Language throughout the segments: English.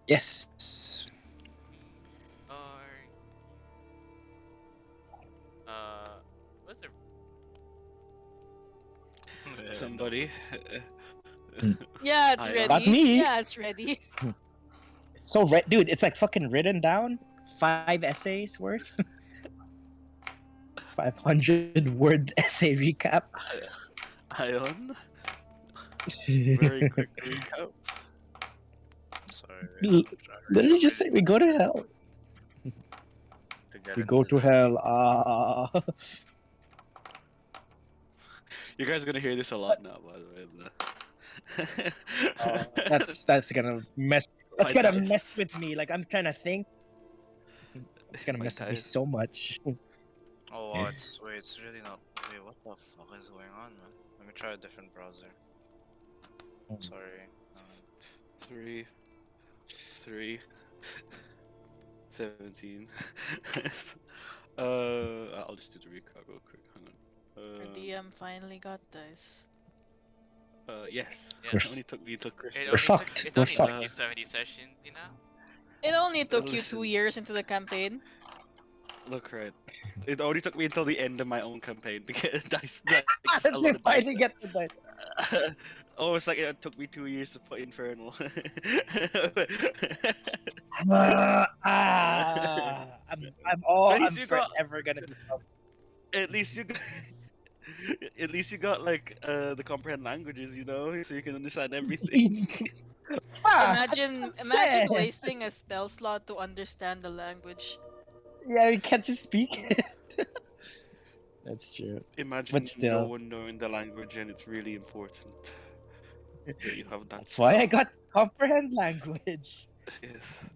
Yes. Or what's the Somebody. Yeah, it's Ion. Not ready. me. Yeah, it's ready. It's so dude. It's like fucking written down. 5 essays worth. 500-word essay recap. Ion. Very quick recap. Sorry, L- I'm Literally just say we go to hell. to get We into go to the hell. Ah. You guys are gonna hear this a lot now, by the way. That's gonna mess. That's My gonna dice. mess with me. Like I'm trying to think. It's gonna My mess with me dice. so much. Oh wow, it's really not. Wait, what the fuck is going on, man? Let me try a different browser. Sorry. 3, 3, 17. I'll just do the recap real quick. Hang Our on. DM finally got this. Yes. Yeah. It only took me to Chris. It We're only took fucked. it We're only took fucked. you 70 sessions, you know? It only took you 2 Listen. years into the campaign. Look, right. It only took me until the end of my own campaign to get dice, a They lot of dice. finally get to that. Oh, it's like it took me 2 years to put Infernal. All At least I'm you got. forever gonna be stuck. At least you got. At least you got like the comprehend languages, you know, so you can understand everything. That's Imagine so sad. wasting a spell slot to understand the language. Yeah, we can't just speak. That's true. Imagine But no still, one knowing the language, and it's really important that you have that. that's why I spell. got comprehend language. Yes,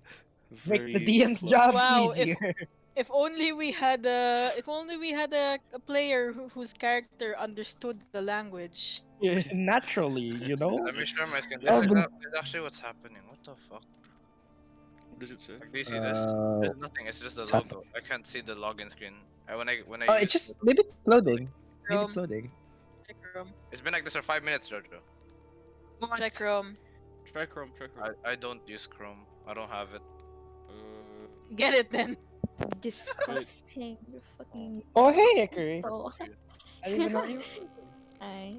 Make the very DM's clutch. job Wow, easier. if only we had a player whose character understood the language. Naturally, you know. Let me share my screen. This I've is, been. is actually what's happening. What the fuck? What does it say? Like, do you see this? There's nothing. It's just the What's happening? logo. I can't see the login screen. When I Oh, use it's just maybe it's loading. Maybe it's Chrome, loading. check Chrome, it's been like this for 5 minutes, Jojo. check Chrome. Try Chrome. Try Chrome. I don't use Chrome. I don't have it. Get it then. Disgusting. You fucking. Oh hey, Hickory. Oh. I didn't even know you. I.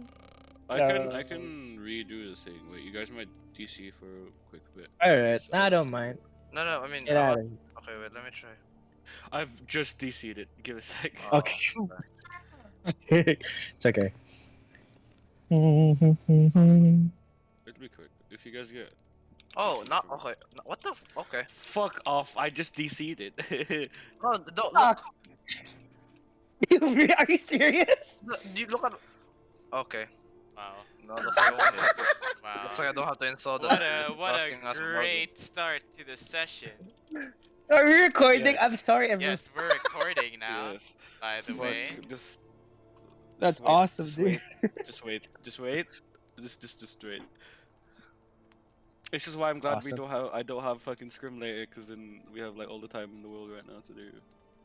I can redo the thing. Wait, you guys might DC for a quick bit. All right, I don't mind. No, I mean, Get out of here. okay, wait, let me try. I've just DC'd it. Give a sec. Okay. It's okay. It'll be quick. If you guys get. Oh, not okay. What the? Okay. Fuck off! I just DC'd it. No, don't Fuck. look. Are you serious? You look at. Okay. Wow. No, looks like I won't. Wow. Looks like I don't have to install the. What a asking us about it. great start to the session. Are we recording? I'm Yes. sorry, everyone. Yes, we're recording now, Yes. by the Fuck. way. Just. That's wait, awesome, just dude. Wait. Just wait. Just wait. Just wait. This is why I'm glad awesome. I don't have fucking scrim later, because then we have like all the time in the world right now to do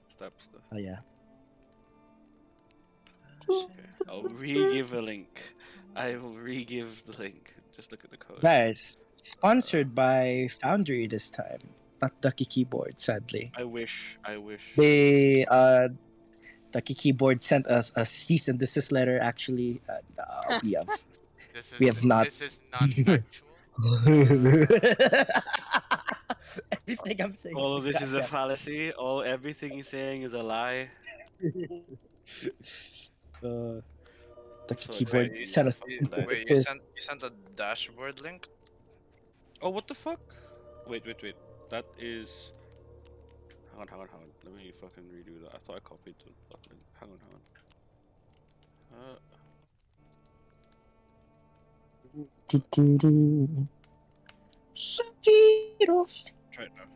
stuff. Oh yeah. Okay. I'll re-give a link. I will re-give the link. Just look at the code. Guys, sponsored by Foundry this time, not Ducky Keyboard. Sadly, I wish. they Ducky Keyboard sent us a cease and desist letter. Actually, we have we have not. This is not factual. Everything I'm saying. All of this is a goddamn- fallacy. Everything he's saying is a lie. Ducky So Keyboard wait, sent us you, cease and wait, desist. you sent a dashboard link? Oh, what the fuck? Wait. That is. Hang on. Let me fucking redo that. I thought I copied the link. Hang on. Try it now.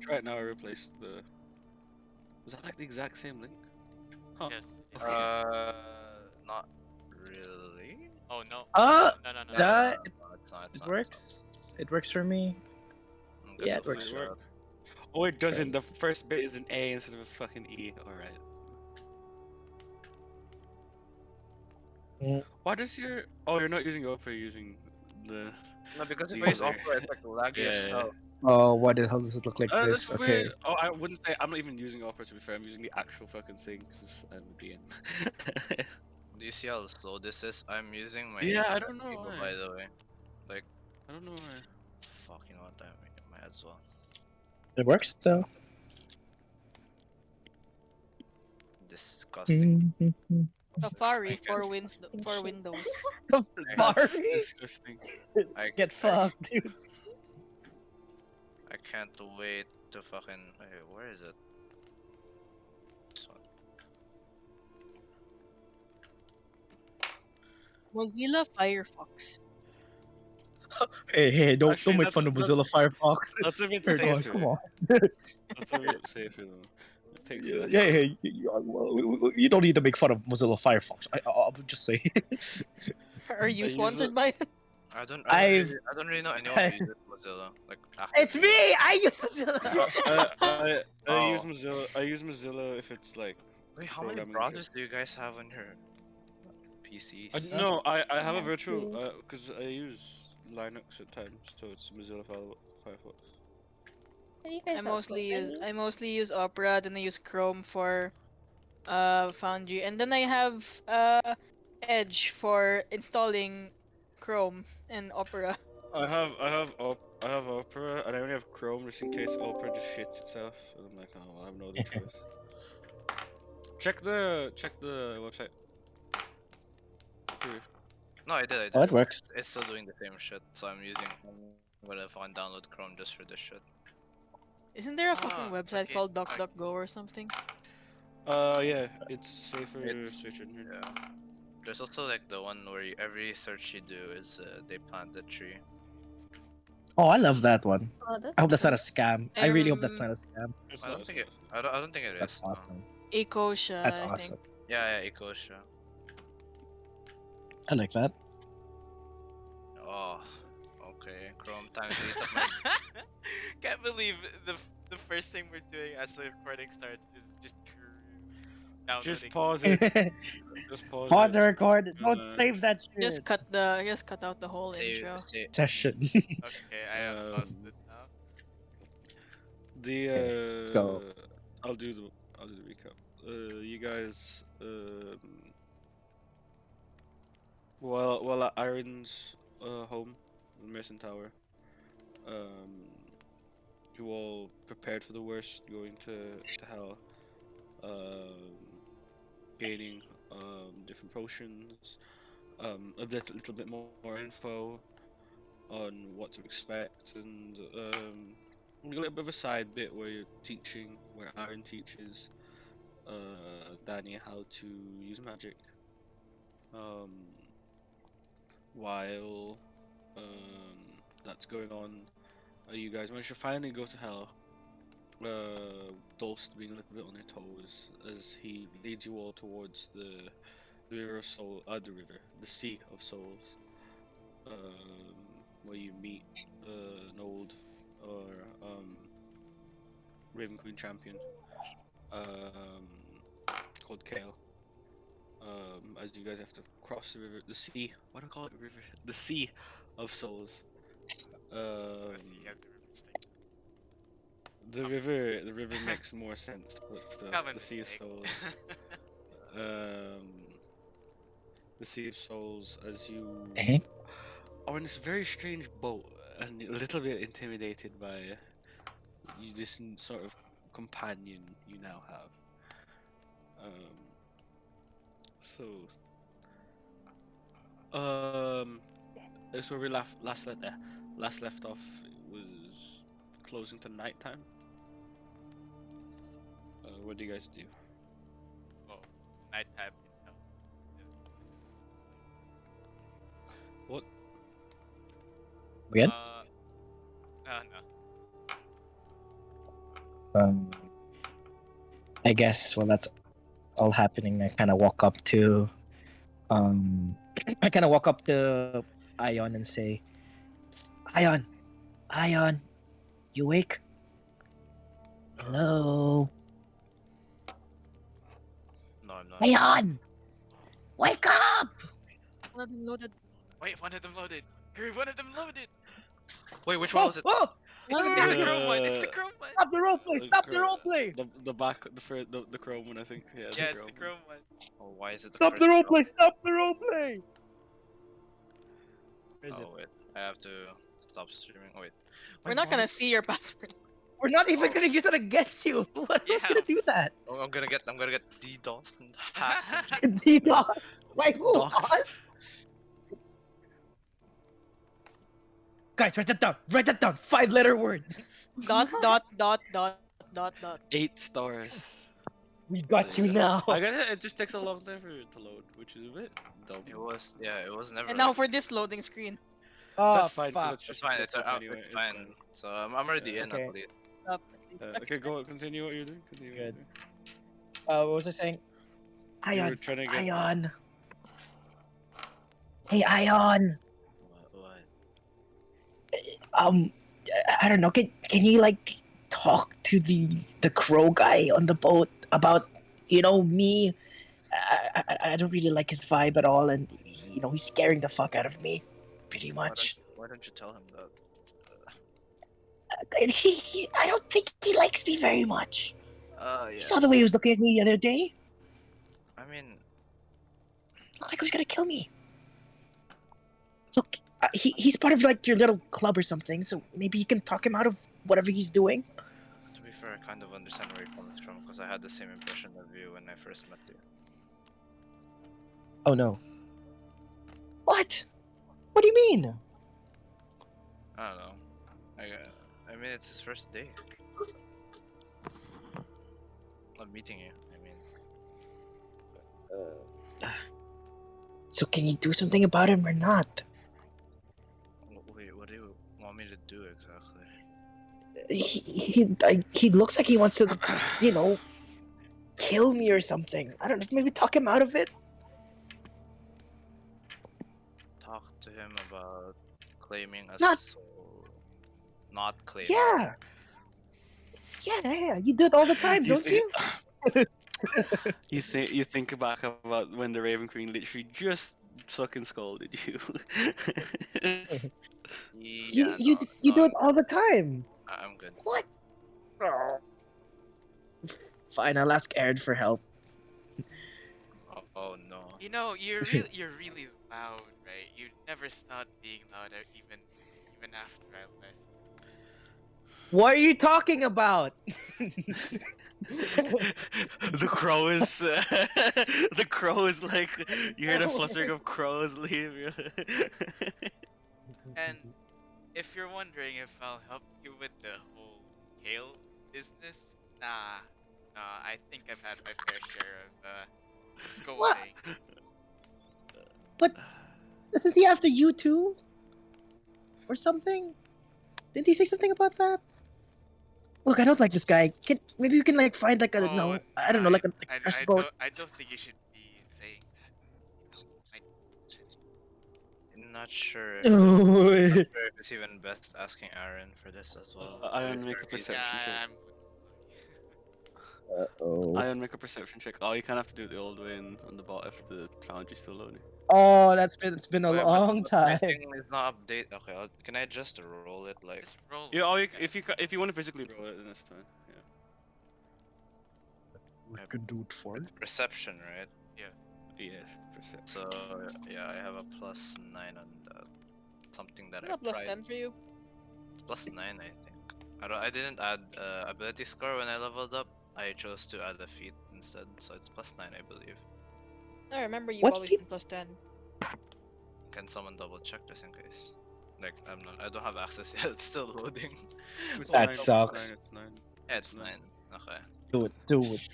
Try it now. I replaced the. Was that like the exact same link? Huh. Yes. Not really. Oh no. Uh, No. that No, it's not. it works. It works for me. Guess Yeah, I'll it works. figure it out. Oh, it doesn't. The first bit is an A instead of a fucking E. Alright. Mm. Why does your. Oh, you're not using Opera, you're using the. No, because if I use These are- Opera, it's like laggy as Yeah. hell. Oh, why the hell does it look like That's this? Okay. weird. Oh, I wouldn't say. I'm not even using Opera to be fair. I'm using the actual fucking thing because I'm a DM. Do you see how slow this is? I'm using my Yeah, I don't know Eagle, why. by the way. I don't know why. Fuck, you know what? I might as well. It works though. Disgusting. Safari I for guess. Disgusting for shit. Windows. That's Safari? disgusting. Get fucked, dude. I can't wait to fucking. Wait, where is it? This one. Mozilla Firefox. Hey, don't Actually, make fun of Mozilla Firefox. That's a bit Hey, guys, safer. come on. That's a bit safer though. It takes Yeah, less. well, you don't need to make fun of Mozilla Firefox. I'll just say. Are you use sponsored it- by it? I don't I've- really know anyone who uses Mozilla. Like after It's me. I use Mozilla. I use Oh. Mozilla. I use Mozilla if it's like. Wait, how many programming browsers do you guys have on your PCs? No, I have a Yeah, virtual too. because I use Linux at times, so it's Mozilla Firefox. What do you guys have, I mostly use Opera, then I use Chrome for Foundry, and then I have Edge for installing Chrome and Opera. I have Opera, and I only have Chrome just in case Opera just shits itself. And I'm like, oh, well, I have no other choice. Check the website. Here. No, I did. Oh, it works. It's still doing the same shit, so I'm gonna fucking download Chrome just for this shit. Isn't there a fucking website okay, called okay. DuckDuckGo or something? Yeah, it's safer It's- search engine. Yeah. There's also like the one where every search you do is they plant a tree. Oh, I love that one. Oh, that's I hope that's not a cool. scam. I really hope that's not a scam. It's I not don't think a it. I don't think it is. That's no. awesome. Ecosha, That's I awesome. think. Yeah, Ecosha. I like that. Oh, okay. Chrome times 8 of my. Can't believe the first thing we're doing as the recording starts is just downloading. Just pause it. Just pause, Pause it. the record. Don't Uh, save that shit. Just cut out the whole intro. Session. Okay, I have lost Um, it now. The let's go. I'll do the recap. You guys while at Iron's home, in Mason Tower, you all prepared for the worst, going to hell, gaining different potions, a little bit more info on what to expect, and a little bit of a side bit where you're teaching, where Aaron teaches Danny how to use magic. While that's going on, you guys manage to finally go to hell. Dolst being a little bit on their toes as he leads you all towards the river of soul, the sea of souls, where you meet an old or Raven Queen champion called Kale. As you guys have to cross the river, the sea. Why do I call it river? The sea of souls. Let's see, you have the river mistake. The river makes more sense, but still, Common the sea of mistake. souls. The sea of souls, as you Mhm. are in this very strange boat and a little bit intimidated by this sort of companion you now have. So, that's where we last left off. It was closing to nighttime. What do you guys do? Oh, nighttime. You What? We good? No. I guess while that's all happening, I kind of walk up to, I kind of walk up to Ion and say, "Psst, Ion, you awake? Hello, No, I'm not. Ion, wake up!" One of them loaded. Wait, one of them loaded. Groove, one of them loaded. Wait, which one was it? Oh! It's the chrome one. It's the chrome one. Stop the roleplay! Stop the cro- roleplay! The back, the chrome one, I think. Yeah, Yeah, it's the one. chrome one. Oh, why is it the Stop first the roll? roleplay! Stop the roleplay! Where is it? Oh wait, I have to stop streaming. Oh wait. We're not gonna see your password. We're not even Oh. gonna use it against you. What? Who's Yeah. gonna do that? Oh, I'm gonna get DDoS and hacked. DDoS? Like who? Docs. Us? Guys, write that down. Write that down. 5-letter word. Dot dot dot dot dot dot. 8 stars. We got you now. I guess it just takes a long time for it to load, which is a bit dumb. It was never. And now for this loading screen. Oh, That's fine. 'cause fuck. it's It's just fine. a It's, flip-flop anyway, it's fine. So I'm already in. Okay. I believe. Up. Okay, go continue what you're doing. Continue what you're Good. doing. What was I saying? You were Ion. trying to get Ion. Hey, Ion. What? I don't know. Can you like talk to the crow guy on the boat about me? I don't really like his vibe at all, and he's scaring the fuck out of me, pretty much. Why don't you tell him that? I don't think he likes me very much. Yeah. You saw the way he was looking at me the other day. I mean, Looked like he was gonna kill me. Look, he's part of like your little club or something, so maybe you can talk him out of whatever he's doing. to be fair, I kind of understand where you're coming from because I had the same impression of you when I first met you. Oh no. What? What do you mean? I don't know. I mean, it's his first day. Of meeting you. I mean, So can you do something about him or not? wait, what do you want me to do exactly? He looks like he wants to, kill me or something. I don't know. Maybe talk him out of it. Talk to him about claiming a Not- soul. Not claiming. Yeah. Yeah. You do it all the time, You don't think- you? You think back about when the Raven Queen literally just fucking scolded you. Yeah, You no, do it all the time. I'm good. What? Fine, I'll ask Aaron for help. Oh no. You know, you're really loud, right? You never stopped being louder, even after I left. What are you talking about? The crow is the crow is like you hear the fluttering of crows leave. And if you're wondering if I'll help you with the whole hail business, nah, I think I've had my fair share of scolding. But isn't he after you too? Or something? Didn't he say something about that? Look, I don't like this guy. Maybe we can like find like a Oh, I don't know, like a press boat. I don't think you should be saying that. I'm not sure. Oh, Not sure if it's even best asking Aaron for this as well. Iron, If make a he's- perception check. I'm Iron, make a perception check. Oh, you kind of have to do it the old way on the bot if the foundry's still loading. Oh, it's been a Wait, but- long but my time. thing is not update. Okay, can I just roll it like? just roll. Yeah, if you want to physically roll it, then that's fine. Yeah. We can do it for Perception, right? Yes, perception. So yeah, I have a +9 on that. Something that I Not plus tried. 10 for you. It's +9, I think. I didn't add ability score when I leveled up. I chose to add a feat instead, so it's +9, I believe. I remember you've What always feat? been plus 10. Can someone double check this in case? Like I don't have access yet. It's still loading. It's That 9, it's sucks. 9, it's 9. Yeah, it's 9. Okay. Do it.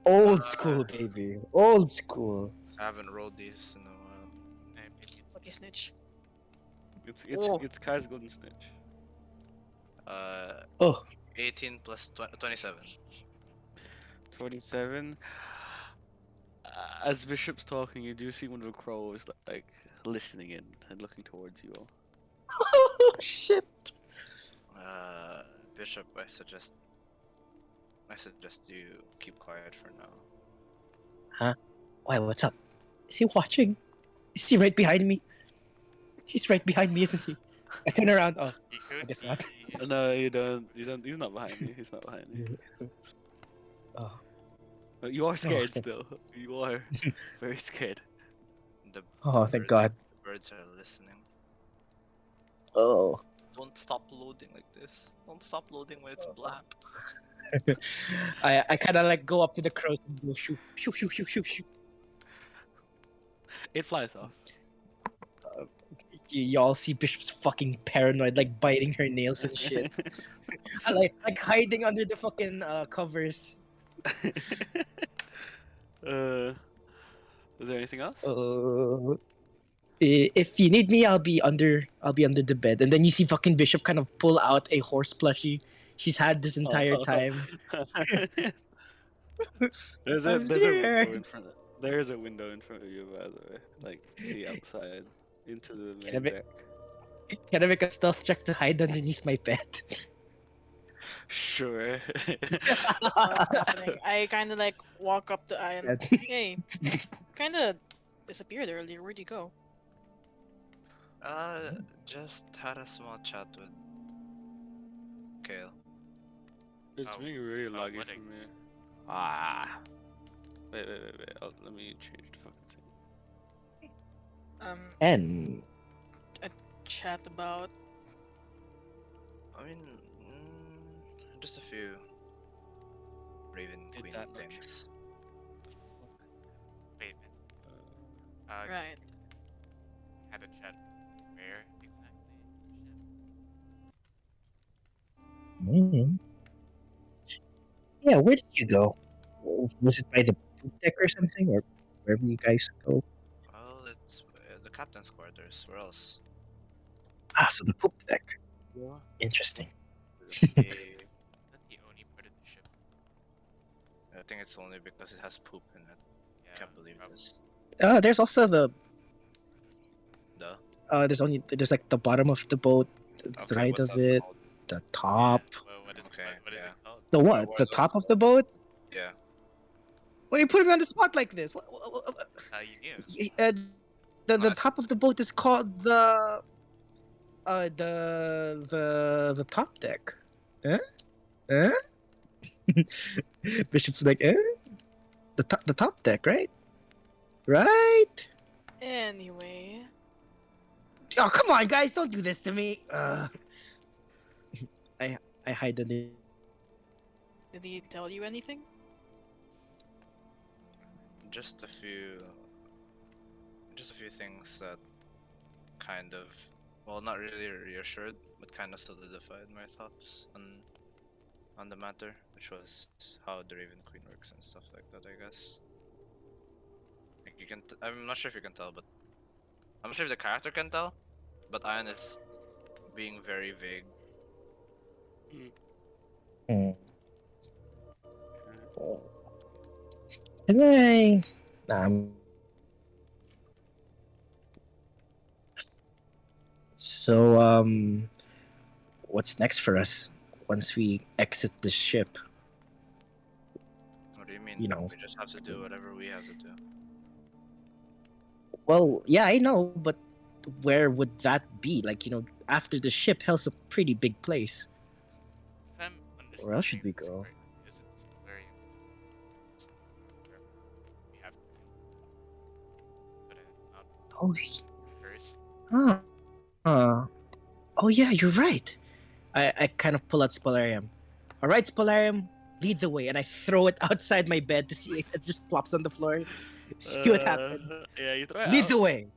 Old school, baby. Old school. I haven't rolled these in a while. Maybe it's Lucky snitch. It's Kai's golden snitch. Oh. 18 plus 27. 27. As Bishop's talking, you do see one of the crows like listening in and looking towards you all. Oh shit. Bishop, I suggest you keep quiet for now. Why? What's up? Is he watching? Is he right behind me? He's right behind me, isn't he? I turn around. Oh, He could guess be. not. No, you don't. You don't. He's not behind you. He's not behind you. Oh, But you are scared thank- still. You are very scared. The, oh, the thank bird- God. the birds are listening. Oh. Don't stop loading like this. Don't stop loading when it's black. I kind of like go up to the crows and go shoot, shoot, shoot, shoot, shoot, shoot. It flies off. Y'all see Bishop's fucking paranoid, like biting her nails and shit. I like hiding under the fucking covers. uh, is there anything else? If you need me, I'll be under the bed, and then you see fucking Bishop kind of pull out a horse plushie she's had this entire time. there's I'm a here. window in front. There is a window in front of you, by the way. Like to see outside into the Can I main make- deck. Can I make a stealth check to hide underneath my bed? Sure. What's happening? I kind of like walk up to Ian. Bed. Hey, kind of disappeared earlier. Where'd you go? Just had a small chat with Kale. It's Oh, being really oh, laggy what for ex- me. Ah. Wait. Let me change the fucking thing. And Chat about. I mean, just a few Raven Did Queen that much? things. Wait, Uh, Right. had a chat. Where exactly? yeah, where did you go? Was it by the poop deck or something, or wherever you guys go? Well, it's the captain's quarters. Where else? Ah, so the poop deck. yeah. Interesting. Eh, Is that the only part of the ship? I think it's only because it has poop in it. Yeah. Can't believe probably. this. There's also the Duh. there's like the bottom of the boat, the Okay, right what's of that it, called? the top. Well, what is, Okay, what is yeah. it called? The what? what The is that top of the boat? Yeah. Why are you putting me on the spot like this? You knew. The I- top of the boat is called the top deck. Huh? Huh? Bishop's like, eh? The top deck, right? Right? Anyway, Oh, come on, guys! Don't do this to me. I hide under. did he tell you anything? Just a few things that kind of, well, not really reassured, but kind of solidified my thoughts on the matter, which was how the Raven Queen works and stuff like that, I guess. Like you can, I'm not sure if you can tell, but I'm not sure if the character can tell, but Ian is being very vague. Can I? Nah, So, what's next for us once we exit the ship? What do you mean? You know. We just have to do whatever we have to do. Well, yeah, I know, but where would that be? Like, after the ship, hell's a pretty big place. If I'm Where else should we understanding go? this correctly, is it Solarium is just wherever we have to go. But it's not Oh, first. oh yeah, you're right. I kind of pull out Spolarium. All right, Spolarium, lead the way, and I throw it outside my bed to see if it just plops on the floor. See what happens. Yeah, you throw it Lead out. the way.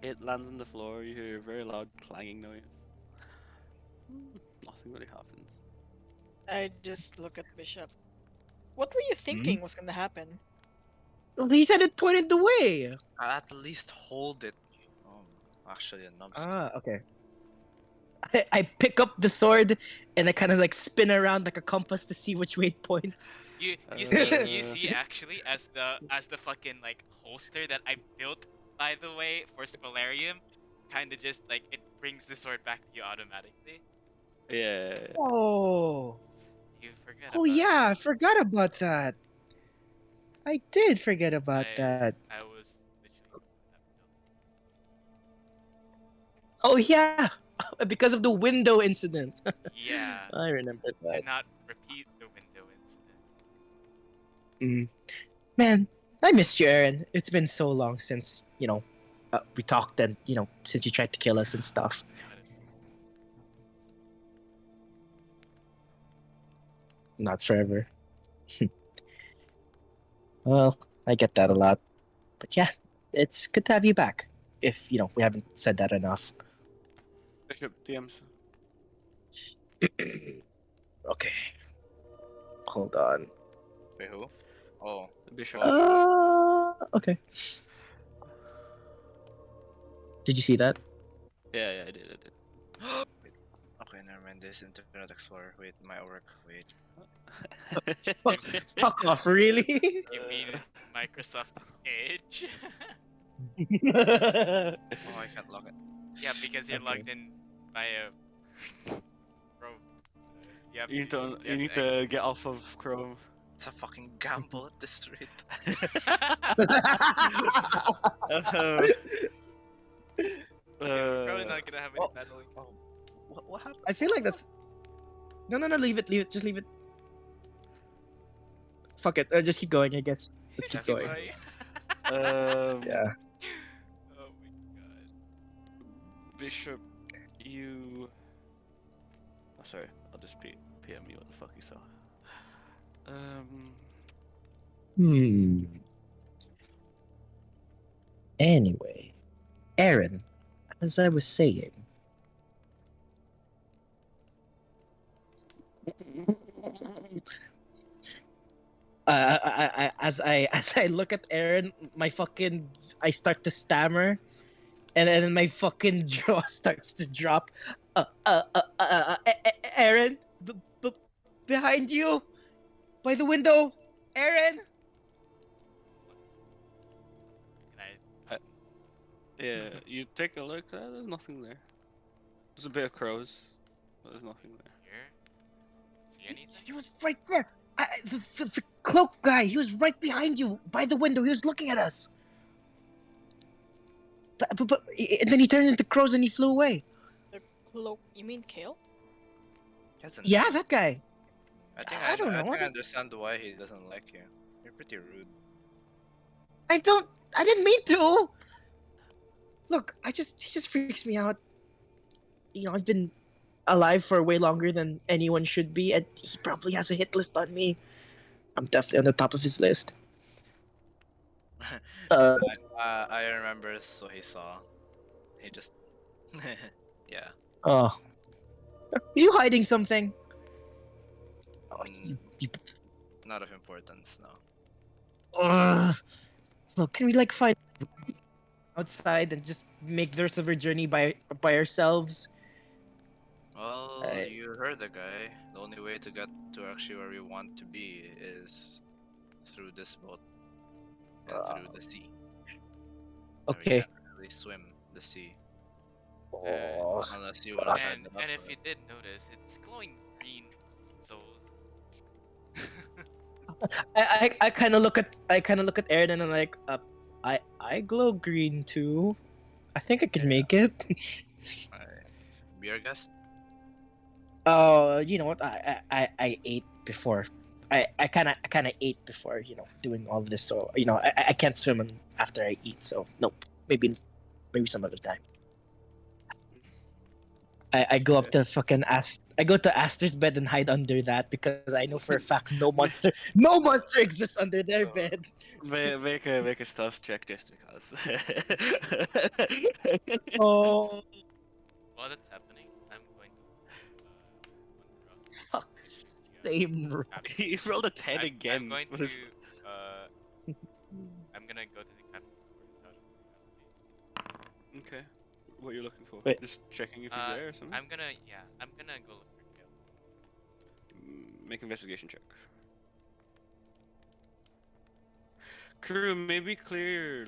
It lands on the floor. You hear a very loud clanging noise. Nothing really happens. I just look at Bishop. What were you thinking was gonna happen? Well, he said it pointed the way. At least hold it. Actually, a numbskull. Ah, okay. I pick up the sword and I kind of like spin around like a compass to see which way it points. You Uh. see actually as the fucking like holster that I built, by the way, for Spolarium, kind of just like it brings the sword back to you automatically. Yeah. Oh. You forget. Oh about yeah, I it. forgot about that. I did forget about that. I was literally that built. Oh yeah. because of the window incident. Yeah. I remember To that. not repeat the window incident. Man, I missed you, Aaron. It's been so long since we talked, and since you tried to kill us and stuff. God, it Not forever. Well, I get that a lot, but yeah, it's good to have you back. If we haven't said that enough. Bishop DMs. Okay, hold on. Wait, who? Oh, Bishop. Okay. Did you see that? Yeah, I did. wait. Okay, never mind. This Internet Explorer. Wait, my work. Wait. Fuck off, really? You mean Microsoft Edge? Oh, I can't log it. Yeah, because you're Okay. logged in via Chrome. You have You need to you have to get off of Chrome. It's a fucking gamble at this rate. We're probably not gonna have any Oh. battling. Oh, what happened? I feel like that's. No, leave it, just leave it. Fuck it, just keep going, I guess. Let's keep going. Why? Yeah. Oh my god. Bishop, you. Oh, sorry, I'll just PM you what the fuck you saw. Anyway, Aaron, as I was saying. As I look at Aaron, I start to stammer, and then my fucking jaw starts to drop. Aaron, behind you, by the window, Aaron. Can I? Yeah, you take a look. There's nothing there. There's a bit of crows, but there's nothing there. Here? See anything? He was right there. The cloak guy. He was right behind you, by the window. He was looking at us. But and then he turned into crows and he flew away. Cloak. You mean Kale? Hasn't Yeah, that guy. I don't know. I think I understand why he doesn't like you. You're pretty rude. I didn't mean to. Look, he just freaks me out. I've been alive for way longer than anyone should be, and he probably has a hit list on me. I'm definitely on the top of his list. I remember what he saw. He just, yeah. Oh. Are you hiding something? Oh, you, Not of importance, no. Look, can we find outside and just make the rest of our journey by ourselves? Well, I- you heard the guy. The only way to get to actually where we want to be is through this boat and through the sea. And we Okay. can't really swim the sea Oh. unless you want to And if you did notice, it's glowing green souls. I kind of look at Aaron and I'm like, I glow green too. I think I can make it. be our guest. Oh, you know what? I ate before. I kind of ate before doing all of this. So I can't swim after I eat. So nope. Maybe some other time. I go up to fucking I go to Aster's bed and hide under that because I know for a fact no monster exists under their bed. Make a stealth check just because. Oh, While that's happening, I'm going to fuck! Same. He rolled a 10 I'm again. going with to his- I'm gonna go to the captain's quarters out of curiosity. Okay. What are you looking for? Wait. Just checking if he's there or something? I'm gonna go look for Kale. Make investigation check. Crew, maybe clear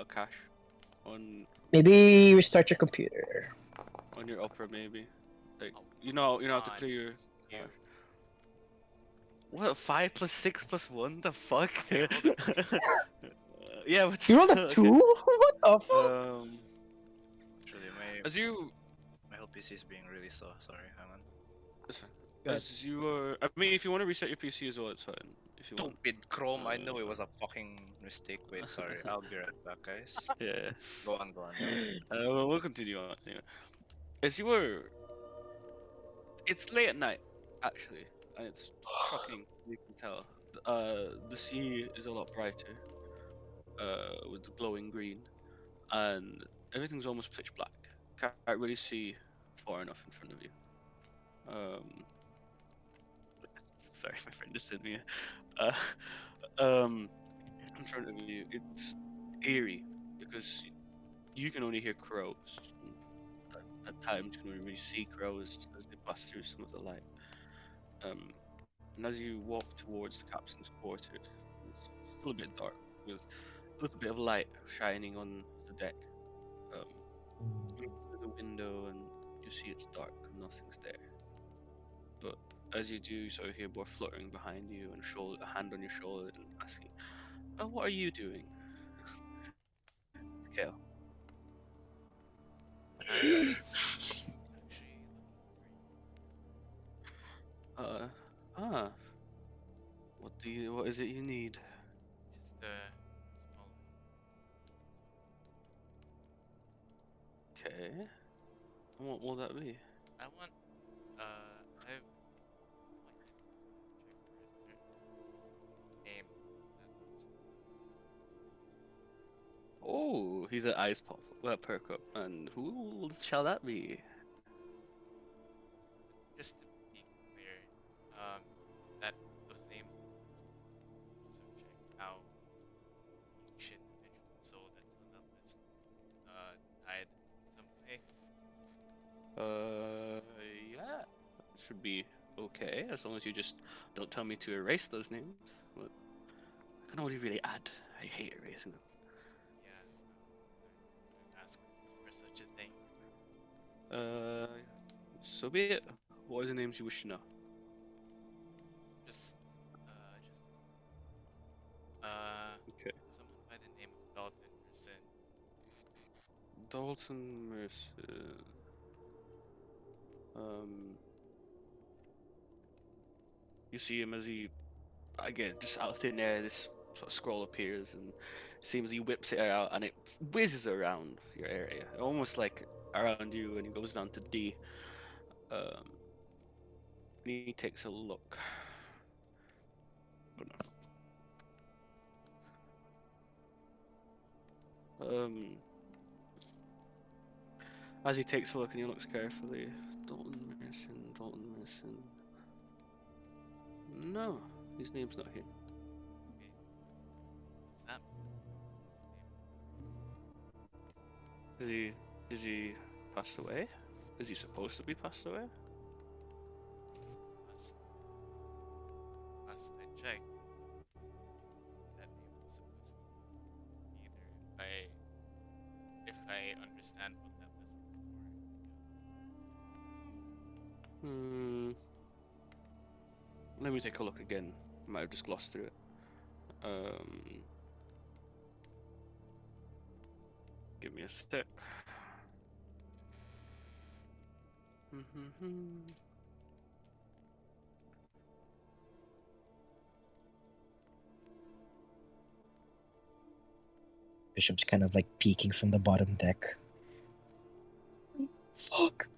cache on Maybe restart your computer. your Opera maybe. Like you know how to on clear your here. cache. What 5 plus 6 plus 1? The fuck? I rolled a Yeah, but You rolled still, a okay. 2? What the fuck? Actually, As you my PC is being really slow. Sorry, hang on. That's fine. Good. As you were, I mean, if you want to reset your PC as well, it's fine. If you want. Stupid Chrome. I know it was a fucking mistake. Wait, sorry. I'll be right back, guys. Yeah. Go on, go on. We'll continue on. Anyway. As you were, it's late at night, actually, and it's shocking. You can tell. The sea is a lot brighter, with the glowing green, and everything's almost pitch black. Can't really see far enough in front of you. Um, sorry, my friend just sent me. Uh, in front of you, it's eerie because you can only hear crows. At times, you can only really see crows as they pass through some of the light. And as you walk towards the captain's quarters, it's still a bit dark, with a little bit of light shining on the deck. You look through the window and you see it's dark, nothing's there. But as you do, you sort of hear more fluttering behind you and a hand on your shoulder and asking, "Oh, what are you doing?" Kale. I was actually looking Ah. What is it you need? for just a small. Okay. And what will that be? I want. I've like check for a certain name that was Oh, he's an eyes pop, perk up. And who shall that be? just to be clear. That those names also check how each individual soul that's on that list died in some way. Yeah. Should be okay, as long as you just don't tell me to erase those names. But I can only really add. I hate erasing them. Yeah, I ask for such a thing. Uh, so be it. What are the names you wish to know? Just, Okay. someone by the name of Dalton Merson. Dalton Mercer. You see him as he, again, just out of thin air, this sort of scroll appears and seems he whips it out and it whizzes around your area, almost like around you, and he goes down to D. Um, and he takes a look. Oh, no. As he takes a look and he looks carefully, Dalton Merson, Dalton Merson. No, his name's not here. Okay, is that Is he passed away? Is he supposed to be passed away? must must I check? That name is supposed to be either if I understand what that list is for. Hmm. Let me take a look again. Might have just glossed through it. Give me a sec. Bishop's kind of like peeking from the bottom deck. Fuck!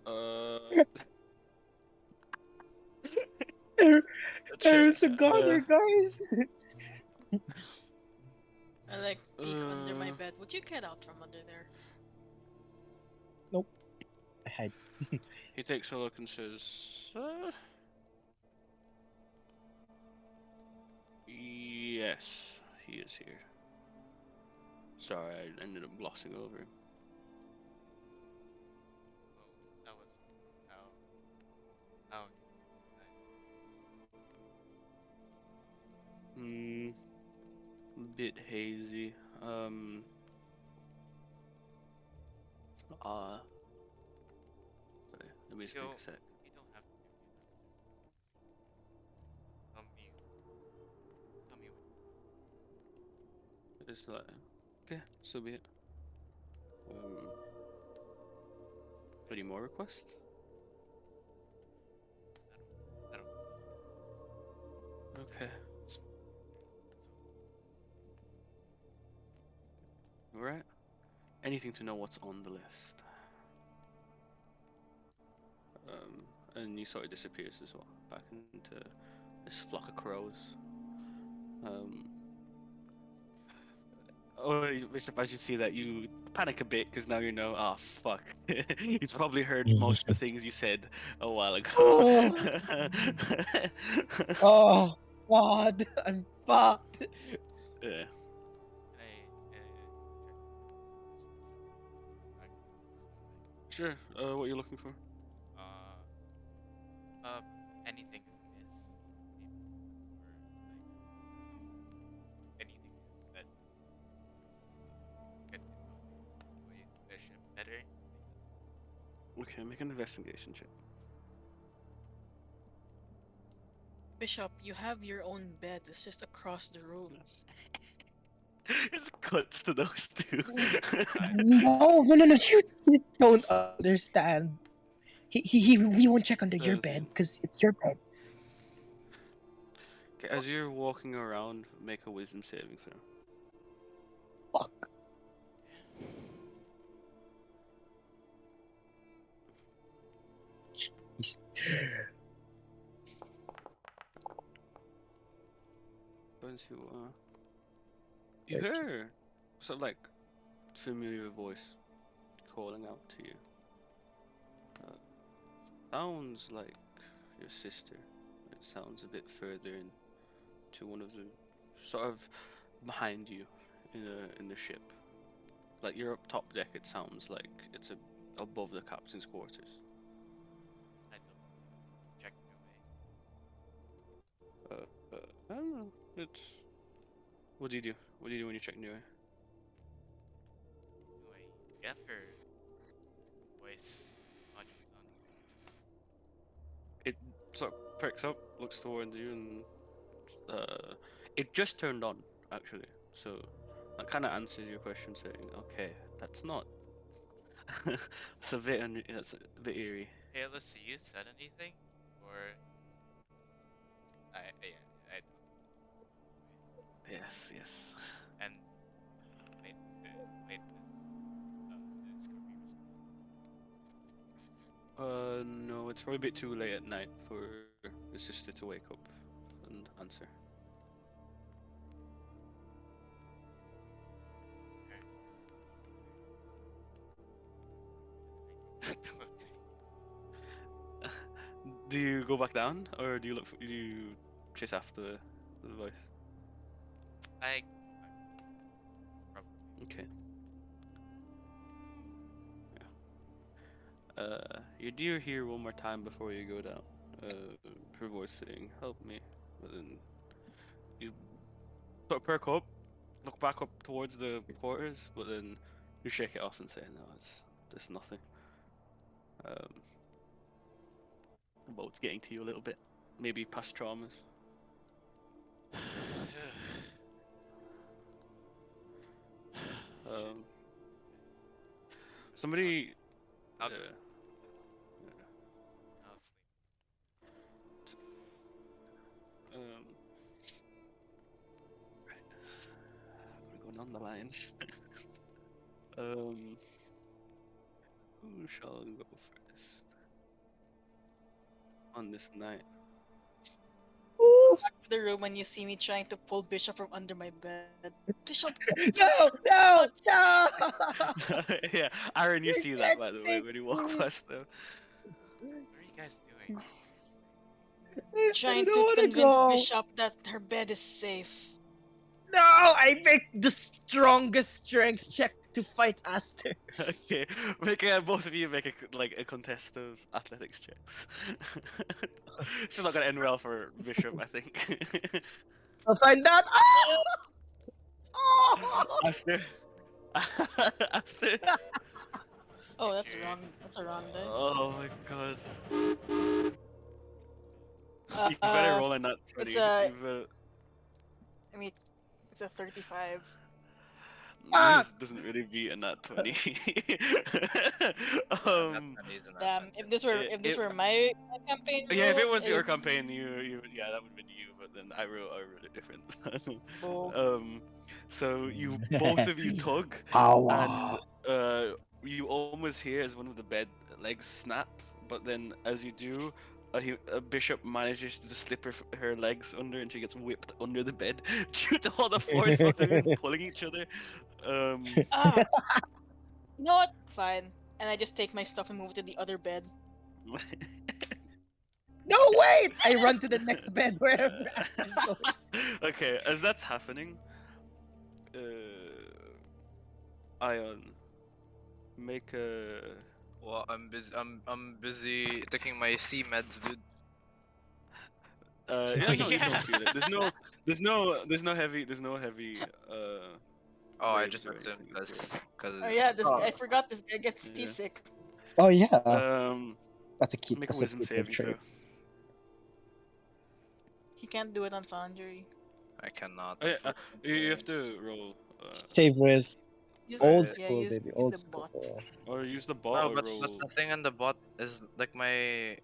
It's a goner, guys! I like peek under my bed. Would you get out from under there? Nope. I hide. He takes a look and says, "Yes, he is here." Sorry, I ended up glossing over him. Well, that was how Bit hazy. Sorry, let me just take a sec. you don't have to give me an answer. Tell me what. It's like, okay, so be it. Any more requests? Okay. Alright. Anything to know what's on the list. And he sort of disappears as well, back into this flock of crows. Bishop, as you see that, you panic a bit because now you know, oh fuck. He's probably heard most of the things you said a while ago. Oh God, I'm fucked. Yeah. Can I check back? Sure. What are you looking for? Uh, anything amiss, maybe, or like anything that could annoy the ship better. Okay, make an investigation check. Bishop, you have your own bed. It's just across the room. It's cuts to those two. No, no, no, no. You don't understand. He won't check under your bed because it's your bed. Okay, as you're walking around, make a wisdom saving throw. Fuck. Once you hear sort of like familiar voice calling out to you. Sounds like your sister. It sounds a bit further in to one of the sort of behind you in the ship. Like you're up top deck, it sounds like it's above the captain's quarters. I don't check your way. I don't know. It's what do you do? What do you do when you check new way? Do I get her voice on its own? It sort of perks up, looks towards you, and it just turned on actually. So that kind of answers your question, saying, "Okay, that's not." It's a bit that's a bit eerie. Hey, let's see. You said anything, or I Yes, yes. and wait, wait, is Kirby respond? No, it's probably a bit too late at night for the sister to wake up and answer. Do you go back down, or do you do you chase after the voice? I probably Okay. You do hear one more time before you go down. Her voice saying, "Help me," but then you sort of perk up, look back up towards the quarters, but then you shake it off and say, "No, it's nothing." Um, the boat's getting to you a little bit, maybe past traumas. Um, somebody. I'll do uh, it. yeah, I'll sleep. um, right. We're going on the line. Who shall go first on this night? Back to the room when you see me trying to pull Bishop from under my bed. Bishop, No, no, what? no. Yeah, Aaron, you You see that can't by the way take when you walk me. past them. What are you guys doing? I Trying don't to want to convince go. Bishop that her bed is safe. No, I make the strongest strength check to fight Aster. Okay, both of you make a contest of athletics checks. It's not gonna end well for Bishop, I think. I'll find out. Oh! Oh! Aster, Aster. Oh, that's Okay. wrong. That's a wrong dice. Oh my god. You better Uh, roll on that it's 20. a. You better... I mean, it's a 35. This doesn't really beat a nat 20. Not um, 20 is not Damn, 20. if this it, were my campaign yeah, if it rules, was your campaign, yeah, that would have been you. But then I wrote it different. Oh. So both of you tug, and Power. you almost hear as one of the bed legs snap. But then as you do, a bishop manages to slip her legs under, and she gets whipped under the bed due to all the force of them pulling each other. Ah, you know what? Fine. And I just take my stuff and move to the other bed. No, wait! I run to the next bed where Max is going. Okay, as that's happening, Ion, make a. Well, I'm busy taking my C meds, dude. Yeah, no, you Yeah. don't feel it. There's no heavy. Oh, I Waves just or assumed anything. because Oh yeah, Oh. I forgot this guy gets Yeah. seasick. Oh yeah, Make a that's a wisdom cute little saving throw. trait. He can't do it on Foundry. I cannot. Oh, yeah, you have unfortunately. to roll, Save risk. Use Old Alright. yeah, school, baby. use Old the bot. school. or use the bot, No, or but roll. the thing on the bot is like my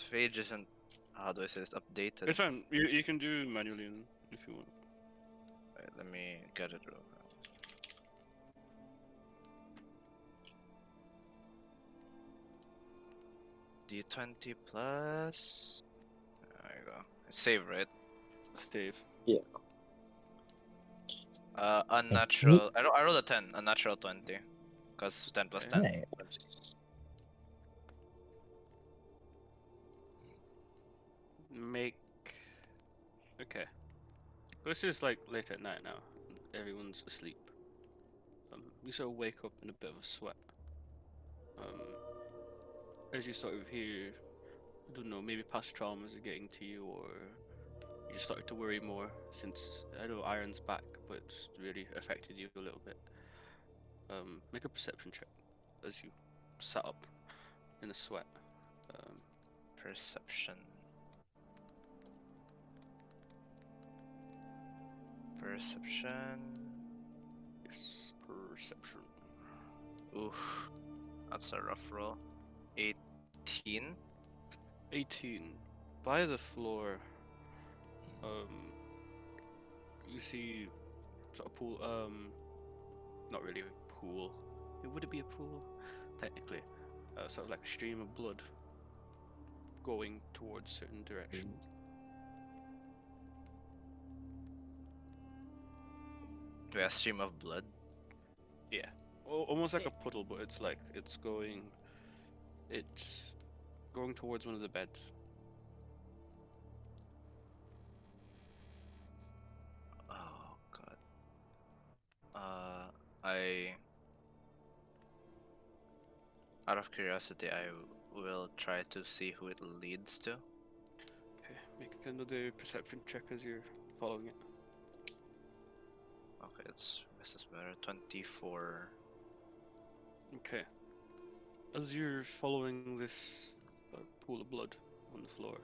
page isn't. How do I say this? Updated. It's fine. You can do manually if you want. Wait, let me get it real quick. D20 plus. There you go. Save, right? Save. Unnatural. I rolled a 10. Unnatural 20. Because 10 plus Okay. 10. Nice. Make. Okay. This is like late at night now. Everyone's asleep. You sort of wake up in a bit of a sweat. As you sort of hear, I don't know, maybe past traumas are getting to you, or you just started to worry more since I know Iron's back, but it's really affected you a little bit. Make a perception check as you sat up in a sweat. Perception. Perception. Yes, perception. Oof. That's a rough roll. 18. 18. By the floor, you see sort of pool, not really a pool. Would it be a pool? Technically. Sort of like a stream of blood going towards certain directions. Wait, a stream of blood? Yeah. Almost like a puddle, but it's like, it's going towards one of the beds. Oh god. I out of curiosity I will try to see who it leads to. Okay, make another perception check as you're following it. Okay, this is better. 24. Okay. As you're following this pool of blood on the floor,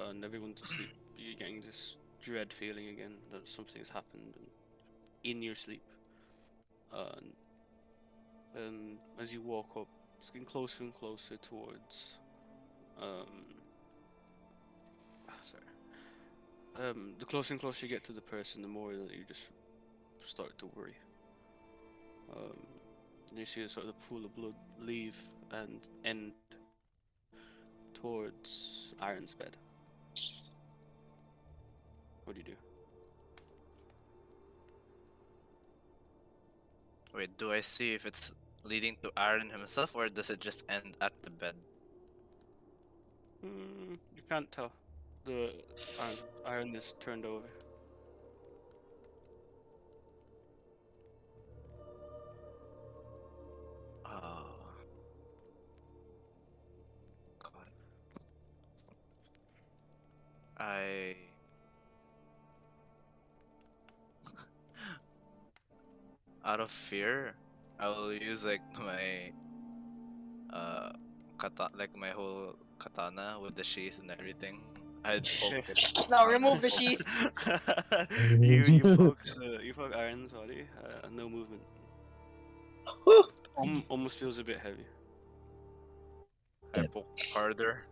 and everyone's asleep, you're getting this dread feeling again that something's happened in your sleep. And as you walk up, it's getting closer and closer towards. The closer and closer you get to the person, the more that you just start to worry. And you see a sort of pool of blood leave and end towards Iron's bed. What do you do? Wait, do I see if it's leading to Aaron himself or does it just end at the bed? You can't tell. The iron is turned over. Oh. God. Out of fear, I will use like my like my whole katana with the sheath and everything I'd poke it. Now remove the sheath. you poke Iron's body. No movement. Almost feels a bit heavy. I poke harder.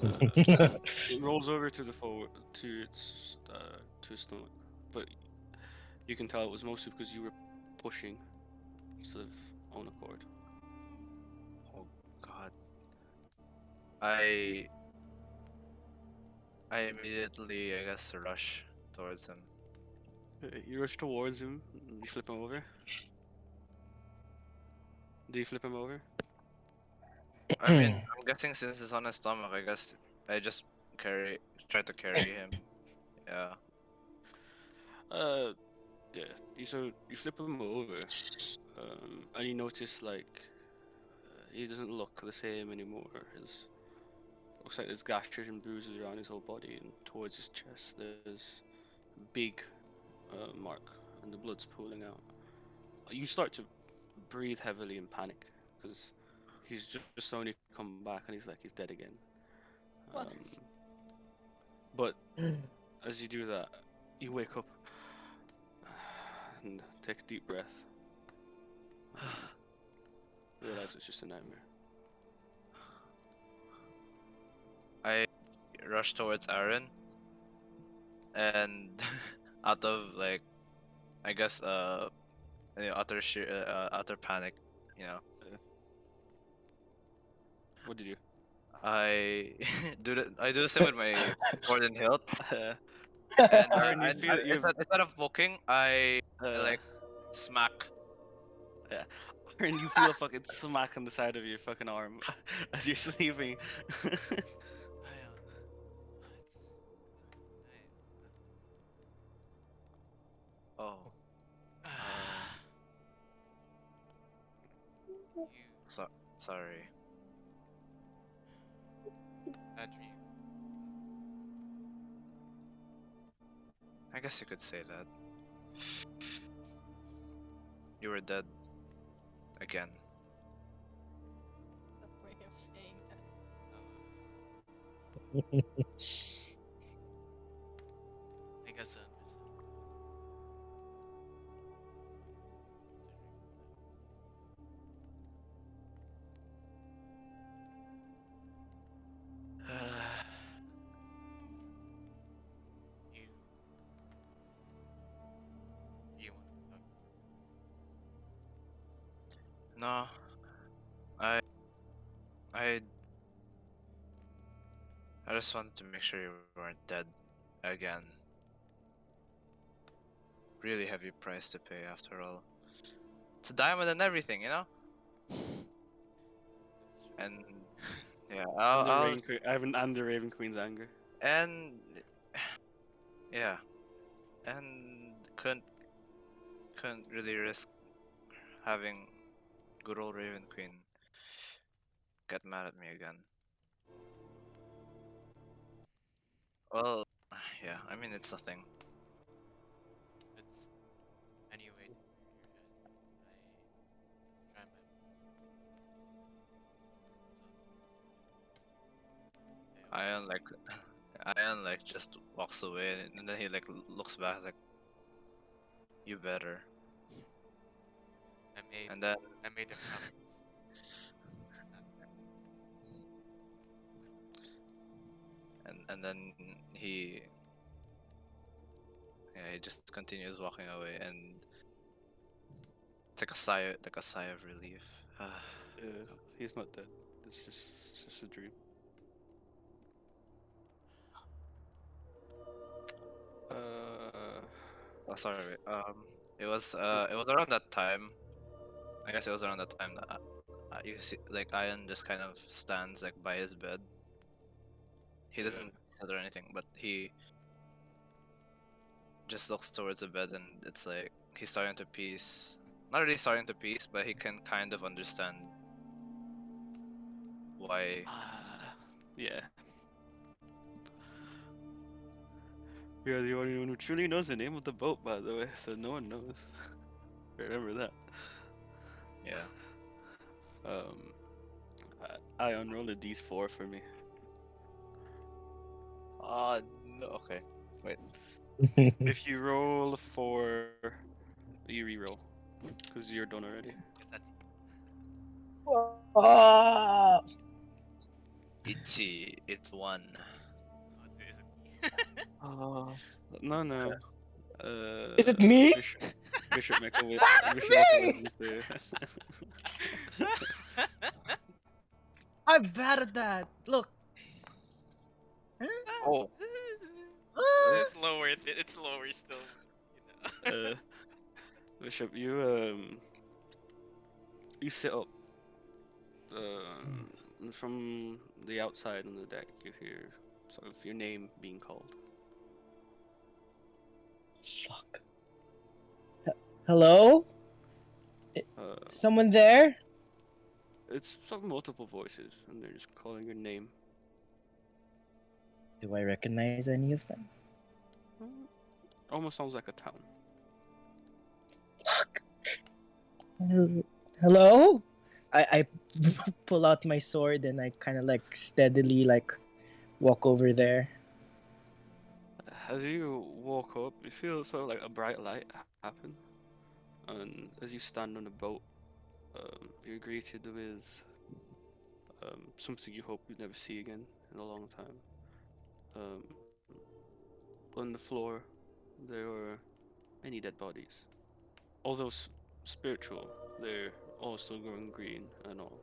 It rolls over to the forward to its stomach, but you can tell it was mostly because you were pushing instead of on accord. Oh God. I immediately, I guess, rush towards him. You rush towards him. You flip him over. Do you flip him over? I mean, I'm guessing since it's on his stomach, I guess I just try to carry him. Yeah. Yeah. You flip him over, and you notice like he doesn't look the same anymore. His looks like there's gashes and bruises around his whole body, and towards his chest there's a big mark, and the blood's pooling out. You start to breathe heavily in panic because he's just only come back and he's dead again. What? But as you do that, you wake up and take a deep breath. Realize it's just a nightmare. I rush towards Aaron, and out of like, I guess, utter panic, you know, What did you? I I do the same with my sword and hilt, and Aaron, you feel you've instead of poking, I uh, like smack. yeah. Aaron, you feel a fucking smack on the side of your fucking arm as you're sleeping. Ion. Oh, You sorry. bad dream. I guess you could say that. You were dead again. That way of saying that. I guess I understand. You want to talk? No, I I I just wanted to make sure you weren't dead again. Really heavy price to pay after all. It's a diamond and everything, you know? That's true. And yeah, And the I'll And the Raven Queen's anger. and yeah, and couldn't really risk having good old Raven Queen get mad at me again. Well, yeah, I mean it's nothing. It's anyway to clear your head. I try my best. So Ion like Ion like just walks away and then he like looks back like you better. And then I made a promise. and then he yeah, he just continues walking away and it's like a sigh of relief. He's not dead. It's just a dream. Oh, sorry. It was around that time. I guess it was around that time that you see like Ian just kind of stands like by his bed. He Yeah. doesn't sit or anything, but he just looks towards the bed and it's like he's starting to piece. Not really starting to piece, but he can kind of understand why. Yeah. You're the only one who truly knows the name of the boat, by the way, so no one knows. Remember that. Yeah. I unrolled a d4 for me. No. Okay. Wait. If you roll a 4, you re-roll. Because you're done already. Guess that's Ah! It's one. is it me? No. Is it me? Bishop make a It's Bishop make a me! wisdom save. I'm bad at that. Look. Oh. It's lower. It's lower still. You know. uh, Bishop, you sit up. And from the outside on the deck, you hear sort of your name being called. Fuck. Hello? Uh, Someone there? it's sort of multiple voices, and they're just calling your name. Do I recognize any of them? Almost sounds like a town. Fuck. Hello? I pull out my sword and I kind of like steadily like walk over there. As you walk up, you feel sort of like a bright light happen, and as you stand on a boat, you're greeted with something you hope you'd never see again in a long time. Um, on the floor, there are many dead bodies. Although spiritual, they're all still growing green and all.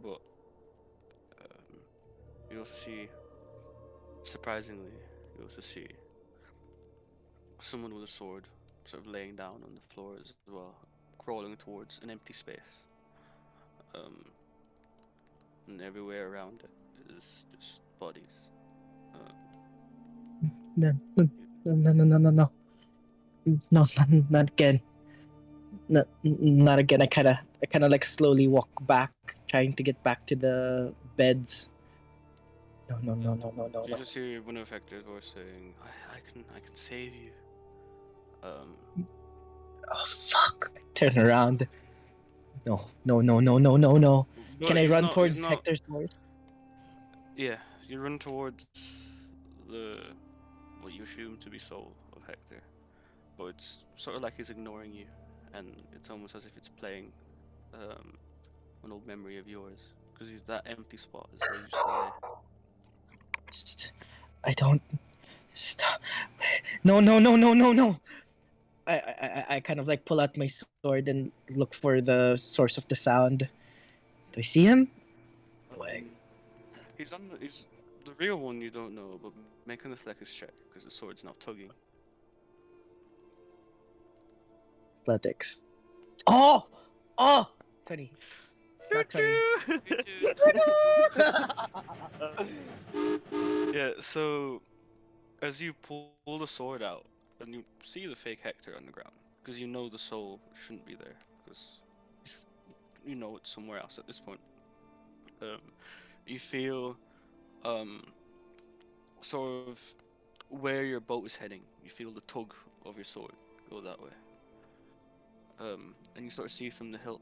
But um, you also see, surprisingly, you also see someone with a sword sort of laying down on the floor as well, crawling towards an empty space. Um, and everywhere around it is just bodies. Uh, No, no. No, not again. No, not again. I kind of like slowly walk back, trying to get back to the beds. No. you just hear one of Hector's voice saying, I can save you." Um, Oh fuck! I turn around. No. Can but I he's run not. He's towards not. Hector's voice? Yeah, you run towards the what you assume to be soul of Hector, but it's sort of like he's ignoring you, and it's almost as if it's playing an old memory of yours, because that empty spot is where you used to lay. I don't stop. No. I kind of like pull out my sword and look for the source of the sound. Do I see him? Wait. He's the real one you don't know, but make an athletics check because the sword's now tugging. Athletics. Oh! 20. Not 20. Yeah, so as you pull the sword out and you see the fake Hector on the ground, because you know the soul shouldn't be there, because you know it's somewhere else at this point. Um, you feel sort of where your boat is heading. You feel the tug of your sword go that way. And you sort of see from the hilt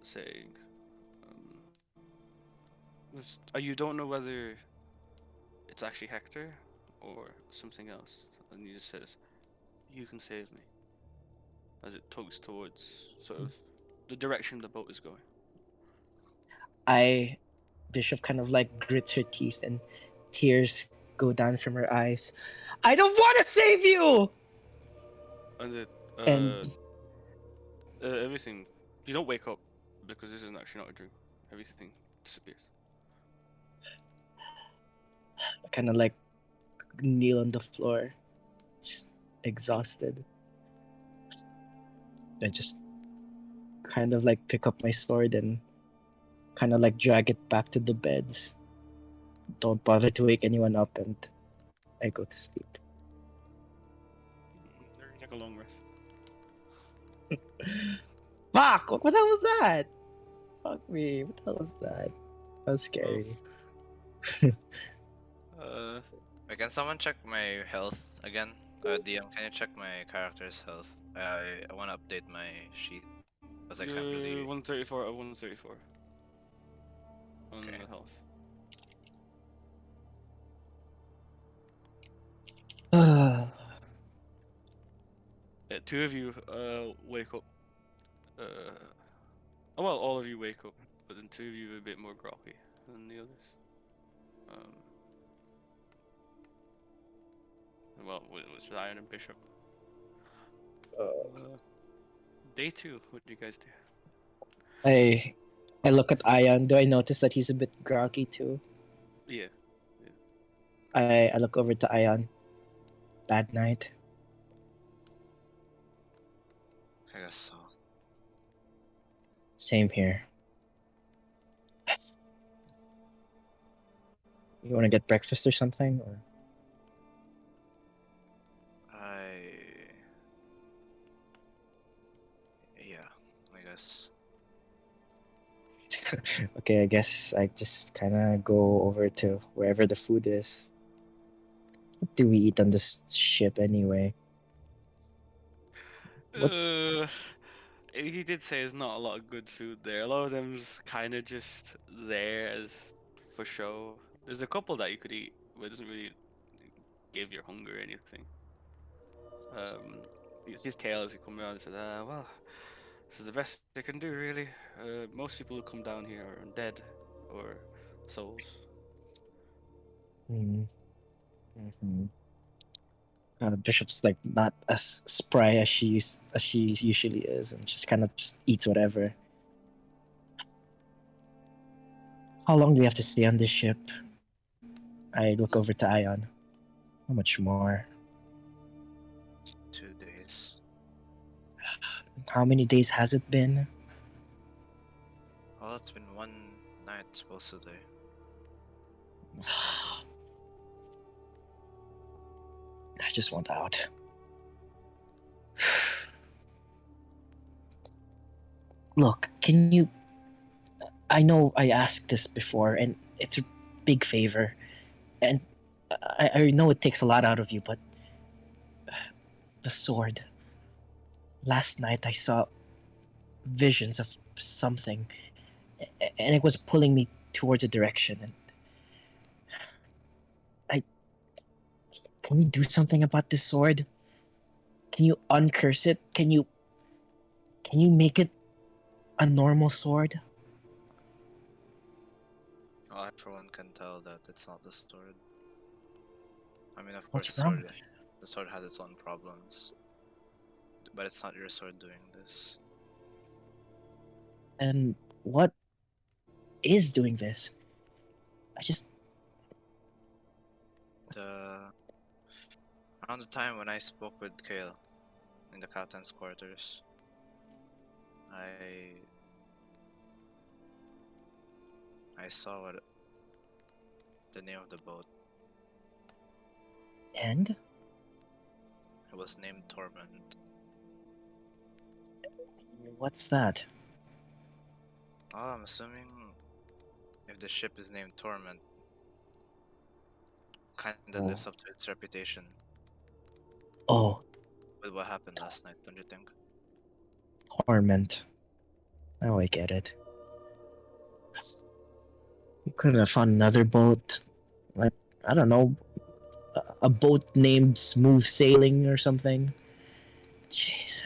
saying, you don't know whether it's actually Hector or something else, and he just says, "You can save me," as it tugs towards sort of the direction the boat is going. Bishop kind of like grits her teeth and tears go down from her eyes. I don't want to save you! And And everything, you don't wake up because this is actually not a dream. Everything disappears. I kind of like kneel on the floor, just exhausted. I just kind of like pick up my sword and kind of like drag it back to the beds. Don't bother to wake anyone up, and I go to sleep. You're gonna take a long rest. Fuck! What the hell was that? Fuck me! What the hell was that? That was scary. Wait, can someone check my health again? DM, can you check my character's health? I want to update my sheet because I can't really. 134 or 134 on Okay. the health. Two of you wake up. Well, all of you wake up, but then two of you are a bit more groggy than the others. Well, which is Iron and Bishop. Day two, what do you guys do? I look at Ion. Do I notice that he's a bit groggy too? Yeah. I look over to Ion. Bad night. I guess so. Same here. You want to get breakfast or something? Or Yeah, I guess. okay, I guess I just kind of go over to wherever the food is. What do we eat on this ship anyway? What? He did say there's not a lot of good food there. A lot of them's kind of just there as for show. There's a couple that you could eat, but it doesn't really give your hunger or anything. You see his tail as he come around and says, well, this is the best they can do, really. Most people who come down here are undead or souls. Mm-hmm. Bishop's like not as spry as she usually is, and just kind of just eats whatever. How long do we have to stay on this ship? I look over to Ion. How much more? 2 days. How many days has it been? Well, it's been one night supposedly. So, I just want out. Look, can you... I know I asked this before, and it's a big favor. And I know it takes a lot out of you, but... The sword. Last night I saw visions of something, and it was pulling me towards a direction, and... Can you do something about this sword? Can you uncurse it? Can you make it a normal sword? well, I for one can tell that it's not the sword. I mean, of course, What's wrong with it? the sword has its own problems, but it's not your sword doing this. And what is doing this? I just... The Around the time when I spoke with Kale in the captain's quarters, I saw what the name of the boat. And? It was named Torment. What's that? Oh, I'm assuming if the ship is named Torment, kinda Oh. lives up to its reputation Oh, with what happened last night, don't you think? Torment. Now I get it. You couldn't have found another boat. Like, I don't know, a boat named Smooth Sailing or something. Jeez.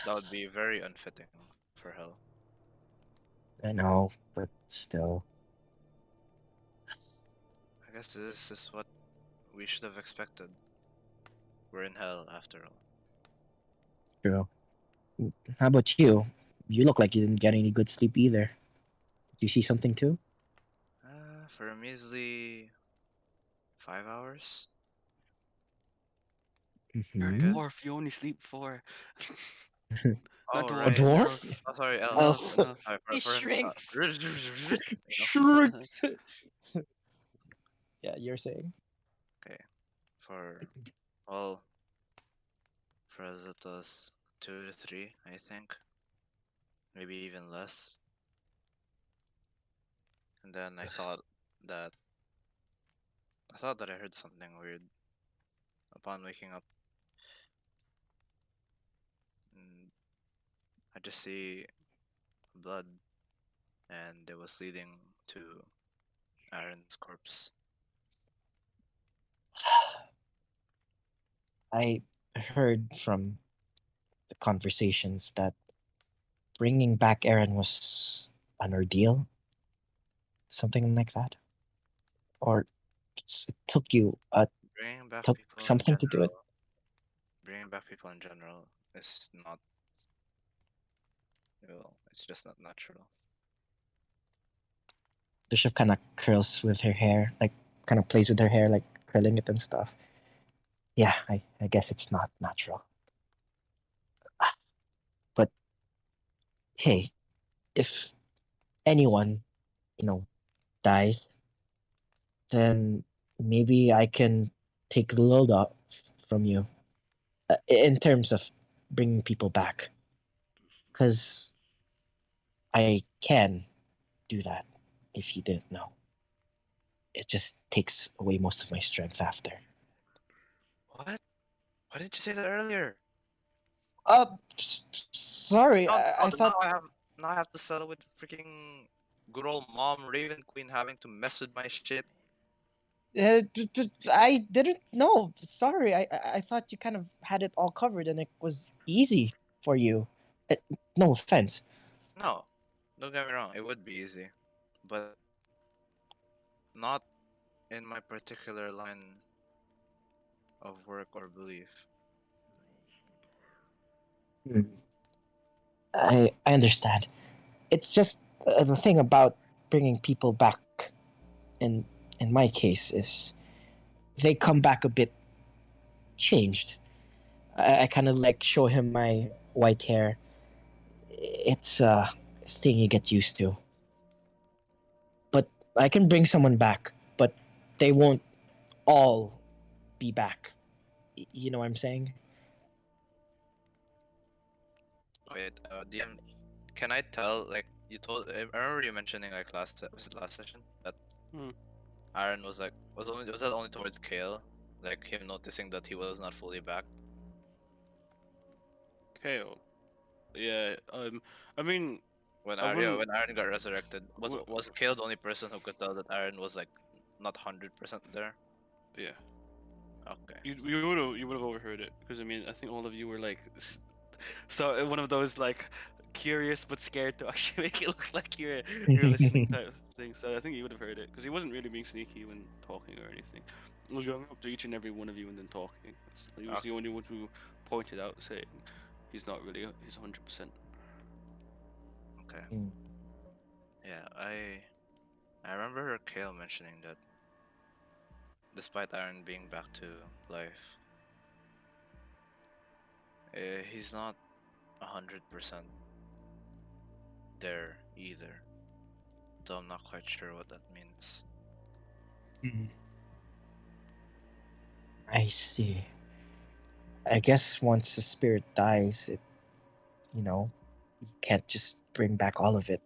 That would be very unfitting for hell. I know, but still. I guess this is what we should have expected. We're in hell after all. True. How about you? You look like you didn't get any good sleep either. Did you see something too? For a measly 5 hours. You're a Pretty good. dwarf, you only sleep 4. Oh, Not A dwarf, right. an dwarf? elf. Oh, sorry, An elf. elf, Elf. an elf. He shrinks. You know. Shrinks. Yeah, you're saying? Okay. For well, for as little as 2 to 3, I think, maybe even less. And then that I thought that I heard something weird upon waking up. And I just see blood, and it was leading to Aaron's corpse. I heard from the conversations that bringing back Aaron was an ordeal, something like that, or it took you Bringing back took people in something to do it. general. Bringing back people in general is not. Well, it's just not natural. Bishop kind of curls with her hair, like kind of plays with her hair, like curling it and stuff. Yeah, I guess it's not natural. But hey, if anyone, dies, then maybe I can take the load off from you in terms of bringing people back. Because I can do that if you didn't know. It just takes away most of my strength after. What? Why didn't you say that earlier? Sorry, I Now thought I have to settle with freaking good old mom Raven Queen having to mess with my shit. I didn't know. Sorry, I thought you kind of had it all covered and it was easy for you. Uh, no offense. No, don't get me wrong, it would be easy, but not in my particular line of work or belief. Hmm. I understand. It's just the thing about bringing people back in my case is they come back a bit changed. I kind of like show him my white hair. It's a thing you get used to. But I can bring someone back, but they won't all be back. You know what I'm saying? Wait, DM, can I tell? Like you told, I remember you mentioning like was it last session that Hmm. Aaron was like was that only towards Kale, like him noticing that he was not fully back. KO. Yeah. I mean, When I wouldn't. when Aaron got resurrected, w- was Kale the only person who could tell that Aaron was like not 100% there? Yeah. Okay. You would have overheard it because I mean I think all of you were like so one of those like curious but scared to actually make it look like you're listening type of thing. So I think you would have heard it because he wasn't really being sneaky when talking or anything. He was going up to each and every one of you and then talking. So he was the only one who pointed out saying he's not really he's 100%. Okay. Mm. Yeah, I remember Kale mentioning that despite Aaron being back to life, he's not 100% there either. So I'm not quite sure what that means. I see. I guess once the spirit dies, you can't just bring back all of it.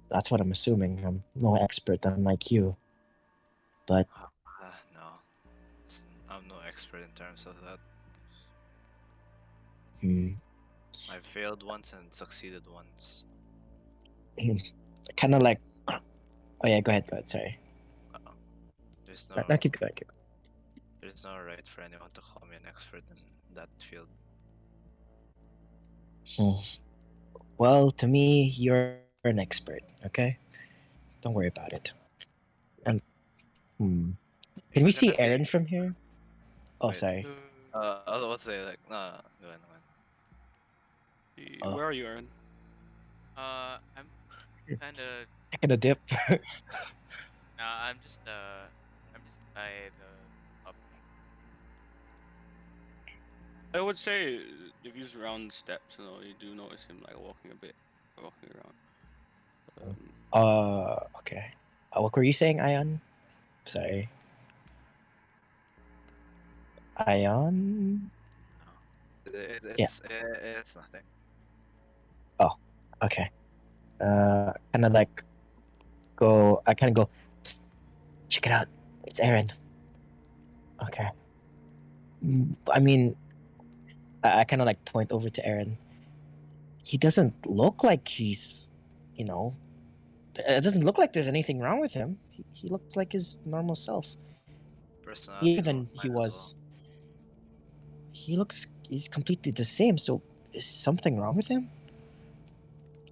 That's what I'm assuming. I'm no expert, unlike you. But No, I'm no expert in terms of that. hmm, I've failed once and succeeded once. kind of like. Oh yeah, go ahead. Sorry. Uh, There's No, no keep going. there's no right for anyone to call me an expert in that field. Hmm. Well, to me, you're an expert. Okay, don't worry about it. And hmm. Can we You see definitely Aaron from here? Oh, wait. sorry. I was say like no, go ahead, go ahead. Oh, Where are you, Aaron? I'm kind of taking a dip. nah. I'm just by the top. I would say if he's around the steps, you do notice him like walking around. Okay. What were you saying, Ion? Sorry. Ion? No, it, Yeah. it's nothing. Oh, okay. Kind of like I kind of go, "Psst, check it out. It's Aaron. Okay. I mean, I kind of like point over to Aaron. He doesn't look like you know, it doesn't look like there's anything wrong with him. He looks like his normal self. Personality Even of he mine as well. was. He's completely the same. So is something wrong with him?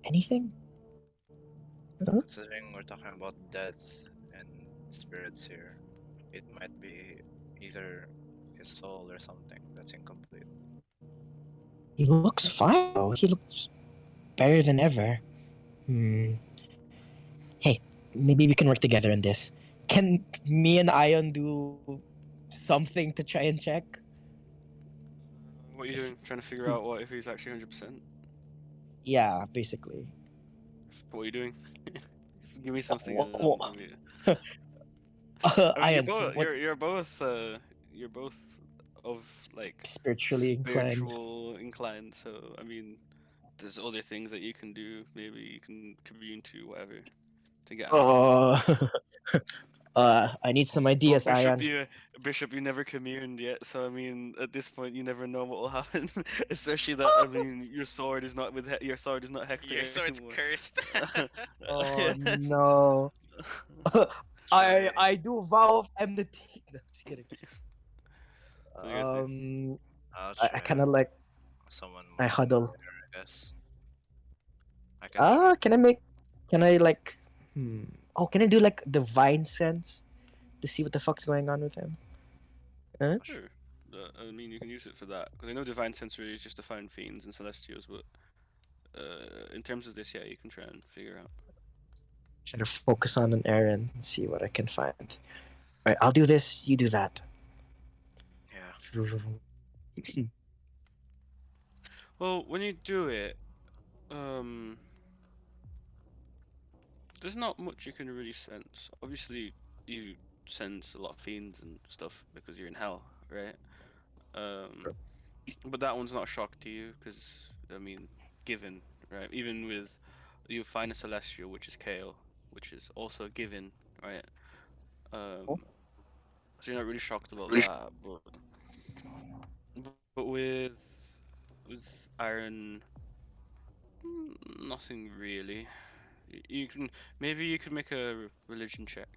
Anything? Huh? Considering we're talking about death and spirits here, it might be either his soul or something that's incomplete. He looks fine though. He looks better than ever. Hmm. Hey, maybe we can work together on this. Can me and Ion do something to try and check? What are you doing? Trying to figure He's- out what if he's actually 100%? Yeah, basically. What are you doing? Give me something. Wha- I mean, Ion, so what you're both of like spiritually inclined? spiritual inclined. So I mean, there's other things that you can do. Maybe you can commune to whatever to get an idea. Uh, I need some Well, ideas, Ion. Bishop, you never communed yet, so I mean, at this point, you never know what will happen. Especially that I mean, your sword is not with your sword is not Hector Your sword's anymore. cursed. Oh no. I Try. I do vow of enmity. No, just kidding. So you guys do. I'll I try kind of like someone I more huddle. familiar, I guess. I can try. Can I make? Can I like? Oh, can I do like divine sense to see what the fuck's going on with him? Huh? Sure. I mean, you can use it for that because I know divine sensory is just to find fiends and celestials, but in terms of this, yeah, you can try and figure out. Try to focus on an errand and see what I can find. All right, I'll do this. You do that. Yeah. Well, when you do it, um, there's not much you can really sense. Obviously, you sense a lot of fiends and stuff because you're in hell, right? Um, but that one's not a shock to you because I mean, given, right? Even with you find a celestial, which is Kale, which is also given, right? Um, so you're not really shocked about that, but with Iron, nothing really. You can maybe you can make a religion check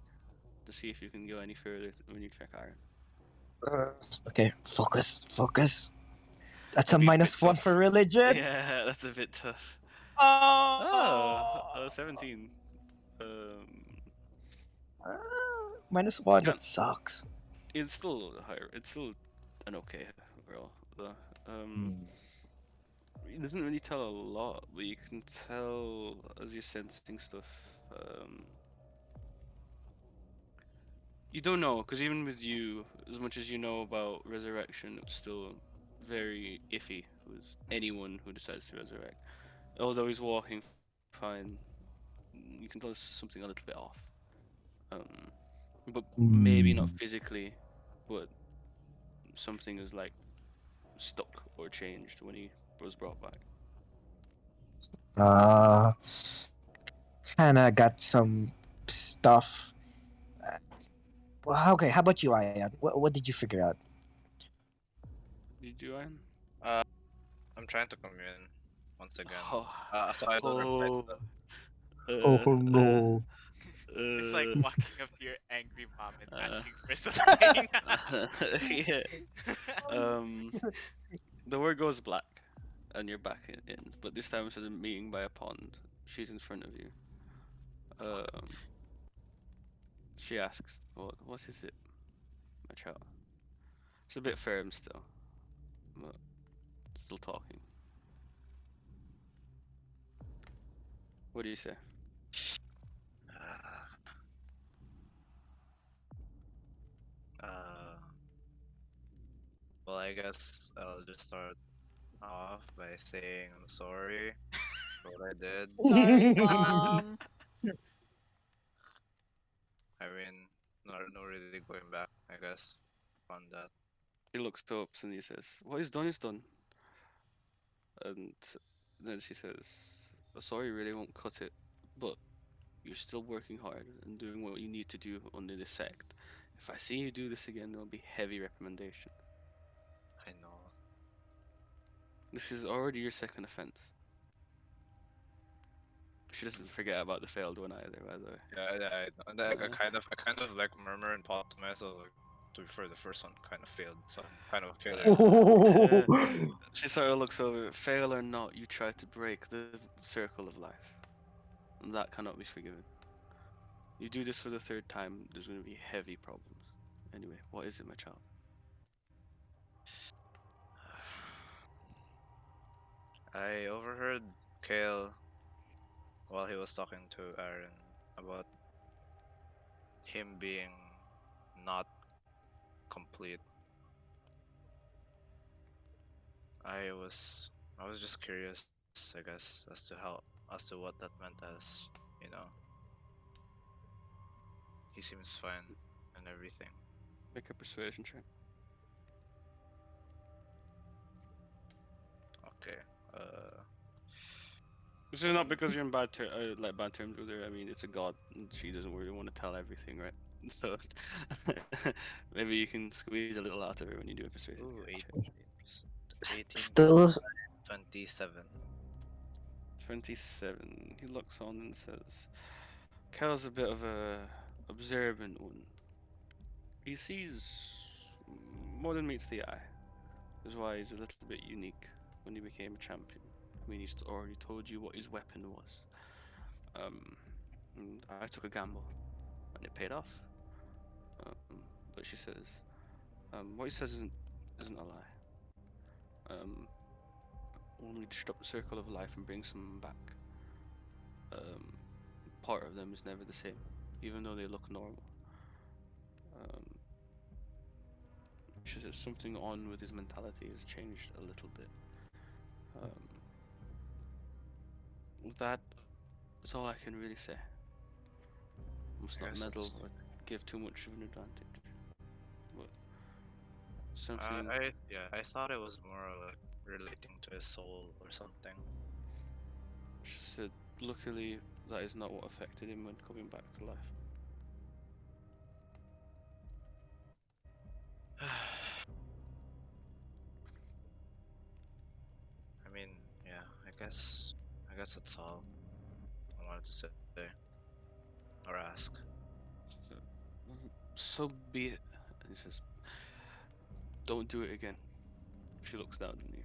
to see if you can go any further when you check Iron. Okay, focus, focus. That's a That'll be a bit -1 for tough. religion. Yeah, that's a bit tough. Oh, Oh. 17. Um, -1. can't. That sucks. It's still higher. It's still an okay roll. Though. It doesn't really tell a lot, but you can tell as you're sensing stuff. You don't know, because even with you, as much as you know about resurrection, it's still very iffy with anyone who decides to resurrect. Although he's walking fine, you can tell there's something a little bit off. Um, but maybe not Hmm. physically, but something is like stuck or changed when he was brought back. Uh, kind of got some stuff. Uh, Well, okay, how about you, Ian? What did you figure out? Did you do Iron? Uh, I'm trying to commune once again. Oh, So I don't reply to oh, them. Oh uh, uh, no. It's like uh, walking up to your angry mom and uh, asking for something. yeah. Um, the word goes black, and you're back in. But this time instead of meeting by a pond, she's in front of you. Um, she asks, what is it, my child?" It's a bit firm still, but still talking. What do you say? Uh, uh, well, I guess I'll just start off by saying I'm sorry for what I did. Sorry, mom. I mean, no really going back, I guess, on that. He looks up and he says, "What is done is done." And then she says, "Sorry, really won't cut it, but you're still working hard and doing what you need to do under the sect. If I see you do this again, there'll be heavy recommendation. I know. This is already your second offense." She doesn't forget about the failed one either, by the way. Yeah, I Uh, kind of like murmur and pop to myself like, to be fair, the first one kind of failed, so I'm kind of a failure. She sort of looks over. Fail or not, you try to break the circle of life, and that cannot be forgiven. You do this for the third time, there's going to be heavy problems. Anyway, what is it, my child? I overheard Kale while he was talking to Aaron about him being not complete. I was I was just curious, I guess, as to what that meant as, you know, he seems fine and everything. Make a persuasion check. Okay. This is not because you're in like bad terms with her. I mean, it's a god, and she doesn't really want to tell everything, right? So maybe you can squeeze a little out of her when you do a persuasion Ooh, check. 18 Still, 27. 27. He looks on and says, "Kel's a bit of a observant one. He sees more than meets the eye. Is why he's a little bit unique when he became a champion. I mean, he's already told you what his weapon was. And I took a gamble, and it paid off. But she says, what he says isn't a lie. When we disrupt the circle of life and bring someone back, um, part of them is never the same, even though they look normal. She says something on with his mentality has changed a little bit. That is all I can really say. Must not Yes, meddle it's- or give too much of an advantage. But something. I thought it was more like relating to his soul or something. She said, luckily, that is not what affected him when coming back to life. I mean, yeah, I guess that's all I wanted to say or ask. So, so be it. And he says, don't do it again. She looks down on you.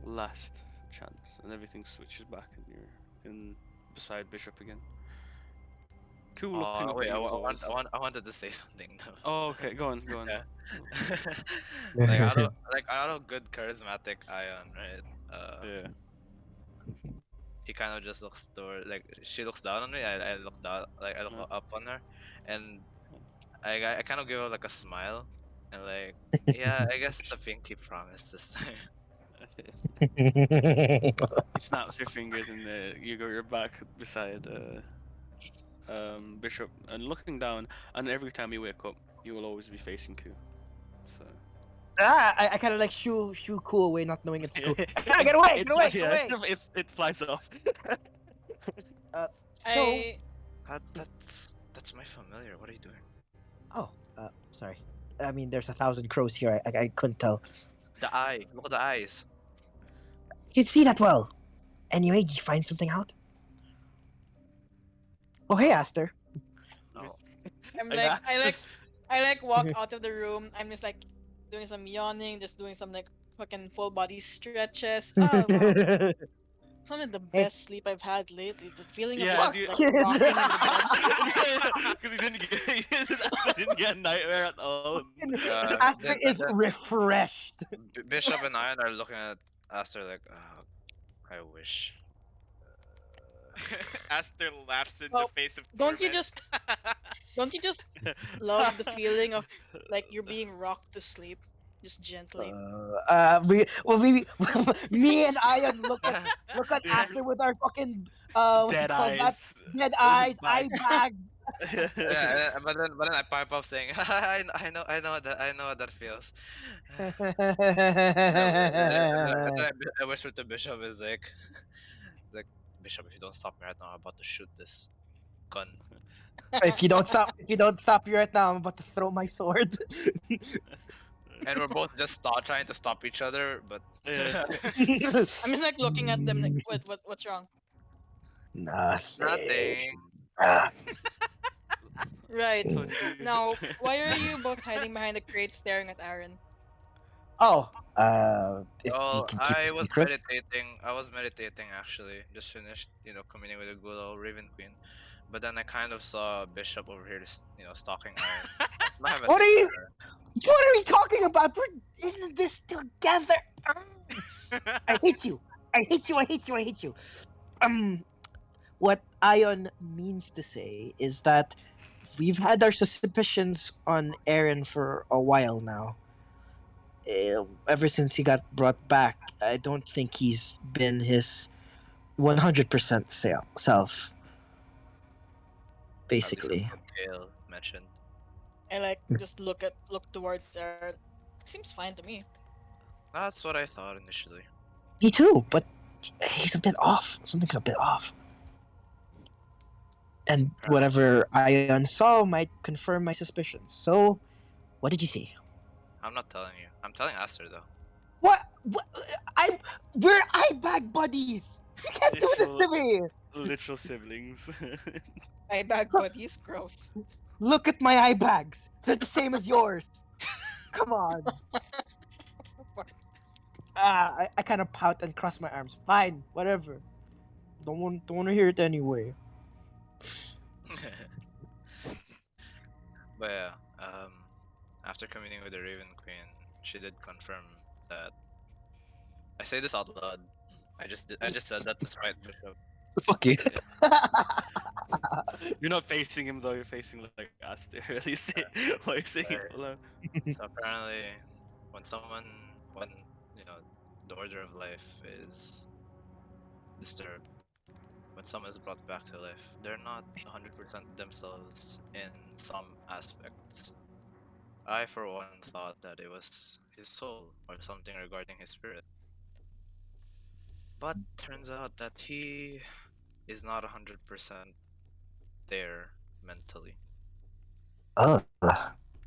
Last chance, and everything switches back, and you're in beside Bishop again. Cool looking up Wait, at you as always. I wanted to say something though. Oh, okay, go on, go on. Yeah. Like out of good charismatic Ion, right? Yeah. He kind of just looks toward, like, she looks down on me. I look down, like I look Yeah. up on her, and I kind of give her like a smile, and like, yeah, I guess the pinky promise this time. He snaps your fingers, and you go. You're back beside Bishop, and looking down. And every time you wake up, you will always be facing Ku. So I kind of like shoo cool away, not knowing it's cool. Get away! Get away! Get away! It flies off. So, That's my familiar. What are you doing? oh, sorry. I mean, there's 1,000 crows here. I couldn't tell. The eye. Look at the eyes. You can see that well. Anyway, did you find something out? Oh, hey, Aster. No. I'm I like, asked I like walk out of the room. I'm just like doing some yawning, just doing some like fucking full body stretches. Oh wow, some of the best sleep I've had lately. The feeling of Yeah, just you- like rocking in the bed. because he didn't get a nightmare at all. Aster is refreshed. Bishop and Iron are looking at Aster like, oh, I wish. Aster laughs in the Well, face of don't you Torment. Don't you just love the feeling of like you're being rocked to sleep, just gently? Me and Ian look at Aster with our fucking what Dead you call that? eyes. Dead eyes, eye Bags. bags. Yeah, but then I pipe up saying, I know what that feels. And then I whisper to Bishop is like, like, Bishop, if you don't stop me right now, I'm about to shoot this gun. if you don't stop you right now, I'm about to throw my sword. And we're both just trying to stop each other, but Yeah. I'm just like looking at them like, what's wrong? Nothing. nothing. Ah, Right. That's what you do. Now, why are you both hiding behind the crate staring at Aaron? Oh, if we Well, can keep a secret. I was meditating actually. Just finished, communing with a good old Raven Queen. But then I kind of saw Bishop over here, stalking Iron. I have a What are thing for you? her. What are we talking about? We're in this together. I hate you. I hate you. I hate you. I hate you. Um, what Ion means to say is that we've had our suspicions on Aaron for a while now. Ever since he got brought back, I don't think he's been his 100% self, At least that's basically. what Kale mentioned. I like just look towards Aaron. Seems fine to me. That's what I thought initially. Me too, but he's a bit off. Something's a bit off. And whatever Ion saw might confirm my suspicions. So, what did you see? I'm not telling you. I'm telling Aster though. What? We're eye bag buddies. You can't do this to me. Literal siblings. I bag buddies, gross. Look at my eye bags. They're the same as yours. Come on. I kind of pout and cross my arms. Fine, whatever. Don't want to hear it anyway. But yeah, after communing with the Raven Queen, she did confirm that. I say this out loud. I just said that despite Bishop. Fuck you. You're not facing him though. You're facing like Aster. You say why are you saying it alone? So apparently, when you know, the order of life is disturbed, when someone is brought back to life, they're not 100% themselves in some aspects. I, for one, thought that it was his soul or something regarding his spirit. But turns out that he is not 100% there mentally. Oh,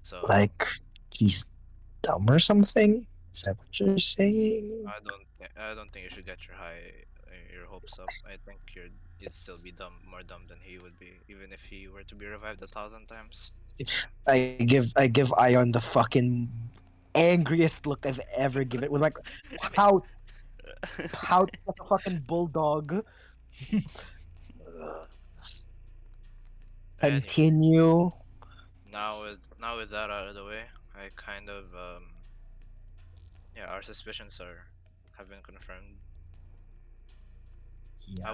So like he's dumb or something? Is that what you're saying? I don't think you should get your hopes up. I think you'd still be more dumb than he would be, even if he were to be revived 1,000 times. I give Ion the fucking angriest look I've ever given. With like pout like a fucking bulldog. Anyway, Continue. now with that out of the way, I kind of yeah, our suspicions have been confirmed. Yeah.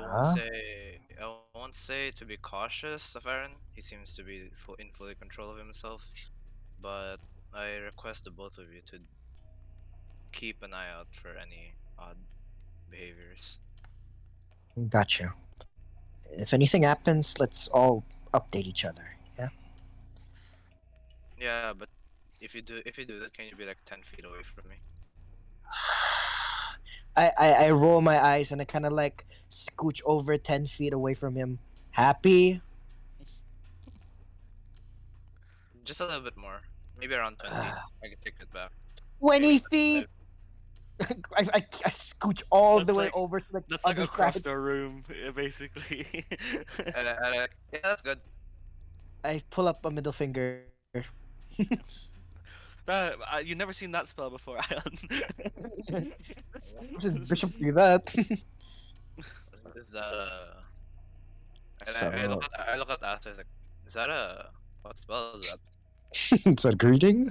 I won't say to be cautious of Aaron. He seems to be in fully control of himself, but I request the both of you to keep an eye out for any odd behaviors. Got you. If anything happens, let's all update each other. Yeah. Yeah, but if you do that, can you be like 10 feet away from me? I roll my eyes and I kind of like scooch over 10 feet away from him. Happy? Just a little bit more, maybe around 20. I can take it back. 20 feet. I scooch all the That's way like- over to the That's like other across side. the room, basically. Yeah, that's good. I pull up a middle finger. You never seen that spell before, Ion. Bishop do that. Is that And So- I look at Aster like, is that what spell is that? It's a greeting.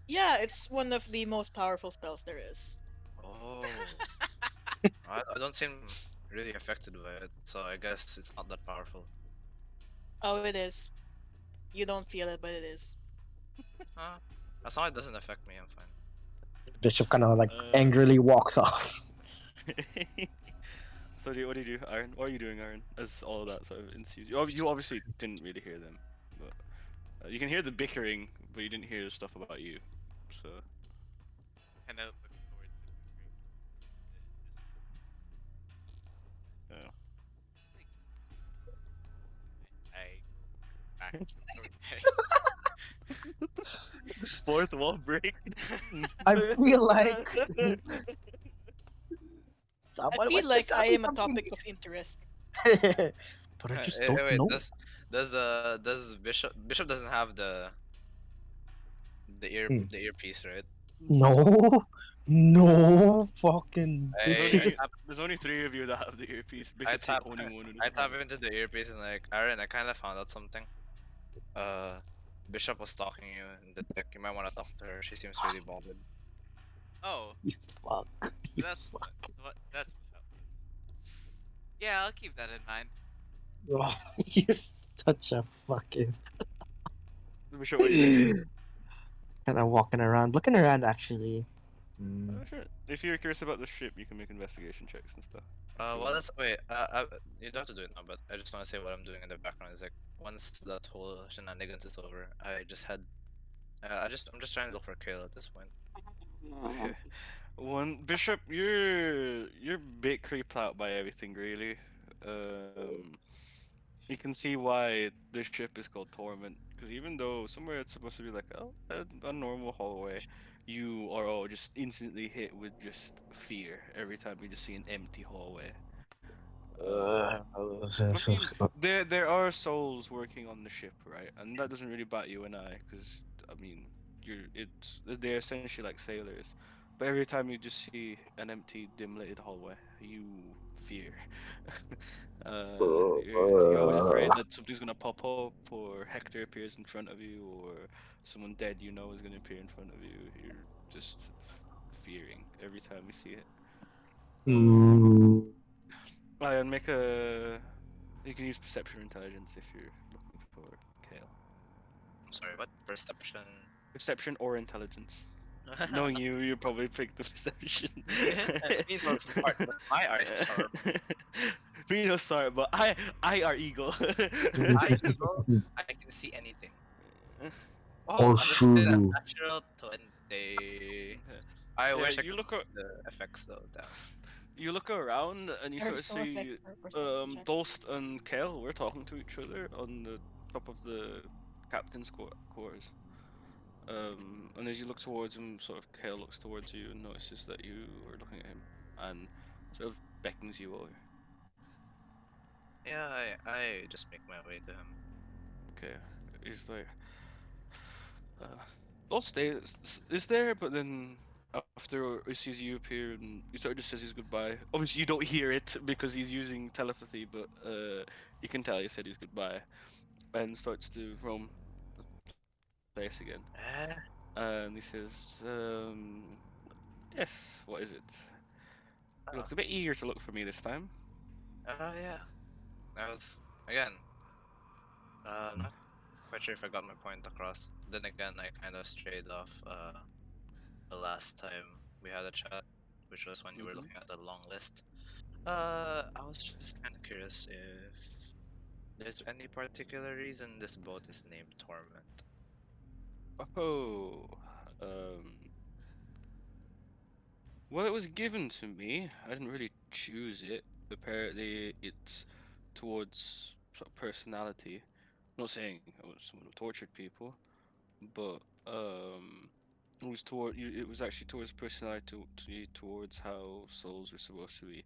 Yeah, it's one of the most powerful spells there is. Oh, I don't seem really affected by it, so I guess it's not that powerful. Oh, it is. You don't feel it, but it is. As long as it doesn't affect me, I'm fine. Bishop kind of like angrily walks off. So what do you do, Aaron? What are you doing, Aaron? As all of that sort of ensues. You obviously didn't really hear them, but you can hear the bickering, but you didn't hear stuff about you. So And I look towards the yeah. I go back to the Fourth wall break. I feel like I feel like I am a topic of interest. but I just don't Wait, know. does Bishop doesn't have Hmm. the earpiece, right? No, no, fucking There's I only I Bishop. you, there's only three of you that have the earpiece. I Bishop's the tap only one who I doesn't tap have it. into the earpiece and like Aaron, I kind of found out something. Uh, Bishop was stalking you in the deck. You might want to talk to her. She seems really bothered. Oh, You fuck. You that's fuck. that's what that was. Yeah, I'll keep that in mind. Oh, you're such a fucking. Bishop, what are you doing? Kind of walking around, looking around actually. Hmm. Sure. If you're curious about the ship, you can make investigation checks and stuff. if you Well, want. let's wait. You don't have to do it now, but I just want to say what I'm doing in the background is like once that whole shenanigans is over, I'm just trying to look for Kale at this point. Okay. One Bishop, you're a bit creeped out by everything, really. Um, you can see why the ship is called Torment, because even though somewhere it's supposed to be like a normal hallway, you are all just instantly hit with just fear every time you just see an empty hallway. Um, I mean, there are souls working on the ship, right? And that doesn't really bat you an eye, because I mean, they're essentially like sailors. But every time you just see an empty, dim-lighted hallway, you fear. You're always afraid that something's gonna pop up, or Hector appears in front of you, or someone dead you know is gonna appear in front of you. You're just fearing every time you see it. Um, and make a. You can use perception or intelligence if you're looking for Kale. I'm sorry, what perception? Perception or intelligence. Knowing you, you probably pick the perception. Me no smart, but my eyes are. Me no sorry, but I are eagle. I eagle. I can see anything. Oh, Oh understood. A shoot. natural 20. I Yeah, wish I you could look see the effects though. Damn. you look around and you sort of There's no effect see for perception check. Dolst and Kale were talking to each other on the top of the captain's quarters. And as you look towards him, sort of Kale looks towards you and notices that you are looking at him and sort of beckons you over. Yeah, I just make my way to him. Okay, he's like, Dolst is there, but then after he sees you appear and he sort of just says his goodbye. Obviously, you don't hear it because he's using telepathy, but you can tell he said his goodbye and starts to roam the place again. Eh? And he says, yes, what is it? He looks a Oh, bit eager to look for me this time. yeah. I was again. Not quite sure if I got my point across. Then again, I kind of strayed off. The last time we had a chat, which was when you were Mm-hmm. looking at the long list. I was just kind of curious if there's any particular reason this boat is named Torment. Oh, um, well, it was given to me. I didn't really choose it. Apparently, it's towards sort of personality. I'm not saying I was someone who tortured people, but it was it was actually towards personality towards how souls are supposed to be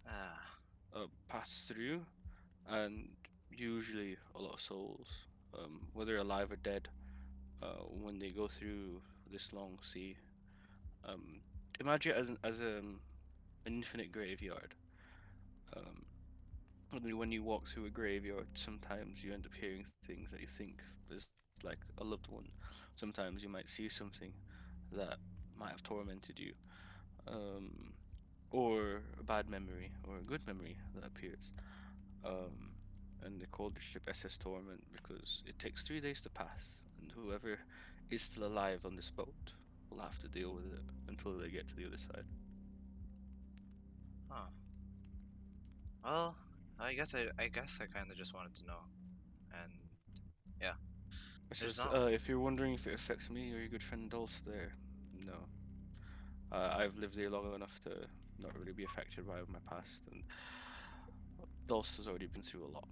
Ah, passed through, and usually a lot of souls, whether alive or dead, when they go through this long sea, um, imagine it an infinite graveyard. Um, when you walk through a graveyard, sometimes you end up hearing things that you think is like a loved one. Sometimes you might see something that might have tormented you, um, or a bad memory or a good memory that appears. Um, and they call the ship SS Torment because it takes 3 days to pass, and whoever is still alive on this boat will have to deal with it until they get to the other side. huh. Well, I guess I kind of just wanted to know, and yeah, It's there's just not. if you're wondering if it affects me or your good friend Dulce there, no. I've lived here long enough to not really be affected by my past, and Dulce has already been through a lot,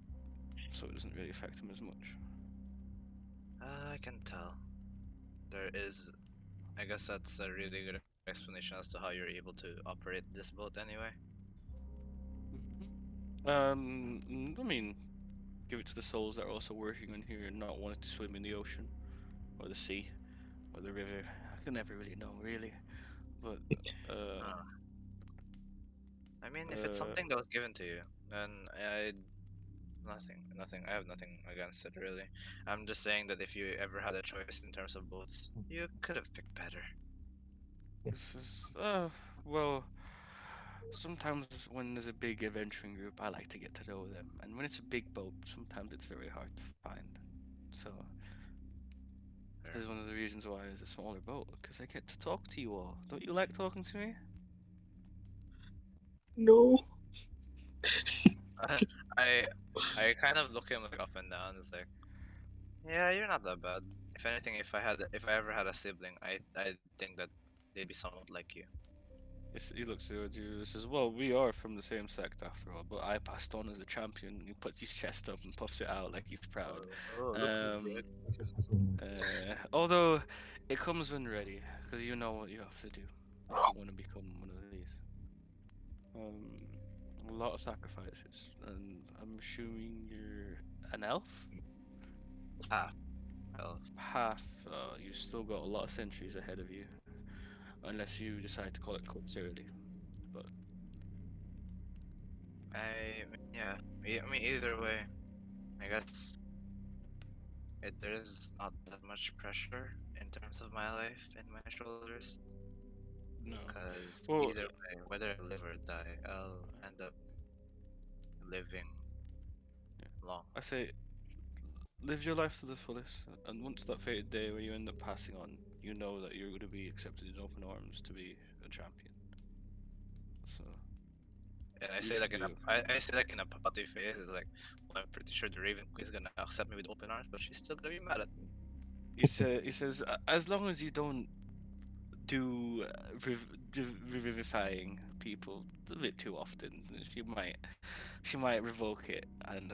so it doesn't really affect him as much. I can tell. There is. I guess that's a really good explanation as to how you're able to operate this boat anyway. Mhm. I mean, give it to the souls that are also working on here and not wanting to swim in the ocean or the sea or the river. I can never really know, really. But uh, Uh, I mean, if it's uh, something that was given to you, then I nothing. I have nothing against it really. I'm just saying that if you ever had a choice in terms of boats, you could have picked better. this is well. Sometimes when there's a big adventuring group, I like to get to know them, and when it's a big boat, sometimes it's very hard to find. So this is Fair. one of the reasons why it's a smaller boat, because I get to talk to you all. Don't you like talking to me? No. I I kind of look him like up and down. It's like, yeah, you're not that bad. If anything, if I ever had a sibling, I think that they'd be somewhat like you. He looks towards you and says, "Well, we are from the same sect after all, but I passed on as a champion." He puts his chest up and puffs it out like he's proud. Oh, look who's Um, dead. although it comes when ready, because you know what you have to do if you want to become one of these. Um, a lot of sacrifices, and I'm assuming you're an elf. Ah, well, Half, you've still got a lot of centuries ahead of you, unless you decide to call it quits early. But yeah. I mean, either way, I guess there is not that much pressure in terms of my life in my shoulders. no. Because Well, either way, whether I live or die, I'll end up living yeah. long. I say live your life to the fullest, and once that fated day where you end up passing on, you know that you're going to be accepted in open arms to be a champion. So And I you say should like be okay. I say like in a pouty face, it's like, well, I'm pretty sure the Raven Queen's gonna accept me with open arms, but she's still gonna be mad at me. He says, as long as you don't do revivifying people a bit too often, she might revoke it, and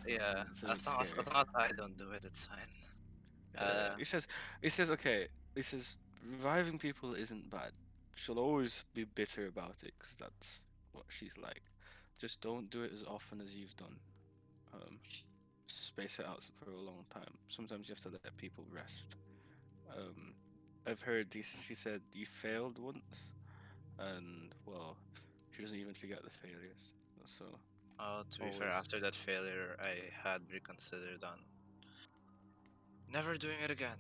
Yeah, it's a bit as scary. long as I don't do it, it's fine. Uh, Uh, he says, he says, okay. He says, reviving people isn't bad. She'll always be bitter about it because that's what she's like. Just don't do it as often as you've done. Um, Space it out for a long time. Sometimes you have to let people rest. Um, I've heard she said you failed once, and well, she doesn't even forget the failures. So to be fair, always, after that failure, I had reconsidered on never doing it again.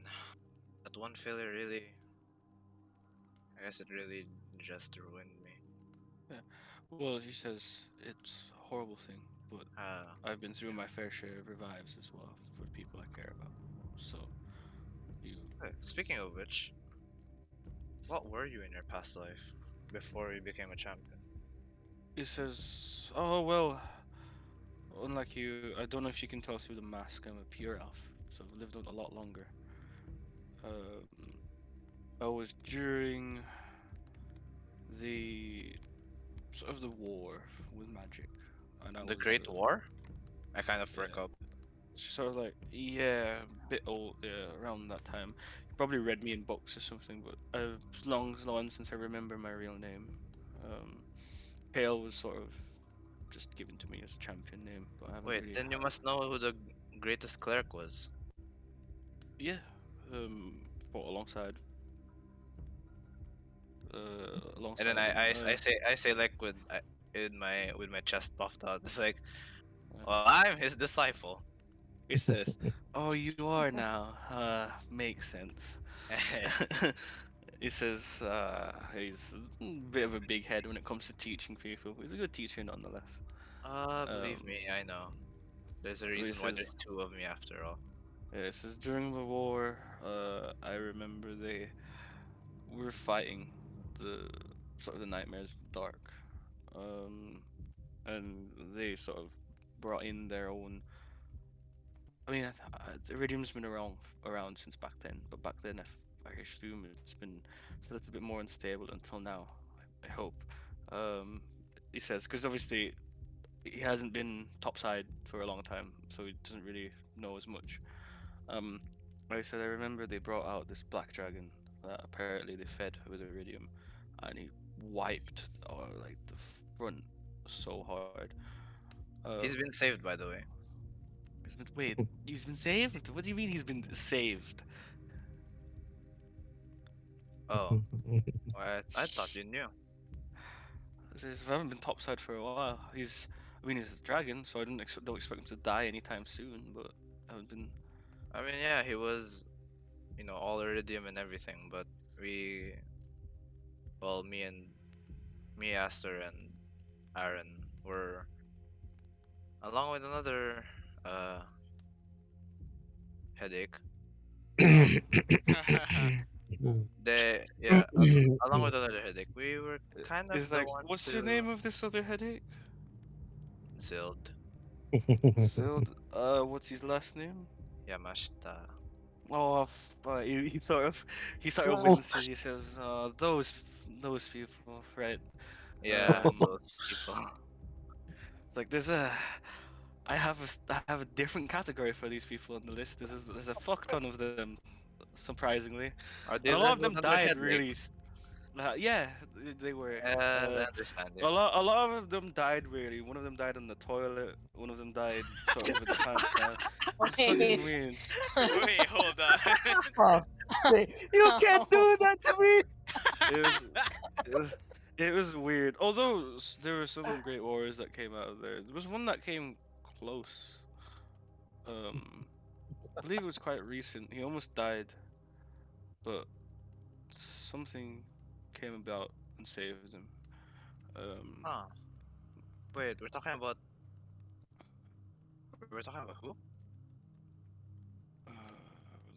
That one failure really, I guess it really just ruined me. yeah. Well, she says it's a horrible thing, but Uh, I've been through yeah. my fair share of revives as well for people I care about. So you, Speaking of which, what were you in your past life before you became a champion? he says, oh well, unlike you, I don't know if you can tell through the mask. I'm a pure elf, so I've lived a lot longer. Um, I was during the sort of the war with magic, and I The was Great War? I kind of perk yeah, up. sort of like yeah, a bit old around that time. You probably read me in books or something, but it's long since I remember my real name. Um, Pale was sort of just given to me as a champion name, but I haven't Wait, really then you had. must know who the greatest cleric was. Yeah, fought alongside, And then alongside him. I say like with my chest puffed out. It's like, Uh, well, I'm his disciple. he says, "Oh, you are now. Makes sense." He says he's a bit of a big head when it comes to teaching people. He's a good teacher nonetheless. Believe Um, me, I know. There's a but he reason why says, there's two of me after all. yeah, he says during the war, I remember they were fighting the sort of the nightmares in the dark, um, and they sort of brought in their own. I mean, Iridium's been around since back then, but back then I assume it's been it's a little bit more unstable until now. I hope. Um, he says because obviously he hasn't been topside for a long time, so he doesn't really know as much. Um, like I said, I remember they brought out this black dragon that apparently they fed with iridium, and he wiped like the front so hard. He's been saved, by the way. Wait, he's been saved? What do you mean he's been saved? Oh, I thought you knew. I haven't been topside for a while. I mean, he's a dragon, so I don't expect him to die anytime soon. But I haven't been. I mean, yeah, he was, all iridium and everything, but well, me, Aster, and Aaron were along with another uh headache. Um, along with another headache, we were kind Is of the like, ones what's the to name of this other headache? Zild Sild. What's his last name? Yamashita. Oh, he sort of winces. He says, those people, right? Yeah, Um, those people. it's like I have a different category for these people on the list. There's a fuck ton of them, surprisingly, Are and they a lot lived of with them another died headache? really. Yeah, they were. I understand, yeah. A lot of them died really. One of them died on the toilet. One of them died sort of with their pants down. It's fucking Wait. weird. Wait, hold on. Oh, you can't do that to me. It was, it was, it was weird. Although there were some great warriors that came out of there. There was one that came close. Um, I believe it was quite recent. He almost died, but something came about and saved him. Um, Huh. Wait, we're talking about who? uh,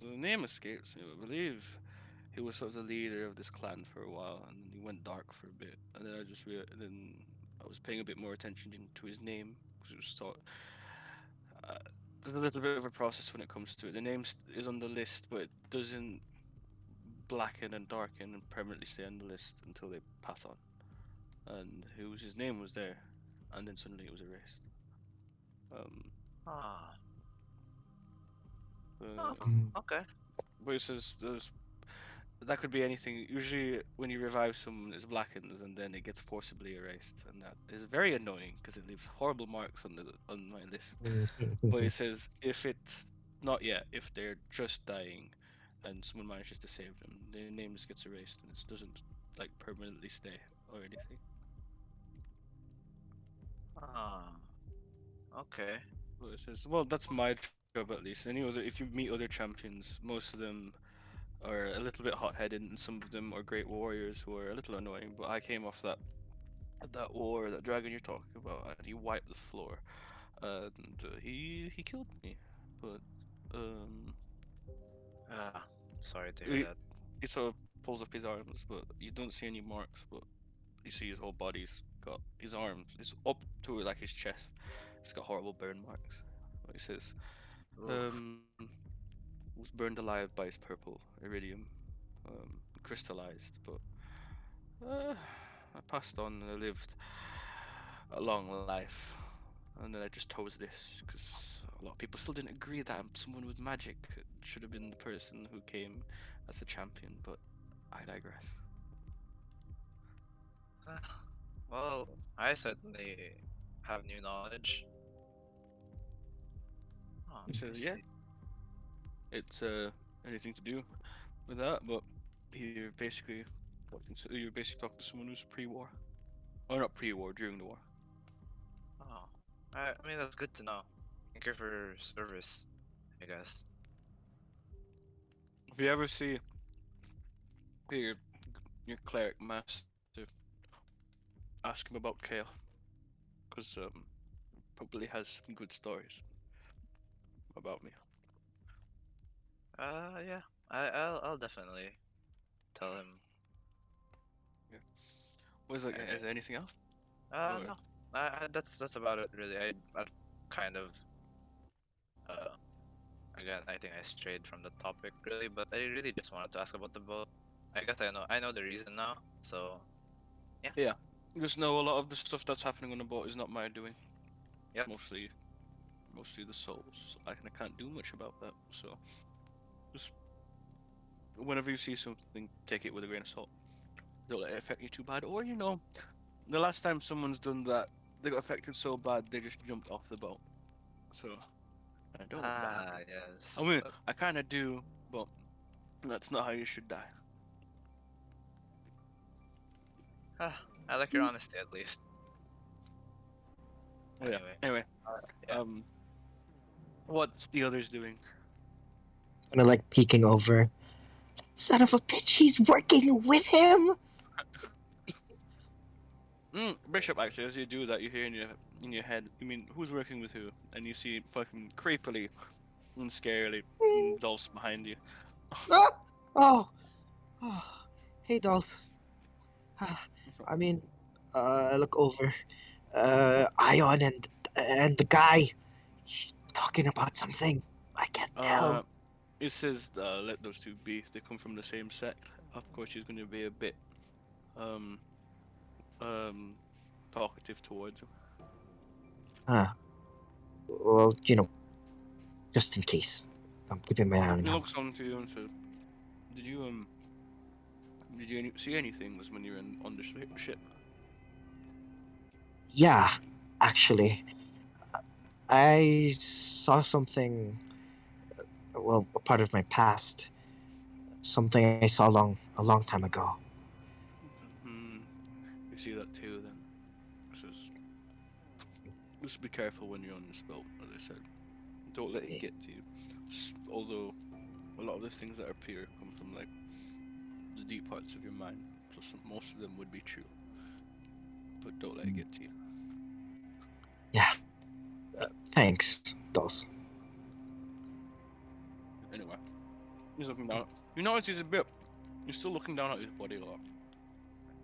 the name escapes me, but I believe he was sort of the leader of this clan for a while, and then he went dark for a bit, and then then I was paying a bit more attention to his name because it was sort. Uh, there's a little bit of a process when it comes to it. The name is on the list, but it doesn't blacken and darken and permanently stay on the list until they pass on. And his name was there, and then suddenly it was erased. Um, Ah. Oh, uh, okay. but it says that could be anything. Usually, when you revive someone, it blackens and then it gets forcibly erased, and that is very annoying because it leaves horrible marks on my list. But it says if it's not yet, if they're just dying, and someone manages to save them, their name just gets erased and it doesn't like permanently stay or anything. Ah. Okay. But it says, well, that's my job at least. If you meet other champions, most of them are a little bit hot-headed, and some of them are great warriors who are a little annoying. But I came off that dragon you're talking about, and he wiped the floor, and he killed me. But um, Ah. Sorry to hear he, that. he sort of pulls up his arms, but you don't see any marks. But you see his whole body's got his arms. It's up to like his chest. It's got horrible burn marks. But he says, Oof. was burned alive by his purple iridium, crystallized. But uh, I passed on and I lived a long life. And then I just chose this because a lot of people still didn't agree that someone with magic should have been the person who came as the champion. But I digress. Well, I certainly have new knowledge. Oh, He I says, yeah, see. it's anything to do with that, but you're basically talking to someone who's pre-war, or not pre-war, during the war. Oh. I mean, that's good to know. Thank you for your service, I guess. If you ever see your cleric master, ask him about Kale, because probably has some good stories about me. Yeah. I'll definitely tell him. Yeah. Was like, I, is there anything else? Or no. That's about it, really. I kind of uh again, I think I strayed from the topic really, but I really just wanted to ask about the boat. I guess I know the reason now. So yeah. yeah, just know a lot of the stuff that's happening on the boat is not my doing. It's Yep. mostly the souls. I can't do much about that. So just whenever you see something, take it with a grain of salt. Don't let it affect you too bad. Or the last time someone's done that they got affected so bad they just jumped off the boat. So I don't want that happening. Yes. I mean, I kind of do, but that's not how you should die. I like your honesty at least. Oh, yeah. Anyway, Anyway, yeah. what's the others doing? Kind of like peeking over. Son of a bitch, he's working with him. Bishop, actually, as you do that, you hear in your head, you mean, who's working with who? And you see fucking creepily and scarily Dolph's behind you. Ah! Oh. Oh. Hey, dolls. I mean, I look over. Ion and the guy. He's talking about something. I can't tell. It says, let those two be. They come from the same sect. Of course, she's going to be a bit, um, talkative towards him. Well, just in case. I'm keeping my eye on He him. looks on to you and says, did you see anything when you were on the ship? Yeah, actually, I saw something. Well, a part of my past. Something I saw a long time ago. You see that too, then. It says, just be careful when you're on this boat, as I said. Don't let it get to you. Although, a lot of the things that appear come from, like, the deep parts of your mind. So most of them would be true. But don't let it get to you. Yeah. Thanks, dolls. Anyway, he's looking down. You notice he's still looking down at his body a lot.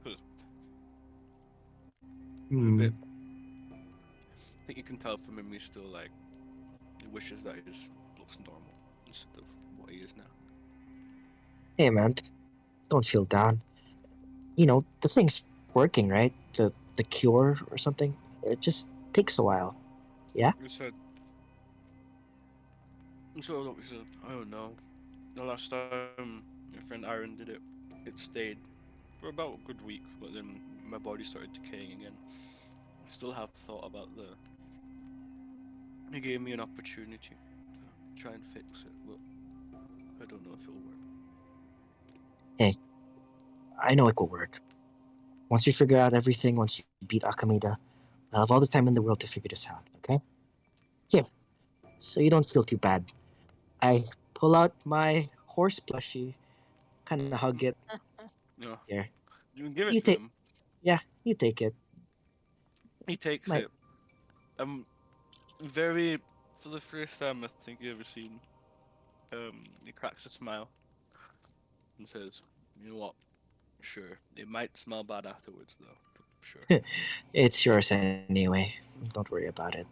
Because he's a bit. I think you can tell from him he's still like. He wishes that his looks normal instead of what he is now. Hey, man, don't feel down. The thing's working, right? The cure or something. It just takes a while. Yeah. You said. So he said, I don't know. The last time your friend Aaron did it, it stayed for about a good week, but then my body started decaying again. I still have thought about the. He gave me an opportunity to try and fix it, but I don't know if it'll work. Hey, I know it will work. Once you figure out everything, once you beat Akameda, I'll have all the time in the world to figure this out, okay? Here, so you don't feel too bad. I pull out my horse plushie, kind of hug it. Yeah. Here. You can give You it to take. him. Yeah, you take it. He takes My- it. Very, for the first time I think you ever seen, he cracks a smile and says, you know what? Sure. It might smell bad afterwards though, but sure. It's yours anyway. Don't worry about it.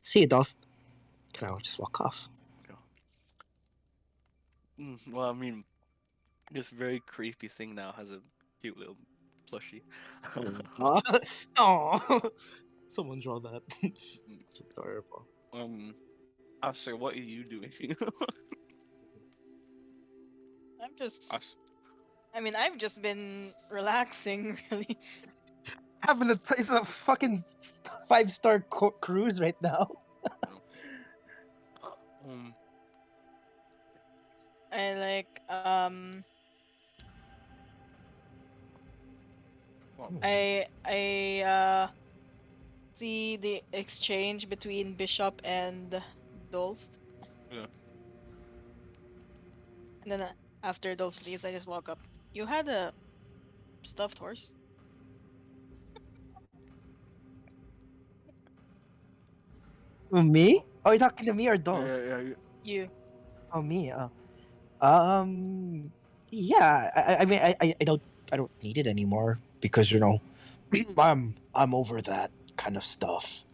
See you, dolls. Can I just walk off? Well, I mean, this very creepy thing now has a cute little plushie. Oh, someone draw that. It's adorable. Aster, what are you doing? I'm just. As- I've just been relaxing, really. It's a fucking 5-star cruise right now. I like What? I see the exchange between Bishop and Dolst. Yeah. And then after Dolst leaves, I just walk up. You had a stuffed horse? Me? Oh, you talking to me or dolls? Yeah. You. Oh, me. Um. Yeah. I don't need it anymore because I'm over that kind of stuff.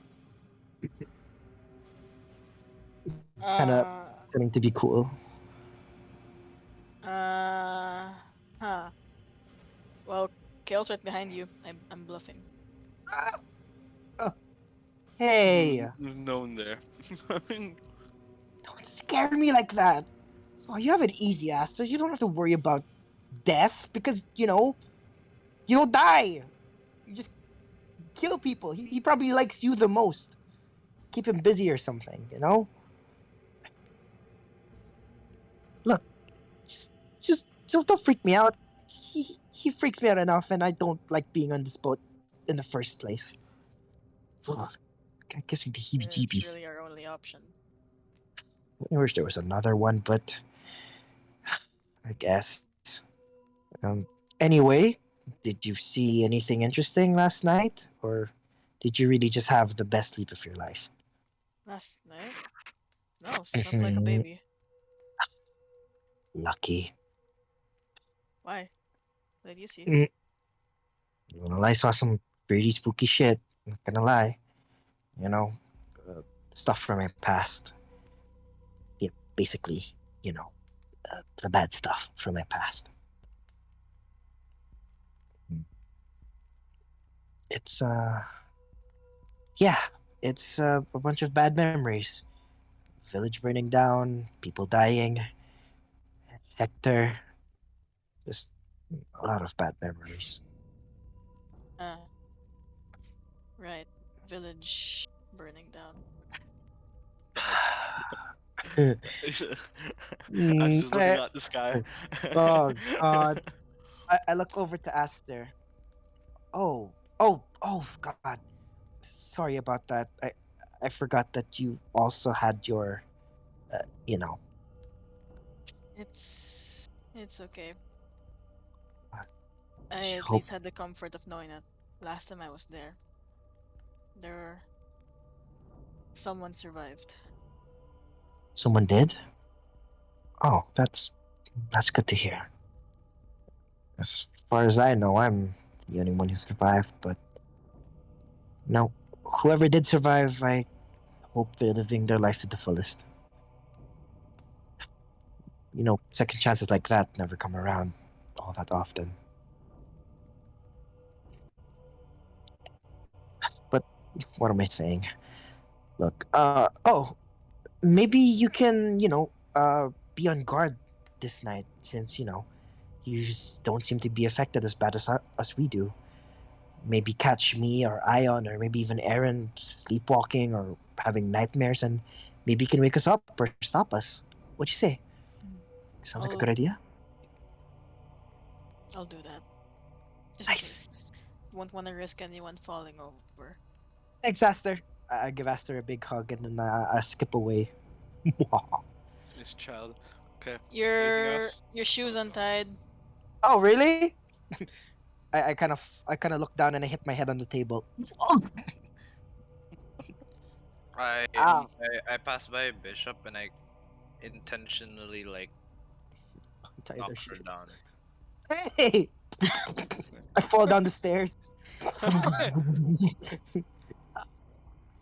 Kind of getting to be cool. Huh. Well, Kale's right behind you. I'm bluffing. Hey, There's no one there. don't scare me like that. Oh, you have an easy ass, so you don't have to worry about death because you don't die. You just kill people. He probably likes you the most. Keep him busy or something, you know? Look, just, just don't freak me out. He freaks me out enough, and I don't like being on this boat in the first place. Ugh, that gives me the It's heebie-jeebies. really our only option. I wish there was another one, but I guess. Anyway, did you see anything interesting last night, or did you really just have the best sleep of your life? Last night? No, slept like a baby. Lucky. Why? What did you see? Mm, Well, I saw some pretty spooky shit. Not gonna lie. You know, uh, stuff from my past. Yeah, basically, you know, the bad stuff from my past. Mm. It's yeah, it's a bunch of bad memories. Village burning down, people dying, Hector. Just a lot of bad memories. Ah, right. Village burning down. As Mm, just looking at the sky. oh God! I look over to Aster. Oh God! Sorry about that. I forgot that you also had your, you know. It's okay. I I at hope least had the comfort of knowing that last time I was there, there someone survived. someone did. Oh, that's good to hear. As far as I know, I'm the only one who survived. But no, whoever did survive, I hope they're living their life to the fullest. Second chances like that never come around all that often. But what am I saying? Look, maybe you can, be on guard this night since, you just don't seem to be affected as bad as we do. Maybe catch me or Ion or maybe even Aaron sleepwalking or having nightmares, and maybe you can wake us up or stop us. What you say? Sounds like a good I'll idea. I'll do that. Just in Nice. case. Won't want to risk anyone falling over. Thanks, Aster. I give Aster a big hug and then I skip away. This child. Okay. Anything Your else? your shoes Oh god. untied. Oh, really? I kind of look down and I hit my head on the table. I Ah, I passed by Bishop and I intentionally like untie knock their her shoes. down. Hey! I fall down the stairs.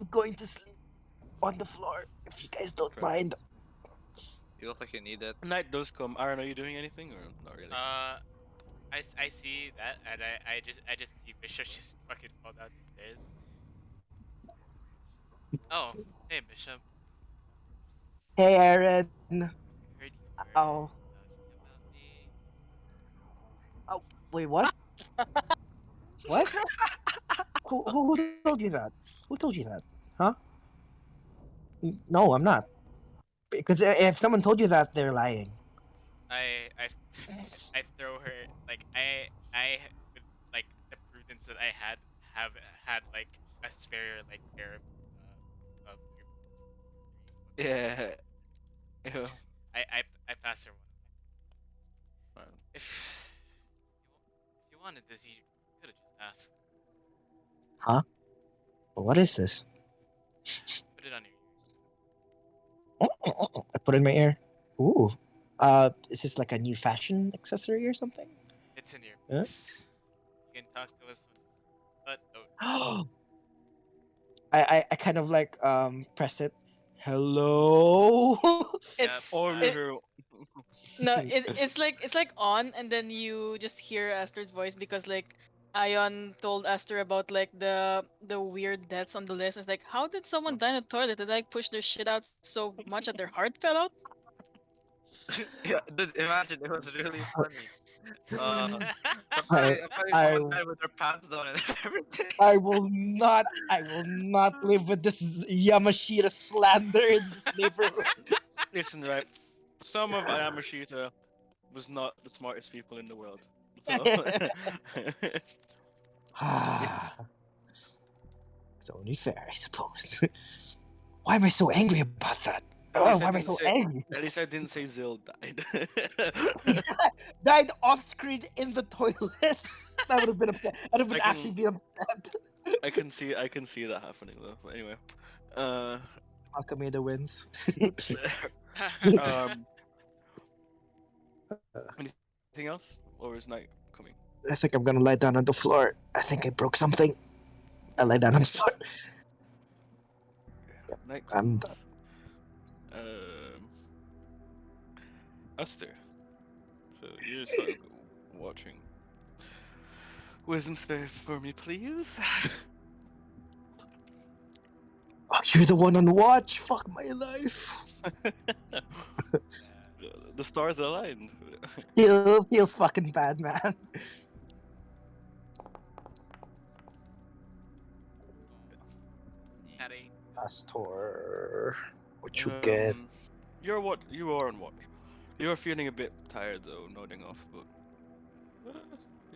I'm going to sleep on the floor if you guys don't Okay. mind. You look like you need it. Night does come. Aaron, are you doing anything or not really? I see that, and I just see Bishop just fucking fall down the stairs. Oh, hey Bishop, Hey, Aaron. heard you Oh, were talking about me. oh, wait, what? What? Who told you that? Who told you that? Huh? No, I'm not. Because if someone told you that, they're lying. I I throw her like with like the prudence that I have had like a spare like pair of earpieces from 3 months ago. Yeah. Yeah. I pass her one. Fine. If you wanted this, you could have just asked. Huh? What is this? Put it on your ears. I put it in my ear. Ooh. Is this like a new fashion accessory or something? It's an Huh? earpiece. You can talk to us but don't. I kind of like press it. Hello. Yep. It's Or it her. no, it's like on, and then you just hear Aster's voice because like Ion told Aster about like the weird deaths on the list. It's like, how did someone die in the toilet? Did like push their shit out so much that their heart fell out? Yeah, dude, imagine it was really funny. I, Probably I, someone died with their pants down and everything. I will not live with this Yamashita slander in this neighborhood. Listen, right. Some of Ayamashita was not the smartest people in the world. So it's It's only fair, I suppose. Why am I so angry about that? at Oh, least I why am I didn't so say angry? at least I didn't say Zill died. Died off screen in the toilet. I would have been upset. I'd have been I actually can been upset. I can see that happening though. But anyway. Uh Alchemeda wins. um anything else? Or is night coming? I think I'm gonna lie down on the floor. I think I broke something. I lie down on the floor. Night I'm comes. Um Esther. So you're sort of watching. Wisdom save for me, please. Oh, you're the one on watch. Fuck my life. The stars aligned. Feels fucking bad, man. Harry. Astor, what you get? You're what you are on watch. You're feeling a bit tired though, nodding off, but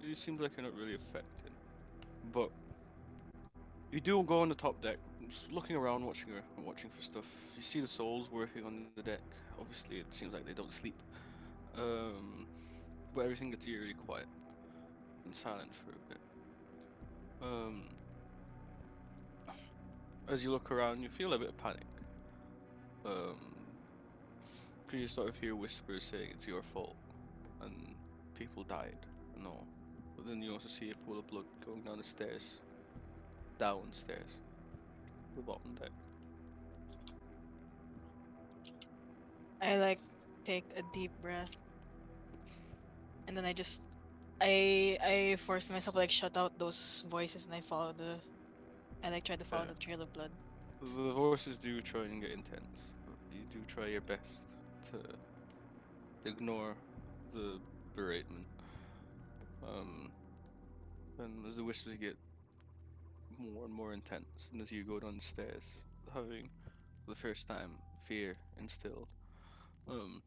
it seems like you're not really affected. But you do go on the top deck, just looking around, watching for stuff. You see the souls working on the deck. Obviously, it seems like they don't sleep. But everything gets eerily quiet and silent for a bit. As you look around, you feel a bit of panic. You sort of hear whispers saying it's your fault and people died and all. But then you also see a pool of blood going down the stairs, downstairs, the bottom deck. I like take a deep breath, and then I force myself to, like, shut out those voices, and I like try to follow Yeah. the trail of blood. The voices do try and get intense, but you do try your best to ignore the beratement. And as the whispers get more and more intense, and as you go downstairs, having for the first time fear instilled, um,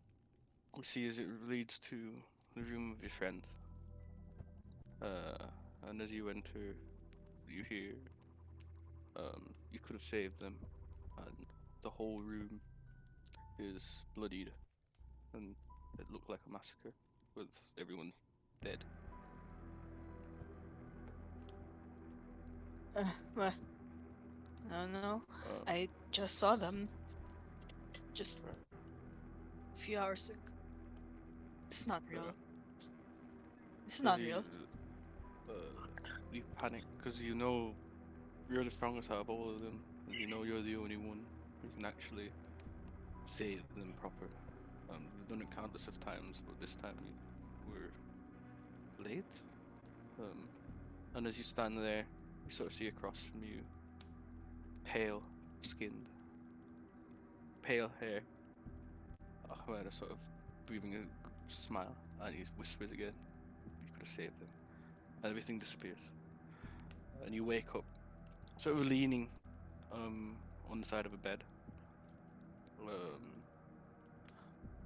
you see as it leads to the room of your friend. And as you enter, you hear, you could have saved them, and the whole room is bloodied, and it looked like a massacre with everyone dead. Well, I don't know. Uh, I just saw them just Right. a few hours ago. It's not real. This is As not real. uh, you panic because you know you're the strongest out of all of them, and you know you're the only one who can actually save them proper. You've done it countless of times, but this time you were late. And as you stand there, you sort of see across from you, pale skinned, pale hair, Ahmed is sort of breathing a smile, and he whispers again, "You could have saved them." And everything disappears, and you wake up, sort of leaning, on the side of a bed.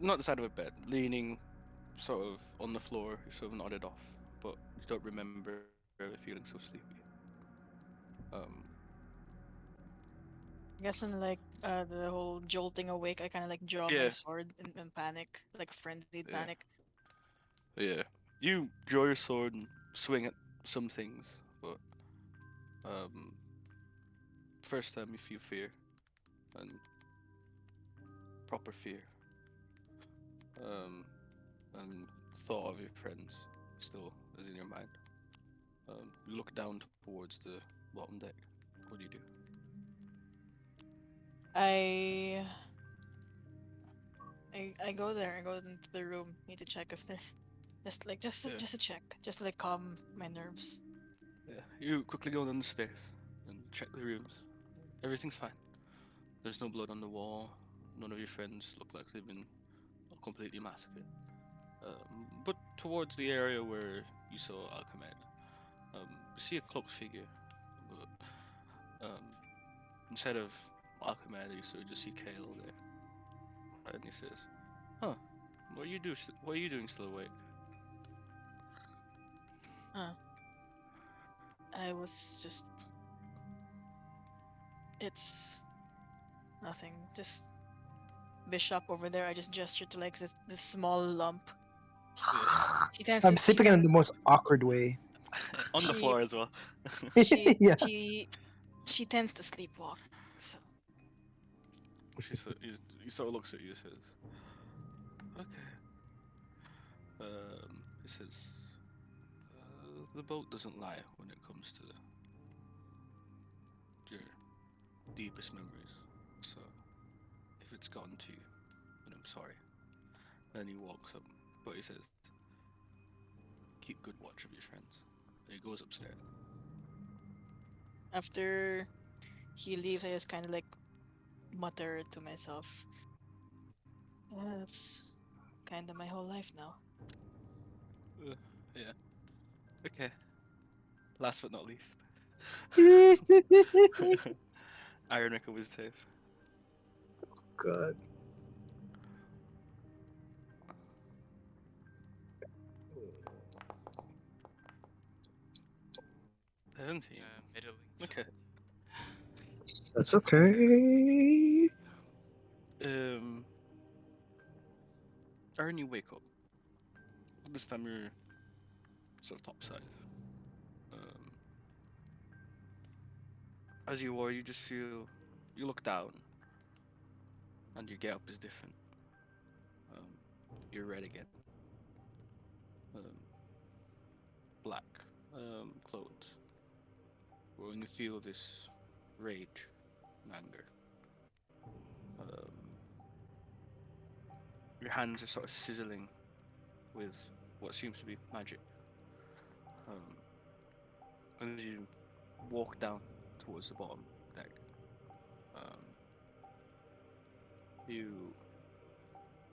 Not the side of a bed, leaning, sort of on the floor. You sort of nodded off, but you don't remember feeling so sleepy. Um, I guess in, like, the whole jolting awake, I kind of like draw my yeah, sword in panic, like a frenzied yeah, panic. yeah. You draw your sword and swing at some things, but um, first time you feel fear, and proper fear, um, and thought of your friends still is in your mind. You look down towards the bottom deck. What do you do? I I go there. I go into the room. Need to check if they're Yeah. just to check, just to, like, calm my nerves. Yeah. You quickly go down the stairs and check the rooms. Everything's fine. There's no blood on the wall. None of your friends look like they've been completely massacred. But towards the area where you saw Alchemed, you see a cloaked figure, but instead of Alchemed, you sort of just see Kale there, and he says, "Huh, what are you doing still awake?" Huh. I was just. It's nothing. Just Bishop over there. I just gestured to like this small lump. She tends I'm to. She sleeping in the most awkward way. On the she floor as well. she Yeah. she she tends to sleepwalk. So He sort of looks at you and says, "Okay." He says, "The boat doesn't lie when it comes to your deepest memories. So if it's gotten to you, then I'm sorry." Then he walks up, but he says, "Keep good watch of your friends." And he goes upstairs. after he leaves, I just kind of like mutter to myself. That's kind of my whole life now. Yeah. Okay. Last but not least, Iron Ricker was safe. God. 17. Middling Okay. 17. That's okay. Um, Aaron, you wake up. This time you're sort of topside. Um, as you are, you just feel you look down, and your get up is different. Um, you're red again. Um, black clothes. But when you feel this rage and anger, um, your hands are sort of sizzling with what seems to be magic. Um, and as you walk down towards the bottom deck, um, you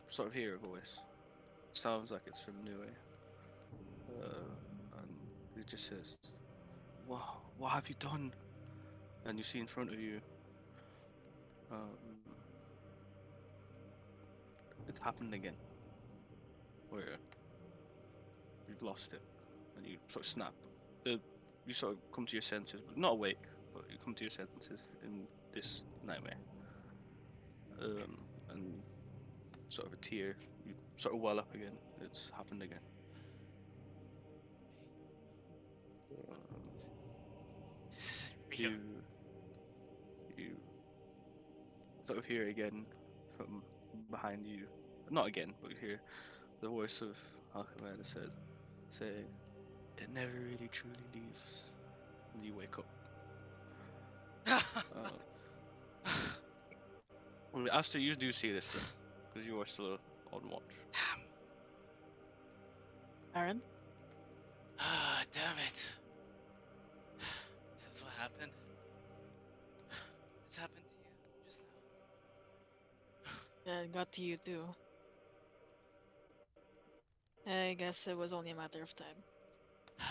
sort of hear a voice. Sounds like it's from Nue. And it just says, "Wow, what have you done?" And you see in front of you, um, it's happened again, where you've lost it, and you sort of snap. You sort of come to your senses, but not awake, but you come to your senses in this nightmare. And sort of a tear, you sort of well up again. It's happened again. Um, This isn't real. you sort of hear again from behind you. Not again, but you hear the voice of Alchemeda saying, "It never really truly leaves." And you wake up. Uh, Aster, you do see this though, because you are still on watch. Damn. Aaron, Ah, damn it. This is what happened. This happened to you just yeah, it got to you too. I guess it was only a matter of time. now.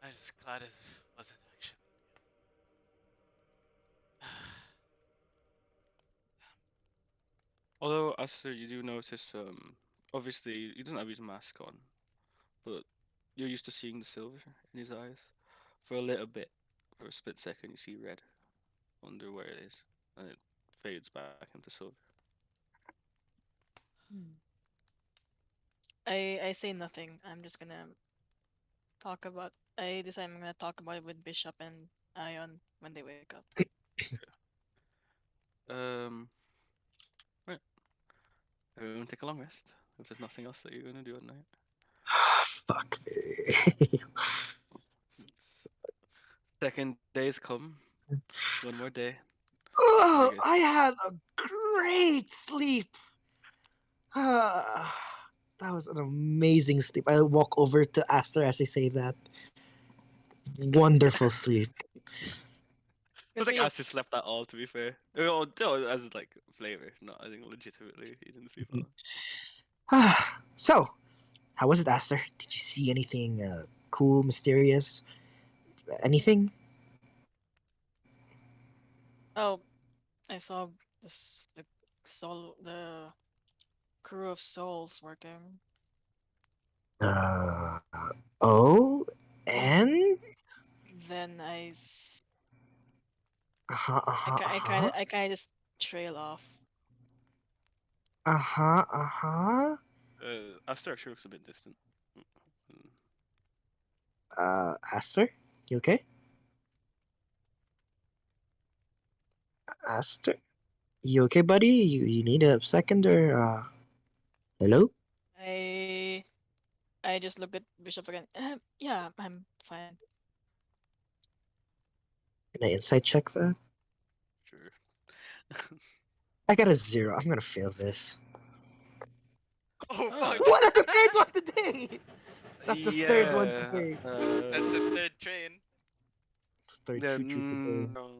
I'm just glad it wasn't actually real. Although, Aster, you do notice, obviously, he doesn't have his mask on, but you're used to seeing the silver in his eyes. For a little bit, for a split second, you see red under where it is, and it fades back into silver. Hmm. I say nothing. I'm just gonna talk about. I decide I'm gonna talk about it with Bishop and Ion when they wake up. Um, right. Everyone take a long rest. If there's nothing else that you're gonna do at night. Fuck me. Second day's come. One more day. Oh, You I guys. had a great sleep. That was an amazing sleep. I walk over to Aster as I say that. Wonderful sleep. I Good think for you. Aster slept at all. To be fair, no, as like flavor. No, I think legitimately he didn't sleep at all. So, how was it, Aster? Did you see anything cool, mysterious? Anything? Oh, I saw the crew of souls working. Uh, oh, and Then uh-huh, uh-huh, I kind of just trail off. uh-huh, uh-huh. Aster actually looks a bit distant. Mm. Aster, you okay? Aster, you okay, buddy? You need a second or hello? I I just looked at Bishop again. Yeah, I'm fine. Can I insight check that? Sure. I got a 0. I'm gonna fail this. Oh Oh. fuck! What? That's the third one today. That's the third one Yeah. today. That's the third train. Third Yeah. choo-choo today. No,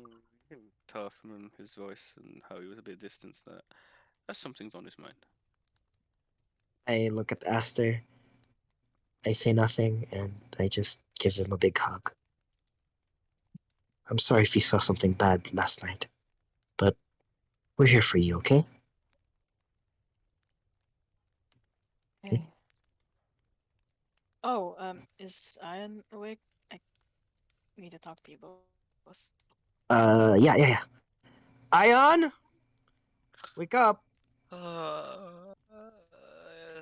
tough and his voice and how he was a bit distant. That's something's on his mind. I look at Aster. I say nothing, and I just give him a big hug. I'm sorry if you saw something bad last night, but we're here for you, okay? Hey. Oh, is Ian awake? I need to talk to you both. Yeah. Ion, wake up.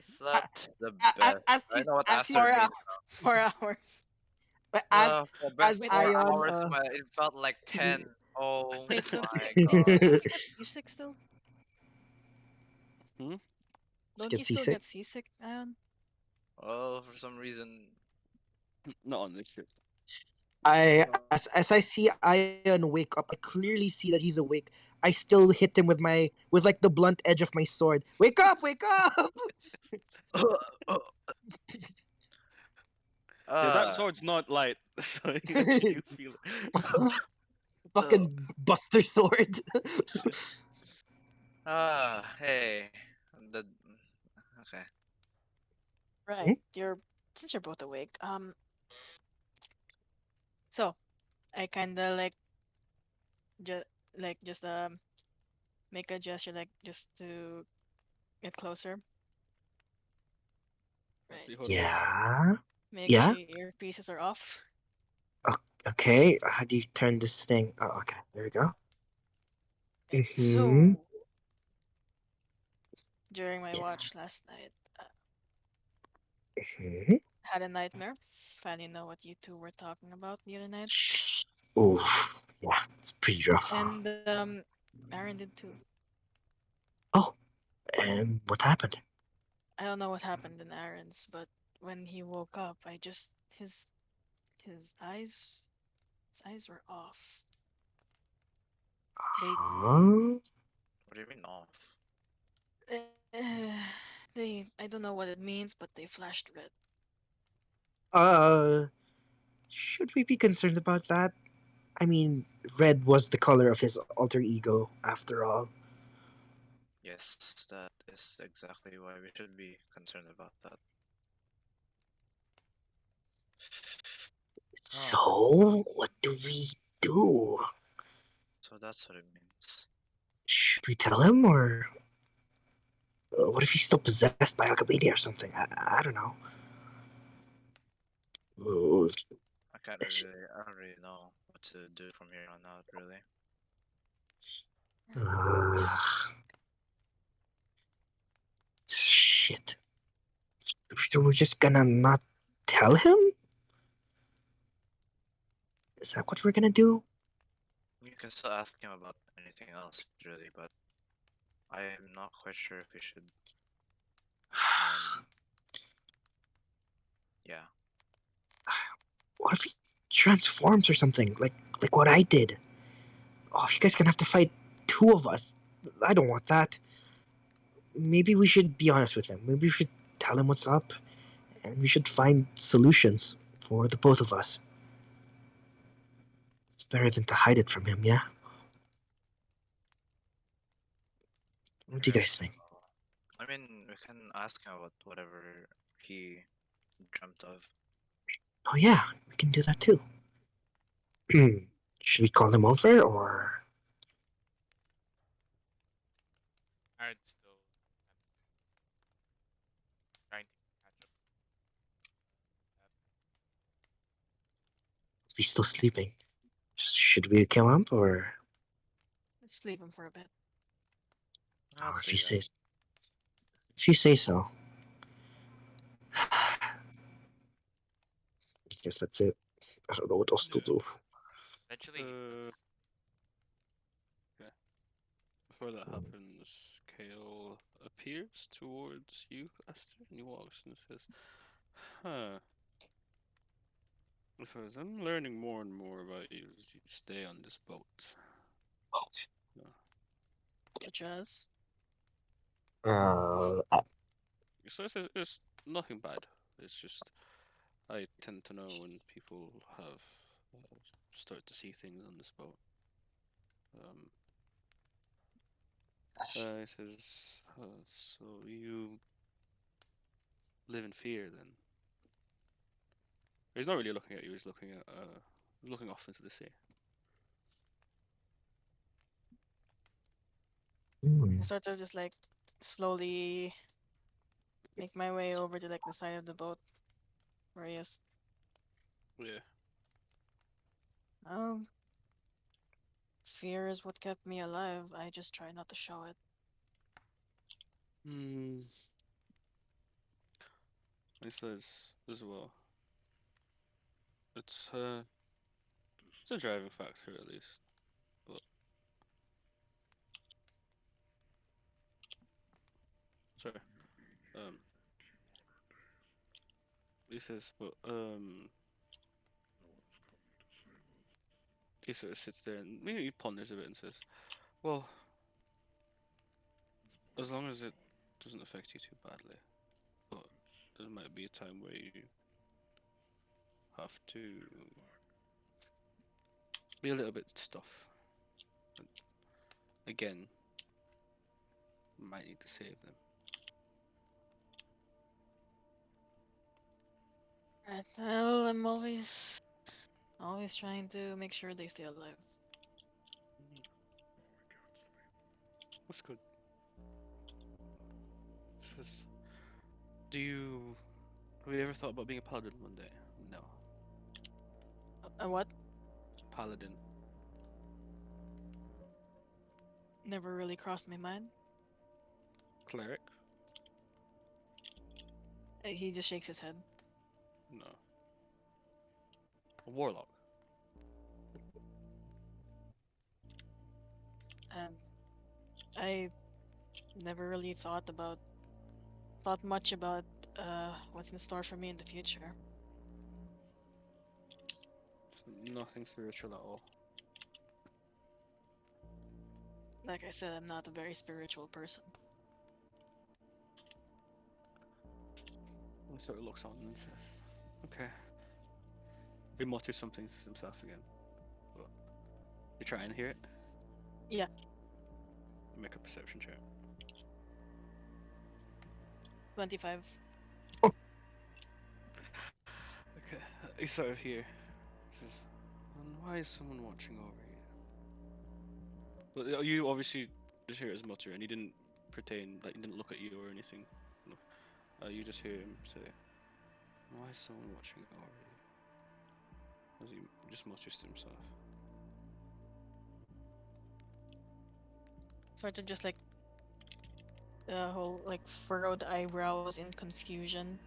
Slept the A- best. As I he's know what as he's Aster means. 4 hours. as For the as best Wait, 4 hours, Ion it felt like 10. Oh wait, my god. don't you get seasick still? Hmm? Don't get you still seasick. get seasick, Ian? Well, for some reason, Not on this ship. As I see Ion wake up, I clearly see that he's awake. I still hit him with like the blunt edge of my sword. Wake up! Wake up! Yeah, that uh, sword's not light, so you feel it. Fucking Buster Sword. hey, the okay. Right. Since you're both awake. So I kinda just just make a gesture just to get closer. As Right. he huddles. Just Yeah. make Yeah. sure your earpieces are off. Okay. How do you turn this thing? Oh, okay. There we go. Right. Mm-hmm. So during my Yeah. watch last night, Mm-hmm. had a nightmare. Finally know what you two were talking about the other night. Oof. Yeah, it's pretty rough, huh? And Aaron did too. Oh, and what happened? I don't know what happened in Aaron's, but when he woke up, I just his eyes were off. They Huh? What do you mean off? I don't know what it means, but they flashed red. Uh, should we be concerned about that? I mean, red was the color of his alter ego, after all. Yes, that is exactly why we should be concerned about that. Ah, So, what do we do? so that's what it means. Should we tell him, or what if he's still possessed by Alchemy or something? I don't know. Uh, I don't really know what to do from here on out, really. uh, shit. So we're just gonna not tell him? Is that what we're gonna do? You can still ask him about anything else, really, but I'm not quite sure if we should. Um, yeah. What if he transforms or something, like what I did? Oh, you guys gonna have to fight two of us. I don't want that. Maybe we should be honest with him. Maybe we should tell him what's up, and we should find solutions for the both of us. better than to hide it from him, yeah? What do you guys think? I mean, we can ask him about whatever he dreamt of. Oh yeah, we can do that too. Should we call him over or? Aaron's still trying to catch up. He's still sleeping. Should we wake him up or? Let's leave him for a bit. Oh, Let's leave him. if you say so. I guess that's it. I don't know what else to Yeah. do. Eventually, he Uh, was. Before that happens, Kale appears towards you, Esther, and he walks and says, "Huh." He says, "I'm learning more and more about you as you stay on this boat." Such as Uh, So it's nothing bad. It's just I tend to know when people have start to see things on this boat. Um, he says, "So you live in fear then?" He's not really looking at you. He's looking at looking off into the sea. I sort of just like slowly make my way over to like the side of the boat where he is. Yeah. Um, fear is what kept me alive. I just try not to show it. Hmm. He says as well. It's a driving factor at least. But sorry. Um. He says, but he sort of sits there and maybe he ponders a bit and says, "Well, as long as it doesn't affect you too badly, but there might be a time where you have to be a little bit stuff. And again, might need to save them." Right. Well, I'm always trying to make sure they stay alive. That's good. Says, "Do you have you ever thought about being a paladin one day?" No, What? paladin. Never really crossed my mind. Cleric? He just shakes his head. No. A warlock? Um, I never really thought much about what's in store for me in the future. Nothing spiritual at all. Like I said, I'm not a very spiritual person. He sort of looks on and says, "Okay." He mutters something to himself again. But you try and hear it? Yeah. Make a perception check. 25. Okay, you sort of hear. He says, "And why is someone watching over you?" But you obviously just hear it as mutter, and he didn't pretend, like, he didn't look at you or anything. No. You just hear him say, "Why is someone watching over you?" As he just mutters to himself. Sort of just like the whole like furrowed eyebrows in confusion.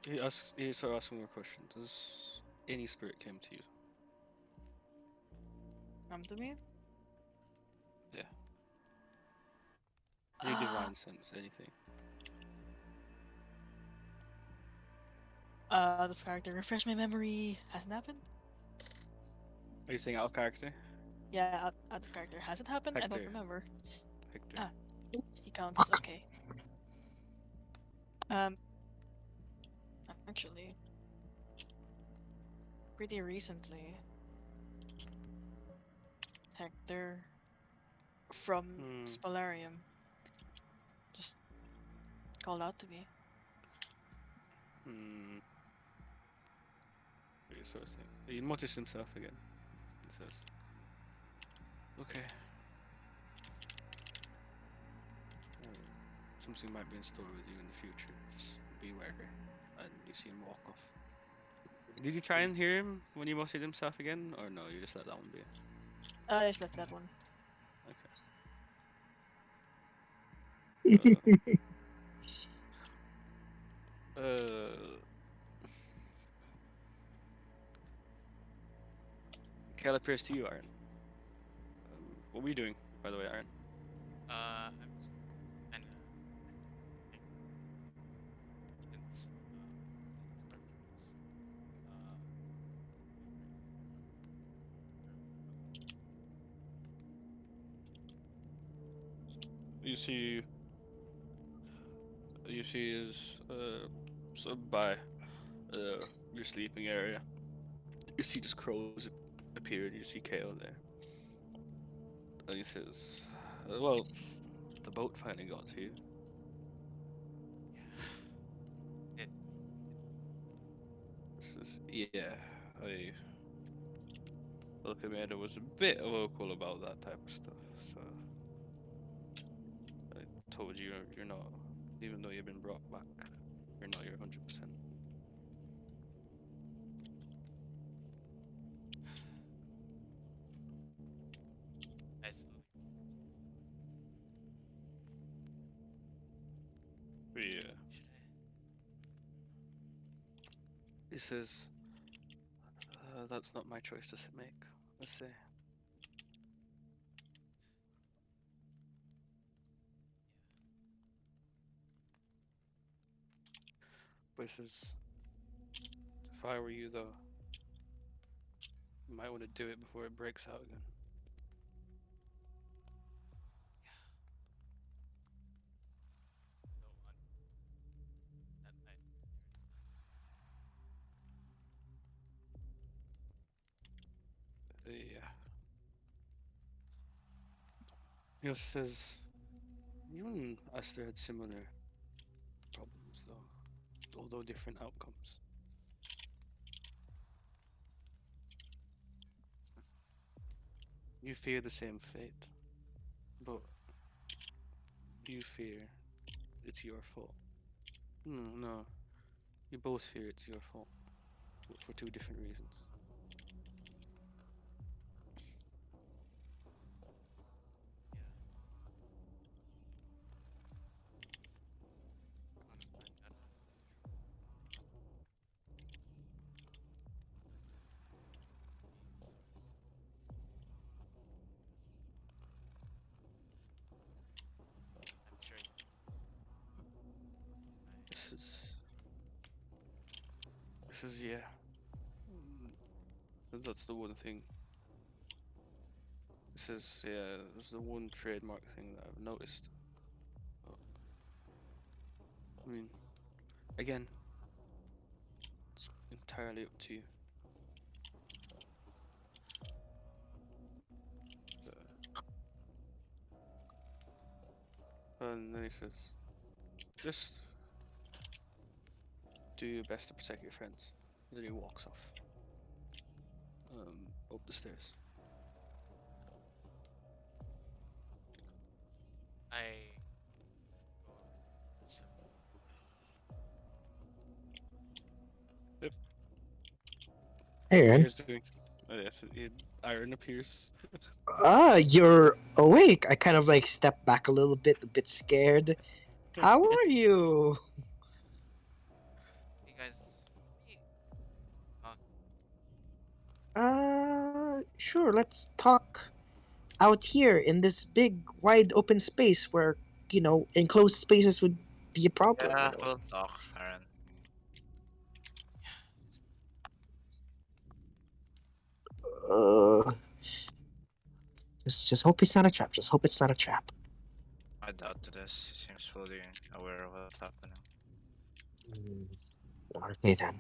He sort of asks one more question. Does any spirit come to you? Come to me. Yeah. Any divine sense, anything? The character. Refresh my memory. Hasn't happened. Are you saying out of character? Yeah, out of character. Has it happened? I don't Hector. remember. Hector. Ah. He counts. Okay. Um. Actually, pretty recently. Hector from Spalarium just called out to me. Very sort of thing. He noticed himself again. He says, "Okay, something might be in store with you in the future. Just be wary." And you see him walk off. Did you try and hear him when he mustered himself again, or no? You just let that one be. I just left that one. Okay. Uh, Cal appears to you, Aaron. What were you doing, by the way, Aaron? I'm just kind of since since You see his sort of by your sleeping area. You see just crows appear, and you see Kale there. And he says, "Well, the boat finally got to you." it Says, "Yeah, I Commander was a bit vocal about that type of stuff, so I told you you're not, even though you've been brought back, you're not your 100%. I still Yeah." should He says, "That's not my choice to make, let's say." But he says, "If I were you, though, you might want to do it before it breaks out again." don't want that night. Yeah. He also says, "You and Esther had similar problems, though, although different outcomes. You fear the same fate, but you fear it's your fault. No, you both fear it's your fault, but for two different reasons." Want to find that out. I'm sure you This is, yeah. That's the one thing. This is, yeah, this is the one trademark thing that I've noticed. But, I mean, again, it's entirely up to you. And then he says, "Just do your best to protect your friends." And then he walks off, up the stairs. I go up so Yep. Hey, Aaron. Here's doing. Yes, Iron appears. Ah, you're awake. I kind of like step back a little bit, a bit scared. How are you? hey guys, we talk. Sure, let's talk out here in this big, wide open space where, enclosed spaces would be a problem. Yeah, we'll talk, Aaron. Uh, just hope it's not a trap. Just hope it's not a trap. I doubt to this. He seems fully aware of what's happening. Hmm, okay then.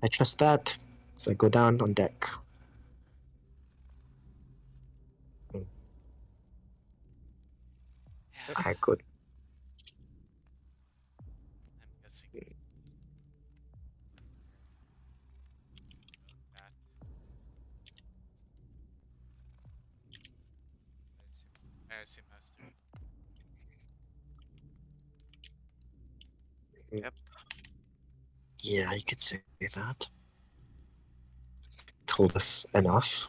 I trust that. So I go down on deck. Yeah, I could. I'm guessing that. I assume Master. Yep. Yeah, you could say that. Told us enough.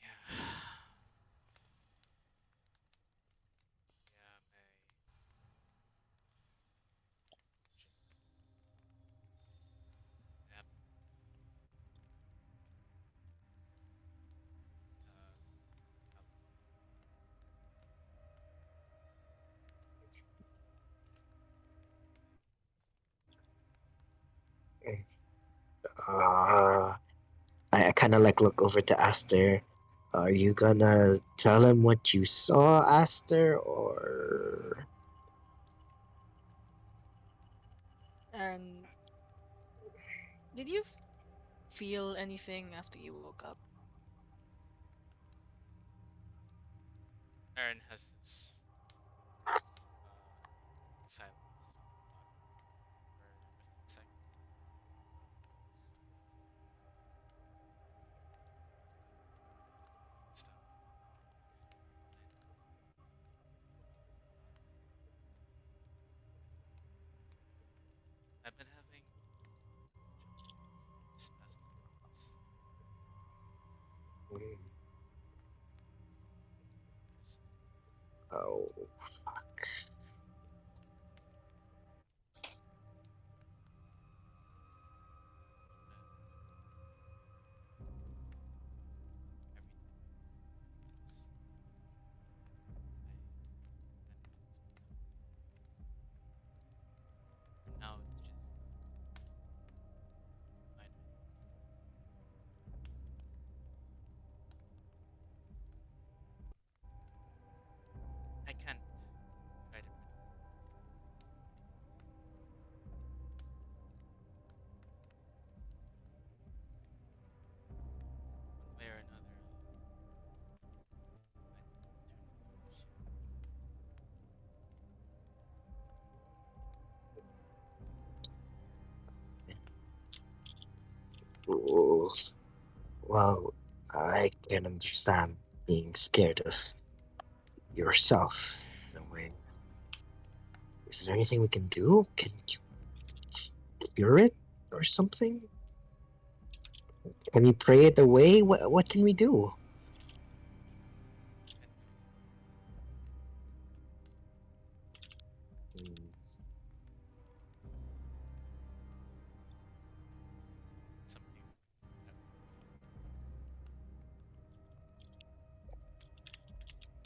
Yeah. Yeah, may. Yep. I'll- Uh, I kind of like look over to Aster. Are you gonna tell him what you saw, Aster, or And did you feel anything after you woke up? Aaron has this silence, not for a few seconds. Stop. I've been having this past 2 weeks. Just oh, everything. Now it's just fine. I can't try to predict one way or another. oh, well, I can understand being scared of yourself in a way. Is there anything we can do? Can you cure it or something? Can we pray it away? What can we do? Something.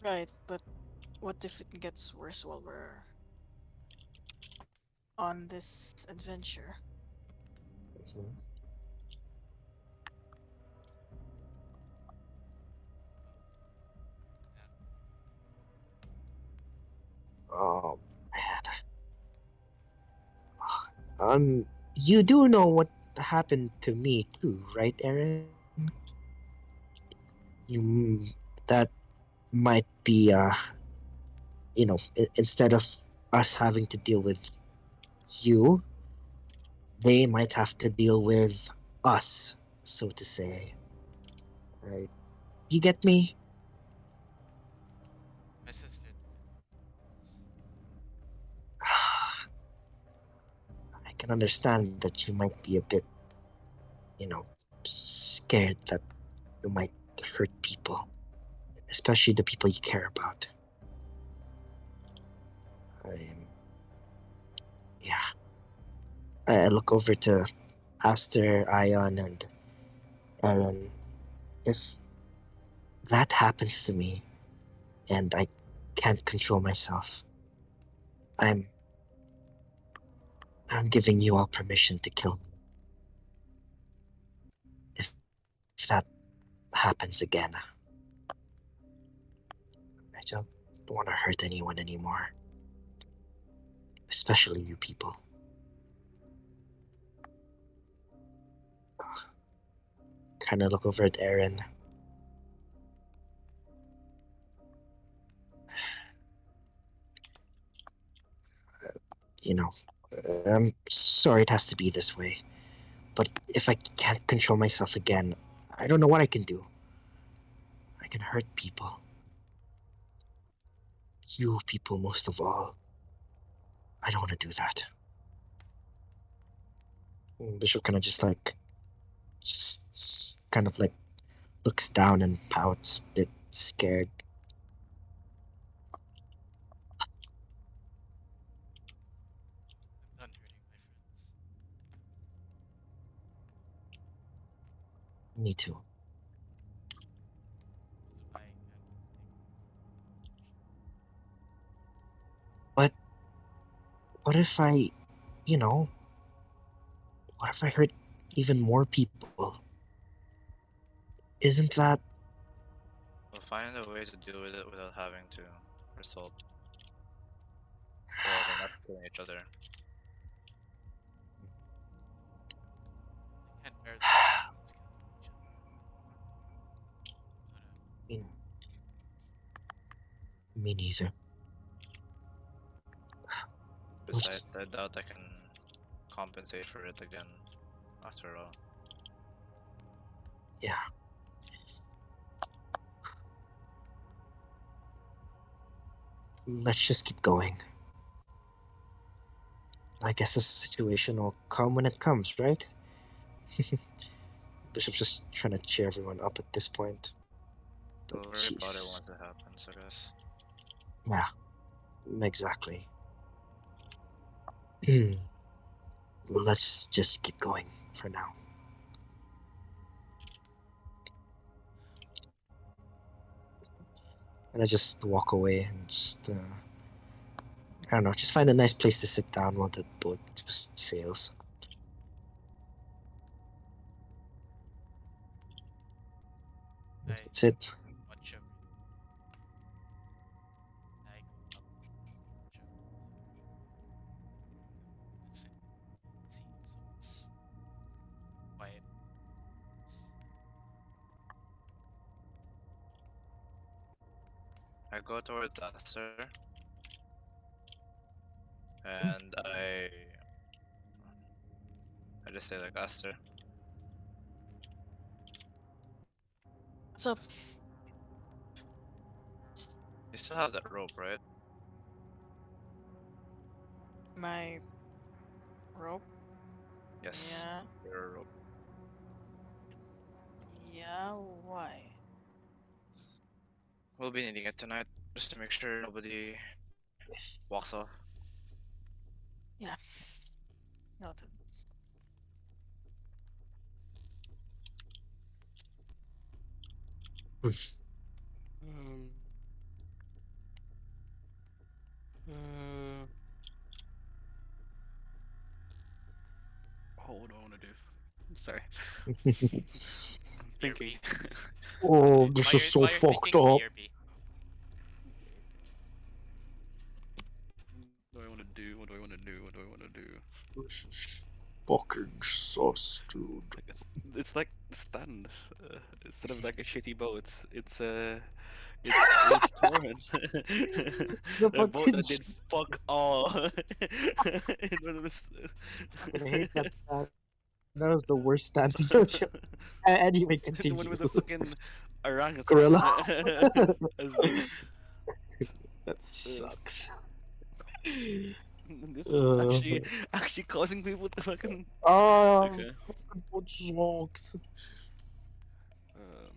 Right, but what if it gets worse while we're on this adventure? Oh man. You do know what happened to me too, right, Aaron? You that might be instead of us having to deal with you, they might have to deal with us, so to say. Right? You get me? My sister. I can understand that you might be a bit, you know, scared that you might hurt people, especially the people you care about. Yeah. I look over to Aster, Ion, and Aaron. If that happens to me and I can't control myself, I'm I'm giving you all permission to kill me. If that happens again, I don't want to hurt anyone anymore, especially you people. kind of look over at Aaron. You know, I'm sorry it has to be this way, but if I can't control myself again, I don't know what I can do. I can hurt people. You people most of all. I don't want to do that. Bishop kind of just kind of like looks down and pouts, a bit scared. I'm done hurting my friends. Me too. That's why I can't take But what if I, you know, what if I hurt even more people? Isn't that We'll find a way to deal with it without having to result. Well, we're not killing each other. I can't bear the sight of us killing each other. Not a me, me neither? We'll Besides, just I doubt I can compensate for it again. After all, yeah. Let's just keep going. I guess the situation will come when it comes, right? Bishop's just trying to cheer everyone up at this point. we'll But worry about it she's once it happens, I guess. yeah, exactly. Let's just keep going for now. And I just walk away and just I don't know, just find a nice place to sit down while the boat just sails. I That's it. watch everything. I go up close to watch everything. Listen, see, so it's quiet. I go towards Aster, and I just say like, Aster, What's up? you still have that rope, right? My rope? Yes, Yeah. your rope. Yeah, why? We'll be needing it tonight, just to make sure nobody walks off. Yeah. Noted. Um, uh, what do I want to do? Sorry, I'm thinking. BRB. Oh, this While is you're so while you're fucked thinking up. BRB. What do I want to do? What do I want to do? What do I want to do? This is fucking sus, dude. It's like the stand. Instead of like a shitty boat, it's Torment. The A boat fucking that did fuck all. In one of the I hate that stand. That was the worst stand to search. Anyway, the one continue. with the fucking orangutan Gorilla. as the That sucks. this one's Uh, actually causing people to fucking oh, okay. fucking boat sucks. Um,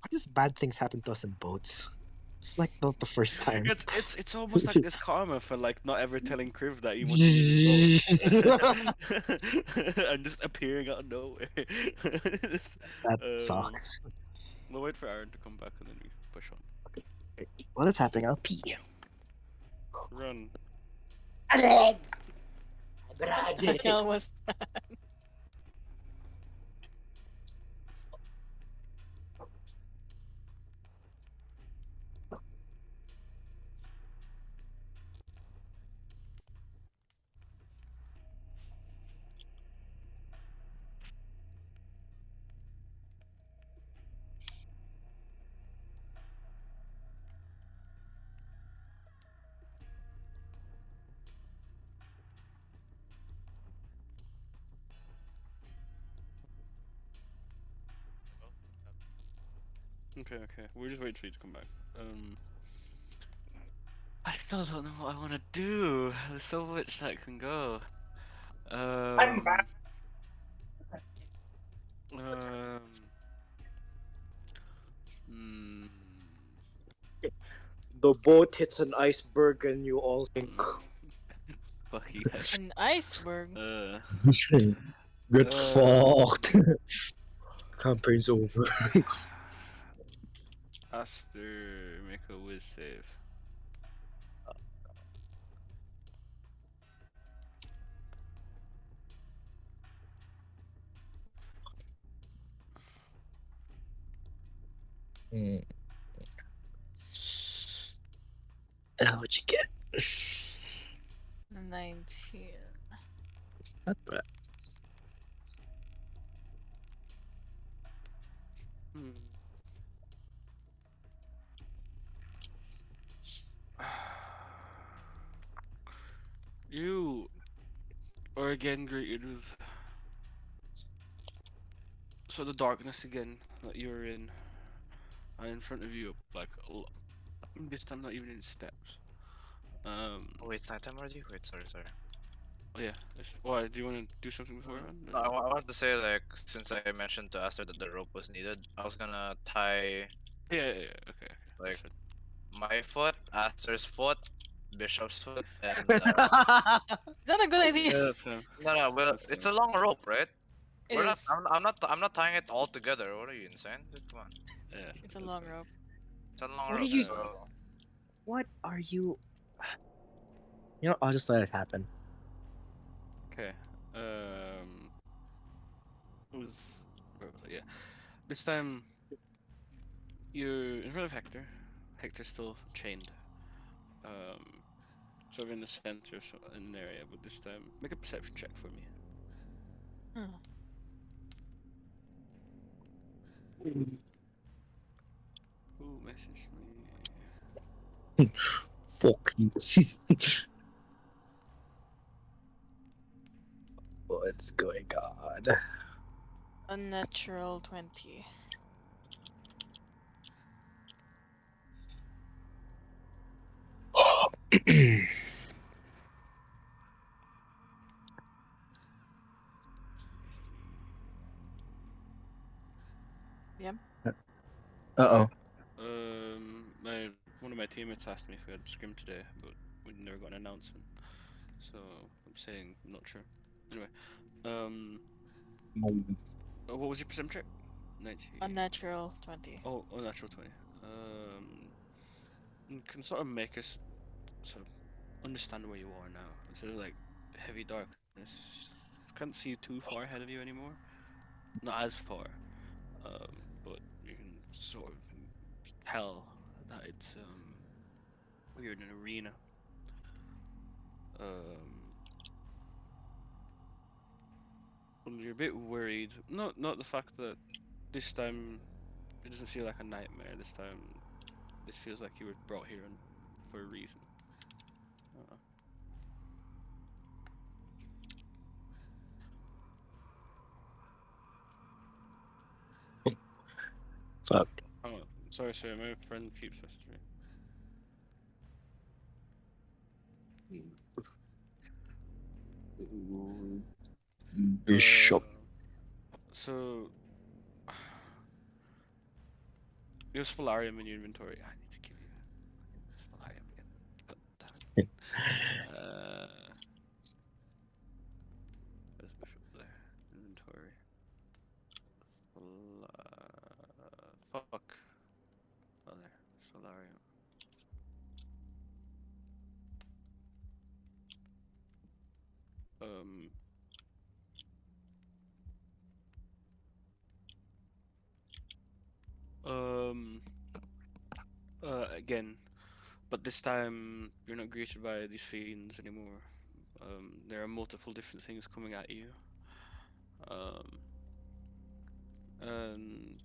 Why does bad things happen to us in boats? It's like not the first time. it's almost like this karma for like not ever telling Kriv that you want to use his boat and just appearing out of nowhere. This, That um, sucks. we'll wait for Aaron to come back and then we push on. While that's happening, I'll pee. Run. I almost. Okay. We're just waiting for you to come back. I still don't know what I want to do. There's so much that can go. Um, um, hmm. The boat hits an iceberg and you all sink. Fuck yes. An iceberg. Get Um, fucked. Campaign's over. Aster, make a whiz save. Mm. What'd you get? 19. Not bad. Hmm. You are again greeted with so the darkness again that you're in, and in front of you, like this time not even in steps. Oh, it's nighttime already? Wait, sorry. Oh yeah. Why do you want to do something beforehand? No, I wanted to say, like, since I mentioned to Aster that the rope was needed, I was gonna tie, Yeah. Okay. like, That's it. my foot, Aster's foot, Bishop's foot, and Is that a good idea? Yeah, that's him. no, well, That's it's him. a long rope, right? It We're not. is. I'm not tying it all together. What are you, insane? Dude, come on. Yeah, It's a that's long fine. rope. It's a long What are rope, you? so What are you? You know, I'll just let it happen. Okay. Um, it was where was I? Yeah. This time you're in front of Hector. Hector's still chained. Um, sort of in the center, so in an area, but this time make a perception check for me. Hmm. Who messaged me? Fuck you. What's going on? Unnatural 20. Yep. Uh My one of my teammates asked me if we had scrim today, but we never got an announcement. So I'm saying I'm not sure. Anyway, um, oh. what was your percent check? 90. Unnatural 20. Oh, unnatural 20. You can sort of make us sort of understand where you are now. Instead of like heavy darkness, can't see too far ahead of you anymore. Not as far, but you can sort of tell that it's we're in an arena. Um, and you're a bit worried. Not the fact that this time it doesn't feel like a nightmare. This time, this feels like you were brought here for a reason. Uh, Fuck. oh, sorry, my friend keeps messaging me. Bishop. So you have Spolarium in your inventory. I need to give you Spolarium again. God damn it. Where's Bishop there? Inventory. Fuck. Oh, there. Solarium. Um. Um. Again, but this time you're not greeted by these fiends anymore. There are multiple different things coming at you. Um. And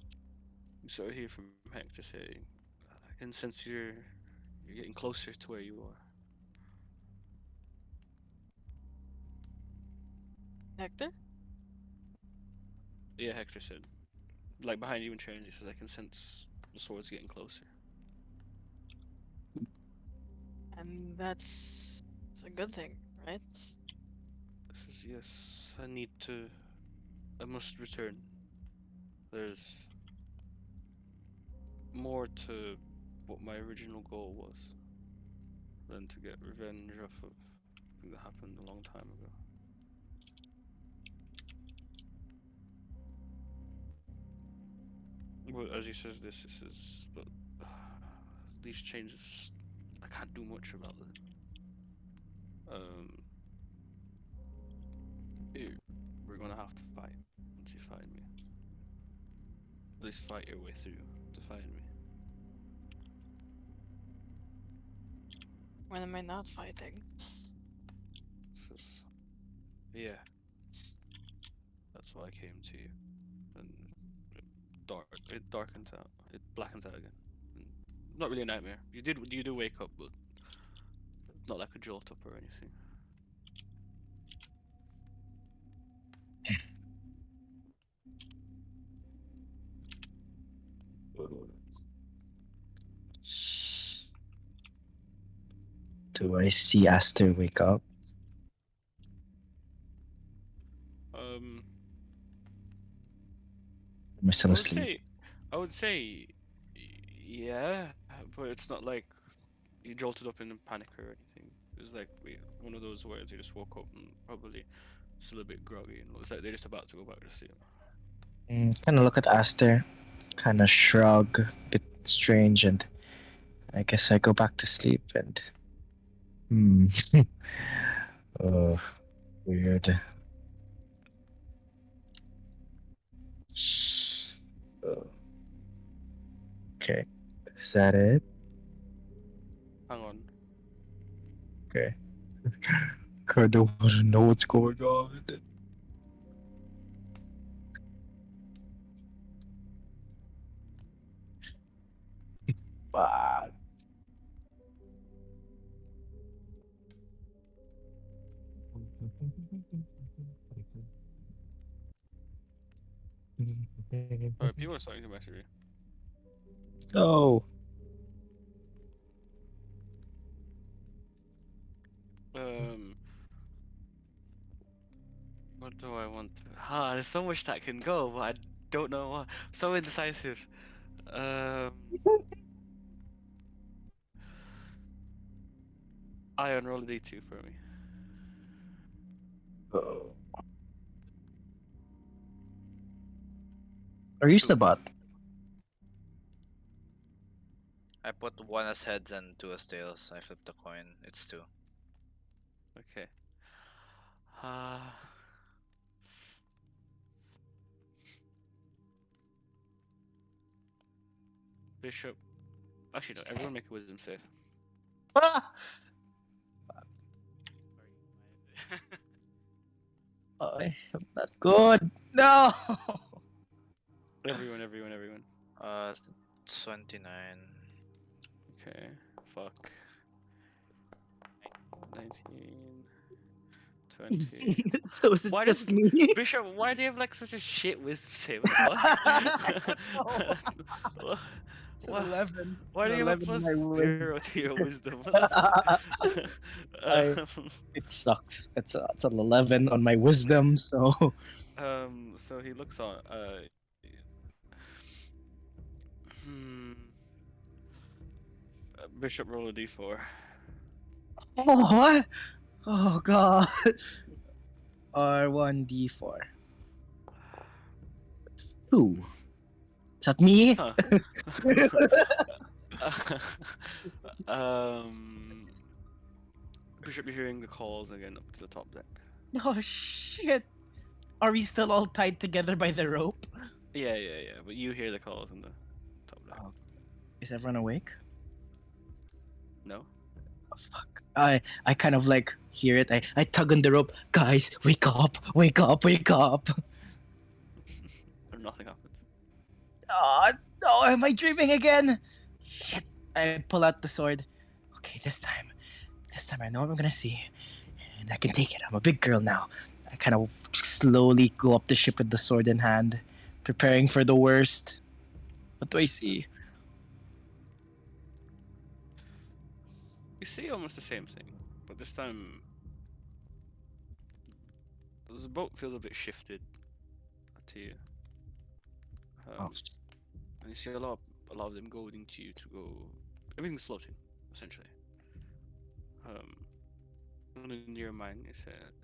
you sort of hear from Hector saying, "I can sense you're getting closer to where you are." Hector? Yeah, Hector said, like behind you in change. He says, "I can sense The sword's getting closer. And that's a good thing, right? This is yes. I need to. I must return. There's more to what my original goal was than to get revenge off of something that happened a long time ago. Well, as he says this is but these changes I can't do much about it. Um, we're gonna have to fight once you find me. At least fight your way through to find me. When am I not fighting? Says, yeah, that's why I came to you. And it darkens out. It blackens out again. And not really a nightmare. You do wake up, but not like a jolt up or anything. Do I see Aster wake up? Um, Am I still I would asleep? say, I would say, yeah, but it's not like you jolted up in a panic or anything. It's like one of those where they just woke up and probably still a bit groggy, and it's like they're just about to go back to sleep. Kind of look at Aster, kind of shrug, bit strange, and I guess I go back to sleep and. Oh, weird. Oh. Okay, is that it? Hang on. Okay. I don't want to know what's going on. Fuck. Alright, people are starting to message me. Oh. What do I want to? There's so much that can go, but I don't know what. So indecisive. Iron roll a d2 for me. Oh. Are you the bot? I put one as heads and two as tails. I flipped a coin. It's two. Okay. Bishop. Actually, no. Everyone make a wisdom save. I'm not good. No. Everyone. 29. Okay. Fuck. 19. 20. So is it Why just does me? Bishop? Why do you have like such a shit wisdom save? What the fuck? It's an 11. Why do An you have a 11 plus on my win. 0 to your wisdom? What the fuck? It sucks. It's an 11 on my wisdom, so. So he looks on. Hmm. Bishop roll a d4. Oh, what? Oh, God. R1D4. 2. Is that me? Huh. Bishop, you're hearing the calls again up to the top deck. Oh, shit. Are we still all tied together by the rope? Yeah. But you hear the calls in the top deck. Oh. Is everyone awake? No. Oh, fuck. I kind of like hear it. I tug on the rope. Guys, wake up! Wake up! Wake up! Or nothing happens. Oh, no, am I dreaming again? Shit. I pull out the sword. Okay, this time I know what I'm gonna see. And I can take it. I'm a big girl now. I kind of slowly go up the ship with the sword in hand, preparing for the worst. What do I see? You see almost the same thing, but this time the boat feels a bit shifted to you. Oh, And you see a lot of them going into you to go. Everything's floating, essentially. Um, and in your mind,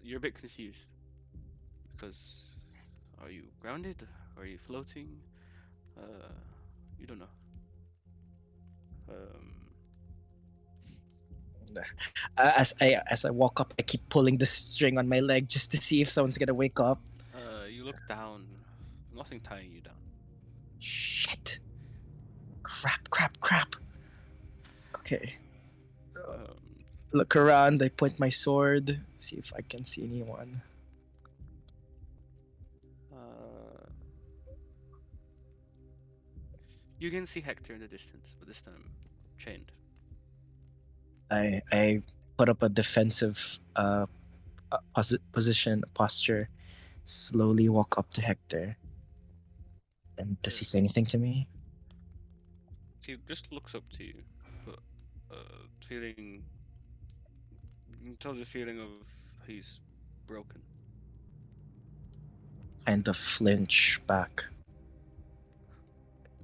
you're a bit confused because are you grounded? Are you floating? Uh, you don't know. Um, as I walk up, I keep pulling the string on my leg just to see if someone's gonna wake up. you look down. Nothing tying you down. Shit! Crap! Crap! Crap! Okay. Um, Look around. I point my sword. See if I can see anyone. uh, you can see Hector in the distance, but this time chained. I put up a defensive position posture. Slowly walk up to Hector. And does he say anything to me? He just looks up to you, but feeling. You can tell the feeling of he's broken. Kind of flinch back.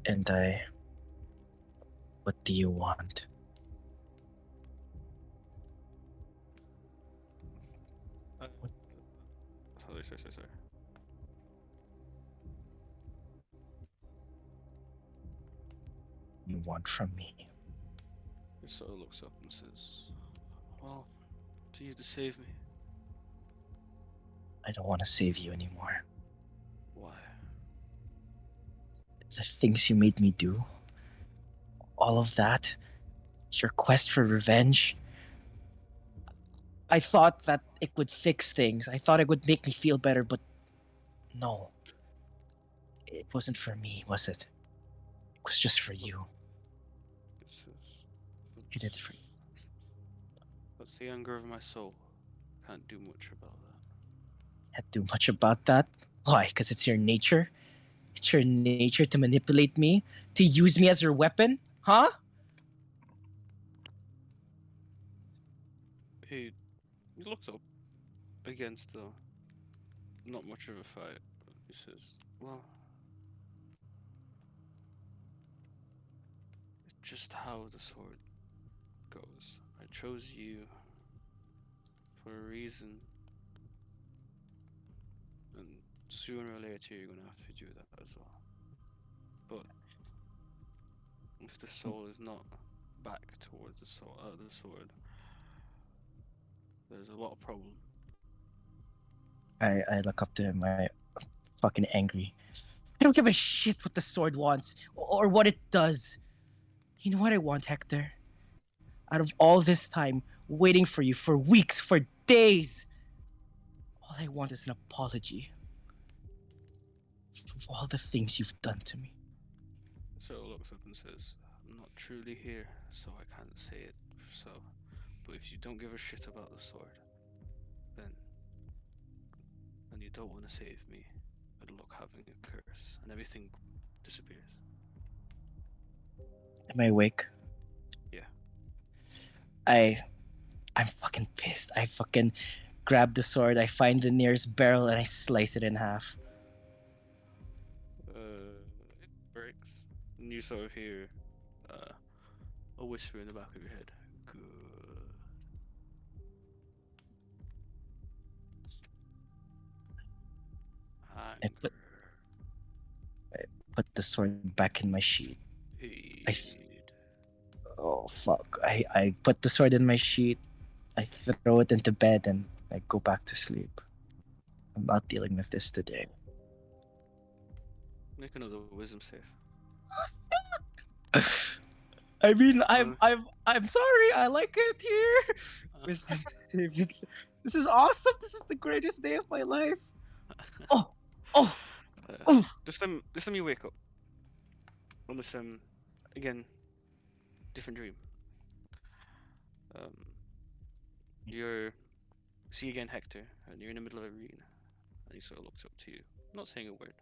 And I. What do you want? Uh, sorry. You want from me? He sort of looks up and says, "Well, to you to save me. I don't want to save you anymore. Why? The things you made me do, all of that, your quest for revenge. I thought that it would fix things. I thought it would make me feel better, but no. It wasn't for me, was it? It was just for you. He says, You did it for you. That's the anger of my soul. Can't do much about that." Can't do much about that. Why? Because it's your nature? It's your nature to manipulate me? To use me as your weapon? Huh? He looks up against not much of a fight. He says, "Well, it's just how the sword goes. I chose you for a reason, and sooner or later you're gonna have to do that as well. But if the soul is not back towards the sword, there's a lot of problem." I look up to him. I fucking angry. I don't give a shit what the sword wants or what it does. You know what I want, Hector? Out of all this time waiting for you for weeks, for days, all I want is an apology for all the things you've done to me. So looks up and says, "I'm not truly here, so I can't say it. So, but if you don't give a shit about the sword, then and you don't want to save me, good luck having a curse, and everything disappears." Am I awake? Yeah. I'm fucking pissed. I fucking grab the sword, I find the nearest barrel, and I slice it in half. It breaks, and you sort of hear a whisper in the back of your head. Good. I put Anger. put the sword back in my sheath. Hate. Oh fuck. I put the sword in my sheath, I throw it into bed, and I go back to sleep. I'm not dealing with this today. Make another wisdom save. I mean, I'm sorry. I like it here. Wisdom saving. This is awesome. This is the greatest day of my life. Oh, oh, oh. This time you wake up. On this again, different dream. Um, you're see again Hector, and you're in the middle of a arena, and he sort of looks up to you, not saying a word,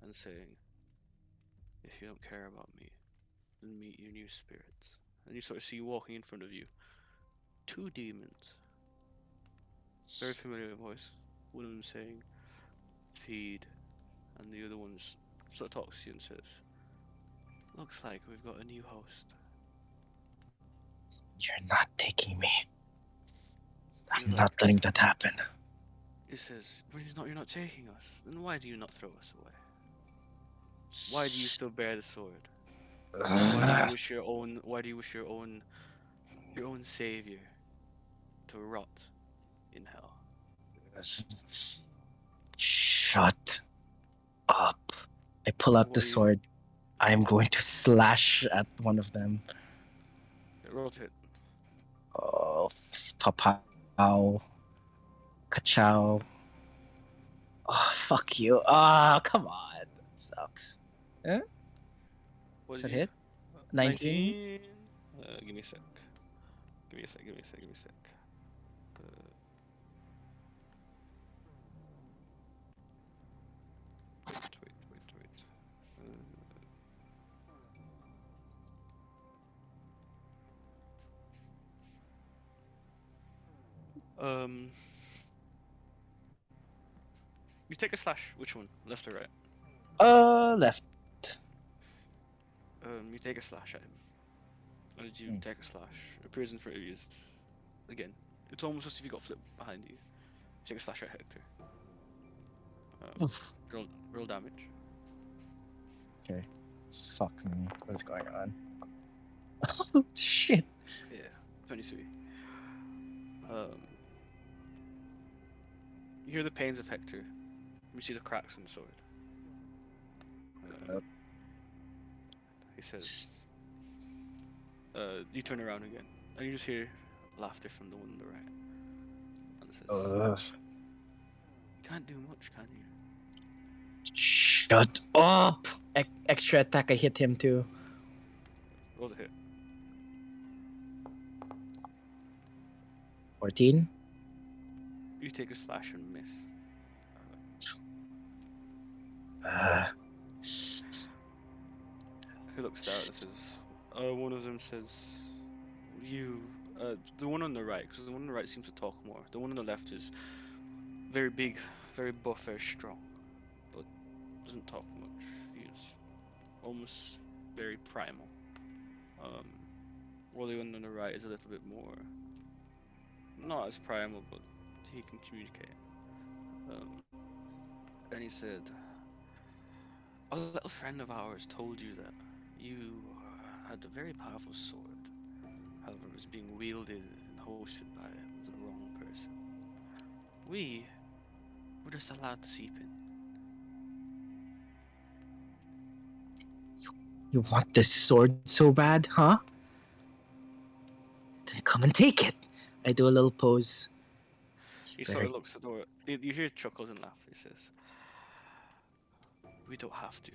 and saying, "If you don't care about me, then meet your new spirits, and you sort of see walking in front of you 2 demons. Very familiar voice. One of them saying, "Feed," and the other one sort of talks to you and says, "Looks like we've got a new host." You're not taking me. You're I'm like, not letting that happen. It says, You're not taking us. Then why do you not throw us away? Why do you still bear the sword? Why do you wish your own? Why do you wish your own savior to rot in hell? Shut up. I pull out What the do you? sword. I am going to slash at one of them. Roll to hit. Oh, papow. Kachow. Oh, fuck you. Ah, come on. That sucks. Huh? What Does did that you? hit? 19? 19. Give me a sec. Give me a sec. Give me a sec. Give me a sec. Wait. You take a slash. Which one? Left or right? Left. You take a slash at him. How did you Hmm. take a slash? Appears in front of you. Again, it's almost as if you got flipped behind you. Take a slash at Hector. Oof. Roll damage. Okay. Fuck me. What's going on? Oh, shit. Yeah, 23. You hear the pains of Hector. You see the cracks in the sword. He says, you turn around again, and you just hear laughter from the one on the right. And it says, you can't do much, can you? Shut up! Extra attack, I hit him too. Roll the hit. 14? You take a slash and miss. He looks down and says, one of them says, the one on the right, because the one on the right seems to talk more. The one on the left is very big, very buff, very strong, but doesn't talk much. He's almost very primal. While the one on the right is a little bit more, not as primal, but he can communicate. And he said, a little friend of ours told you that you had a very powerful sword. However, it was being wielded and hosted by the wrong person. We were just allowed to seep in. You want this sword so bad, huh? Then come and take it. I do a little pose. He sort of looks at the door. You hear chuckles and laughter. He says, we don't have to,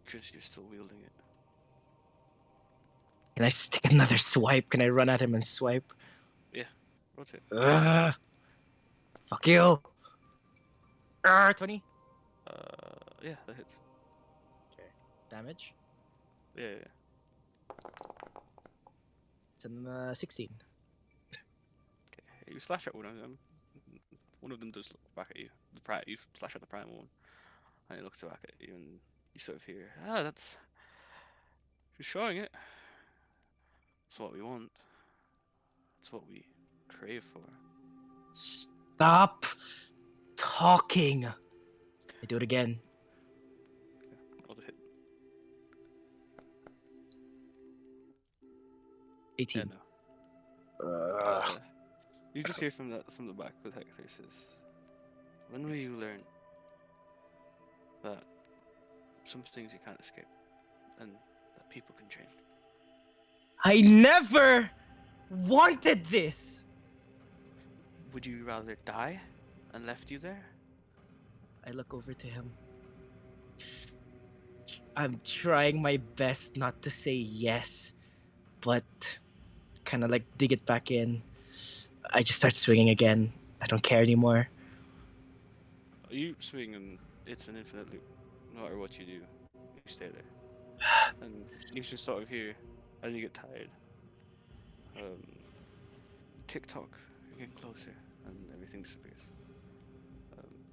because you're still wielding it. Can I take another swipe? Can I run at him and swipe? Yeah, rotate. Fuck you. 20. Yeah, that hits. Okay. Damage? Yeah. It's an 16. Okay, you slash at one of them. One of them does look back at you. You slash at the primal one, and he looks back at you, and you sort of hear, that's. She's showing it. That's what we want. That's what we crave for. Stop talking. I do it again. I'll hit. 18. Yeah, no. You just hear from the back with Hector says, when will you learn that some things you can't escape and that people can change? I never wanted this. Would you rather die and left you there? I look over to him. I'm trying my best not to say yes, but kind of like dig it back in. I just start swinging again. I don't care anymore. You swing and it's an infinite loop. No matter what you do, you stay there. And you just sort of hear, as you get tired, Um, TikTok, you're getting closer, and everything disappears.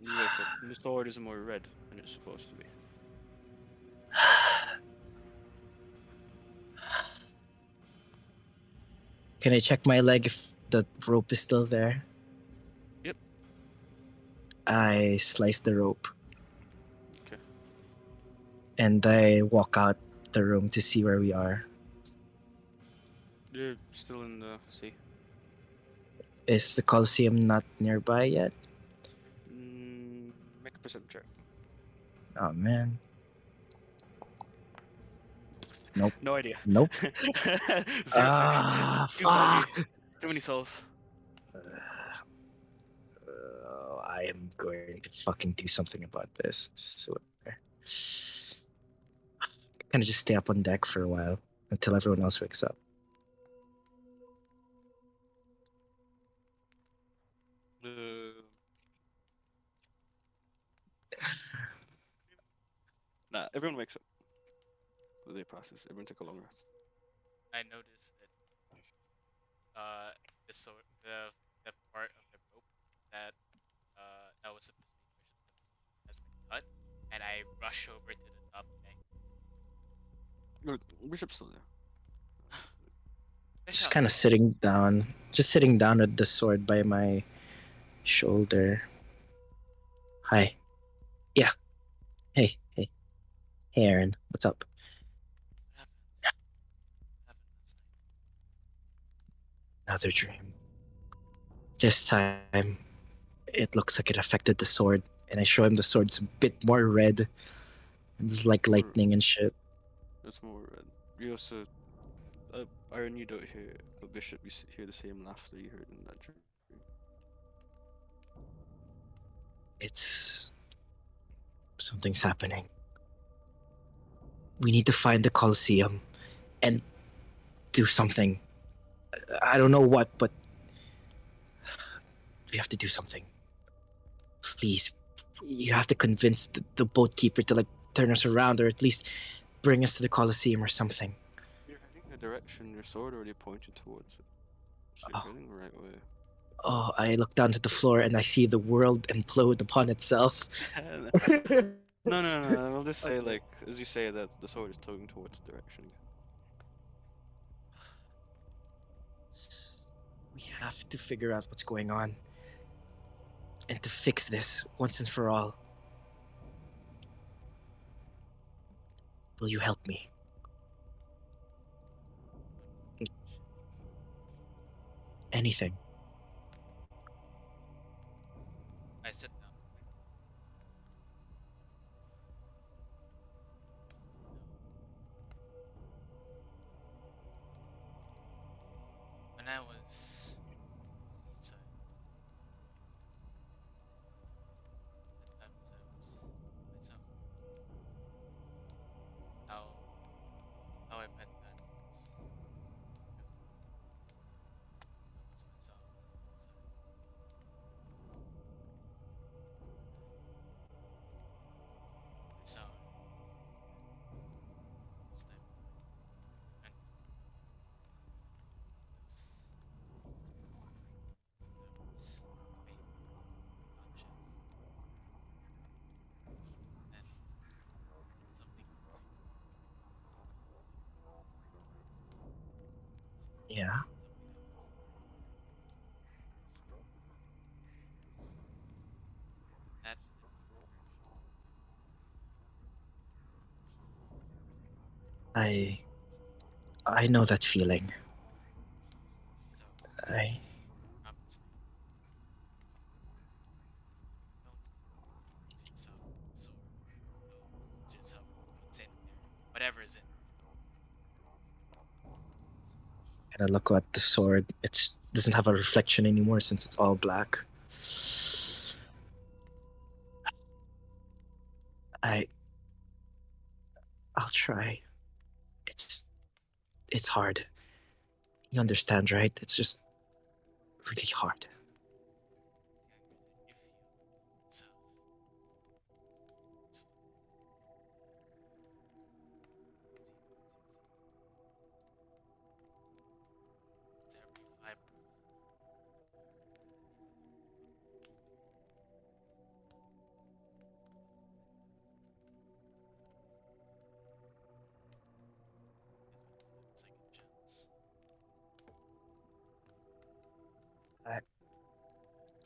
You wake up, and the sword is more red than it's supposed to be. Can I check my leg if the rope is still there? Yep. I slice the rope Okay. and I walk out the room to see where we are. You're still in the sea. Is the Colosseum not nearby yet? Make a perception check. Oh man. Nope. No idea. Nope. 0. Too foggy. Fuck. Too many souls. I am going to fucking do something about this. I swear. Kind of just stay up on deck for a while until everyone else wakes up. Nah, everyone wakes up. The day passes. Everyone take a long rest. I noticed that the part of the rope that that was supposed to be Bishop's has been cut, and I rush over to the top deck. Bishop's still there. Just Bishop, kind of sitting down with the sword by my shoulder. Hi. Yeah. Hey, hey. Hey, Aaron. What's up? what happened? What happened last night? Another dream. This time, it looks like it affected the sword, and I show him the sword's a bit more red. And it's like More- lightning and shit. It's more red. You also, Iron, you don't hear it, but Bishop, you hear the same laughter you heard in that dream. It's. Something's happening. We need to find the Colosseum and do something. I don't know what, but we have to do something. Please, you have to convince the boat keeper to like turn us around or at least bring us to the Colosseum or something. You're heading in the direction your sword already pointed towards it. So you're Oh. heading the right way. Oh, I look down to the floor and I see the world implode upon itself. No. I'll just say, like, as you say that, the sword is tilting towards the direction again. We have to figure out what's going on and to fix this once and for all. Will you help me? Anything. I sit down. When I was inside, at times I was myself. How how I met that was because I was myself inside. I saw this type of when was I was awake, conscious, and something consumed me. Yeah. Something I wasn't attached to the version. I know that feeling. So I promise me, don't lose yourself in the sword. Don't lose yourself in what's in there. Whatever is in there. kind of look at the sword. It doesn't have a reflection anymore since it's all black. I I'll try. It's hard. You understand, right? It's just really hard. Everything you feel yourself is what easy to lose yourself.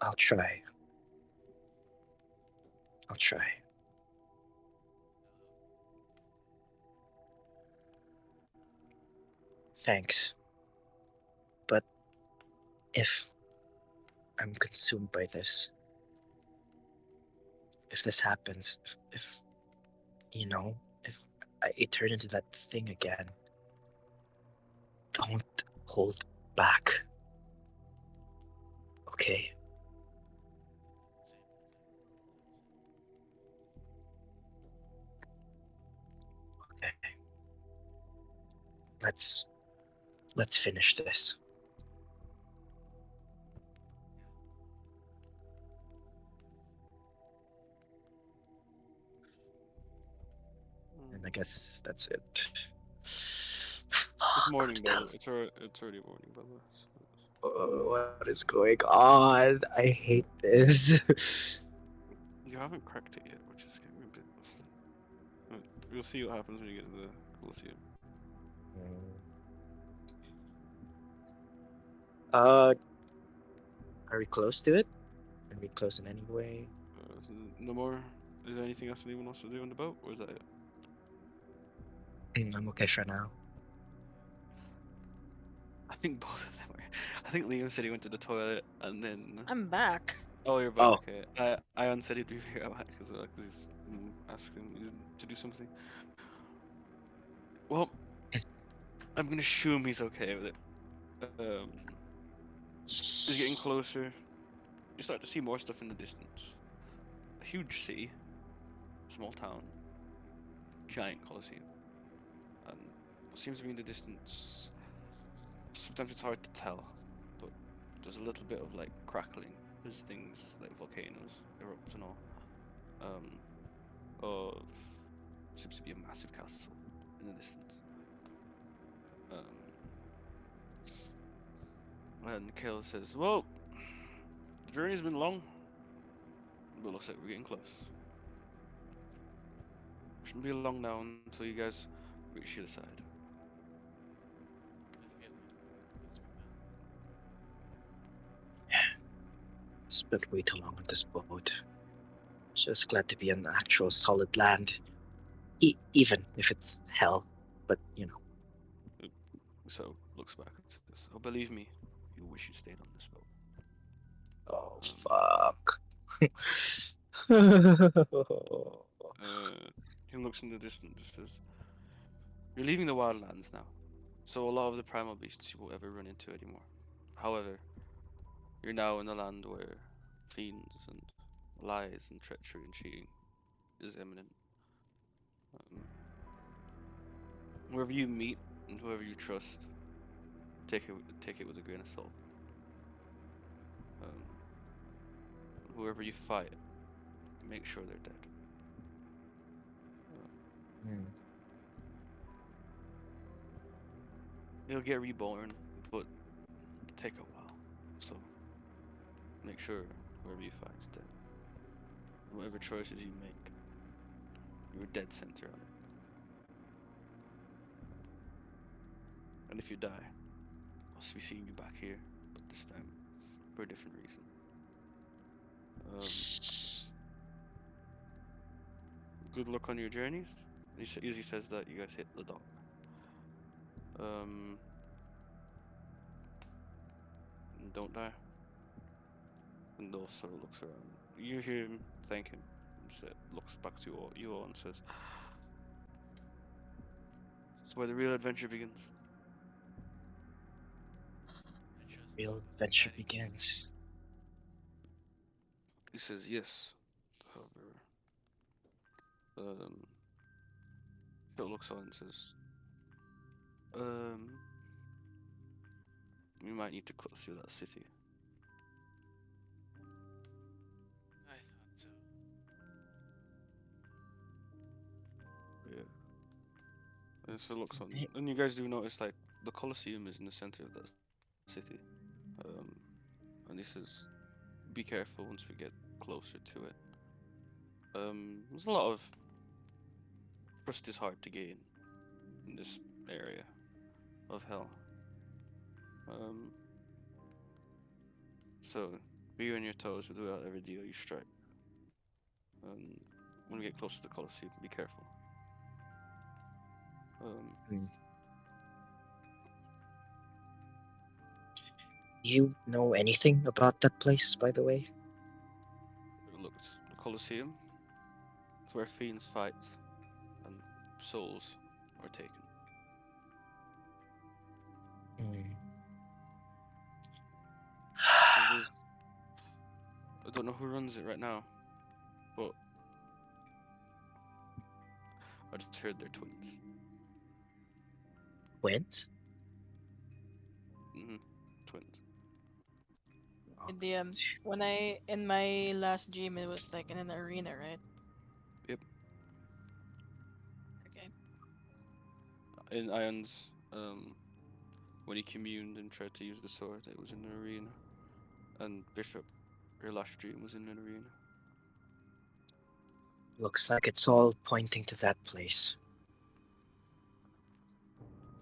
I'll try. I'll try. Thanks. But if I'm consumed by this, if this happens, if you know, if I turn into that thing again, don't hold back. Okay. Okay. Let's finish this. And I guess that's it. It's Fuck, morning, what by the the way. hell's- It's already morning, by the way. what is going on? I hate this. You haven't cracked it yet, which is getting me a bit. We'll see what happens when you get to the Colosseum. uh, are we close to it? Are we close in any way? No more. Is there anything else anyone wants to do on the boat, or is that it? I'm okay for now. I think both of them were. I think Liam said he went to the toilet, and then. I'm back. Oh, you're back. Oh. Okay. Ion said he'd be right back as well, because he's asking you to do something. Well, I'm gonna assume he's okay with it. He's getting closer. You start to see more stuff in the distance. A huge city, small town, giant coliseum, and what seems to be in the distance. Sometimes it's hard to tell, but there's a little bit of like crackling. There's things like volcanoes erupt and all. Of seems to be a massive castle in the distance. And Kale says, "Well, the journey's been long, but looks like we're getting close. Shouldn't be long now until you guys reach the other side." I feel it. Let's be done. Spent way too long on this boat. Just glad to be on actual solid land. Even if it's hell. But, you know. So looks back and says, "Oh, believe me, you wish you stayed on this boat." Oh, fuck. He looks in the distance and says, "You're leaving the wildlands now, so a lot of the primal beasts you won't ever run into anymore. However, you're now in a land where fiends and lies and treachery and cheating is imminent. Um, whoever you meet and whoever you trust, take it with a grain of salt. Um, whoever you fight, make sure they're dead. They'll get reborn, but it'll take a while. So make sure whoever you fight is dead. And whatever choices you make, you're dead center on it. And if you die, I'll be seeing you back here, but this time for a different reason. Good luck on your journeys." He says that you guys hit the dock. And don't die. And also looks around. You hear him thank him. Looks back to you all and says, "It's where the real adventure begins." I trust Real the adventure guiding instinct. begins. He says, "Yes. However, Phil looks on and says, we might need to cut through that city." I thought so. Yeah. And so looks on, and you guys do notice like the Colosseum is in the center of that city. And he says, "Be careful once we get closer to it. There's a lot of trust is hard to gain in this area of hell. So Be on your toes with whatever deal you strike. When we get close to the Colosseum, be careful. Hmm. You know anything about that place, by the way? Look, the Colosseum. It's where fiends fight and souls are taken. Hmm. So there's, I don't know who runs it right now, but I just heard they're twins. Twins? Mm-hmm. Twins. Oh, When I in my last dream, it was like in an arena, right? Yep. Okay. In Ion's, when he communed and tried to use the sword, it was in an arena. And Bishop, her last dream was in an arena. looks like it's all pointing to that place.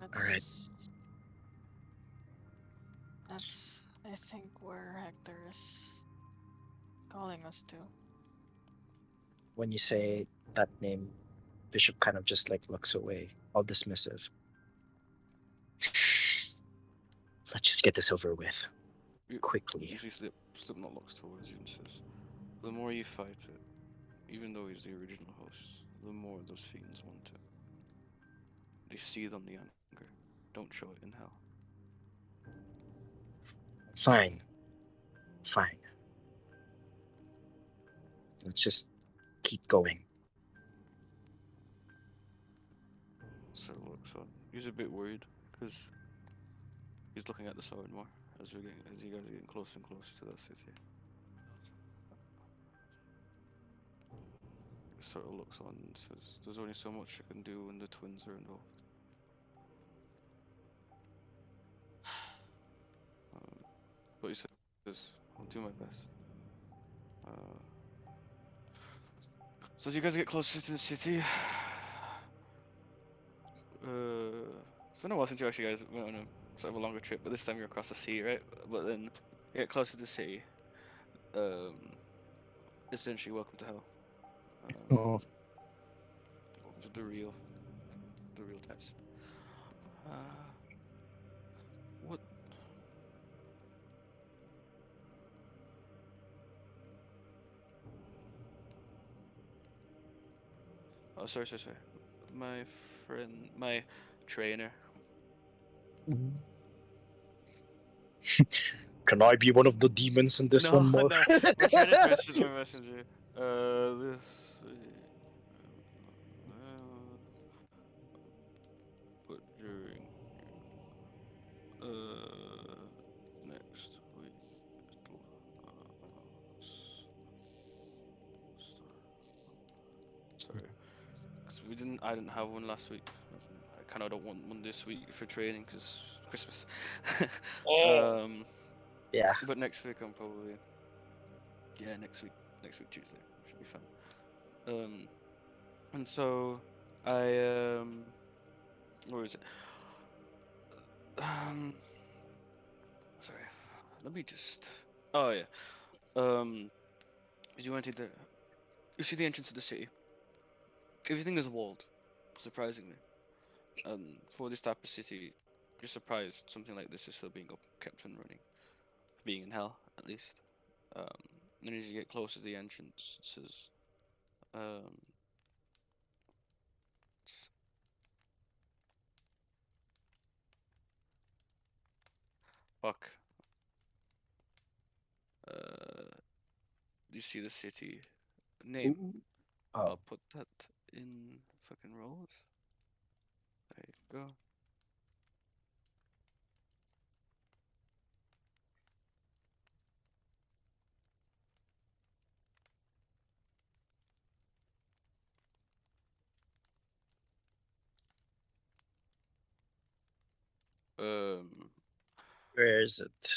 All right. That's that's I think where Hector is calling us to. When you say that name, Bishop kind of just like looks away, all dismissive. Let's just get this over with quickly. Usually Slipknot looks towards you and says, the more you fight it, even though he's the original host, the more those fiends want it. They seethe on the anger. Don't show it in hell. Fine. Fine. Let's just keep going. So looks on. He's a bit worried because he's looking at the sword more as you guys are getting closer and closer to that city. He sort of looks on and says, "There's only so much I can do when the twins are involved." But he says, "I'll do my best." Uh, so as you guys get closer to the city, it's been a while since you actually guys went on a sort of a longer trip, but this time you're across the sea, right? But then you get closer to the sea. Essentially, welcome to hell. Oh, Welcome to the real test. Uh, what? Oh, sorry. My friend, my trainer. can I be one of the demons in this No, one more? no, my trainer messaged my messenger. This. But during next week, it'll, sorry, because we didn't. I didn't have one last week. I kind of don't want one this week for training because Christmas. um, Yeah. but next week I'm probably next week Tuesday should be fun. And so I where is it? Um, sorry, let me just. Oh yeah. You went there. You see the entrance to the city. Everything is walled, surprisingly. For this type of city, you're surprised something like this is still being kept and running, being in hell at least. And as you get closer to the entrance, it says, um, "Fuck." You see the city name? Ooh. Oh. I'll put that in fucking rolls. There you go. Where is it?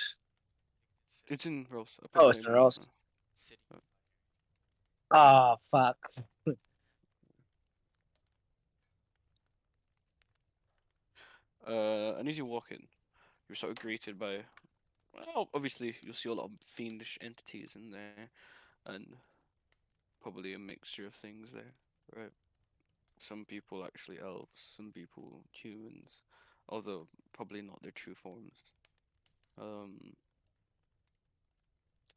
It's in rolls. I put Oh, the it's name in in rolls Ross. now. City. Ah, fuck. And as you walk in, you're sort of greeted by Well, obviously, you'll see a lot of fiendish entities in there, and probably a mixture of things there, right? Some people actually elves, some people humans, although probably not their true forms. Um,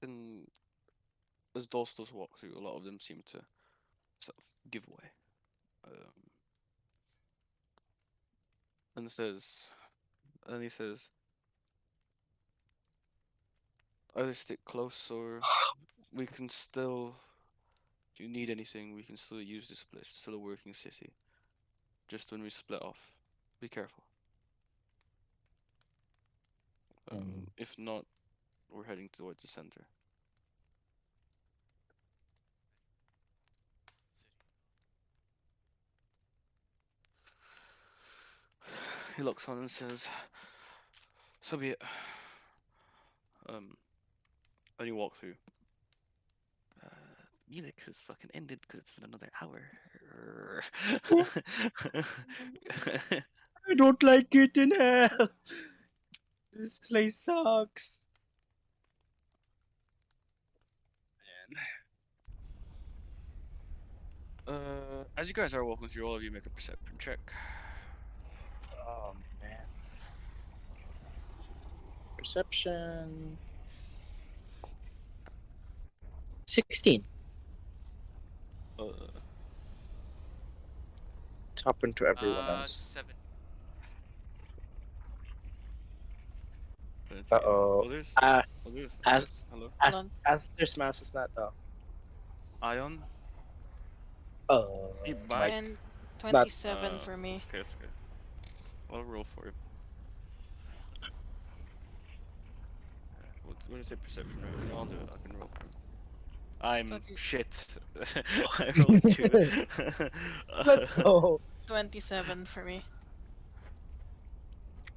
and as Dolstos walk through, a lot of them seem to sort of give way. Um, and says, and he says, either stick close or we can still. If you need anything, we can still use this place. It's still a working city. Just when we split off, be careful. Mm. If not, we're heading towards the center. City. He looks on and says, "So be it." Um, and you walk through. Uh, Music has fucking ended because it's been another hour. I don't like it in hell. This place sucks. As you guys are walking through, all of you make a perception check. Oh man. Perception. 16. Uh, Top into everyone else. 7. let's Uh see. oh. Others? Uh, Others? as Others? Hello? Hold as on. as there's mouse is not though. Ion? Oh, Hey, back? my And not 27 for me. It's okay, it's okay. I'll roll for him. When you say perception, right? I'll do it. I can roll for him. I'm 20, shit. I rolled a 2. Let's go. 27 for me.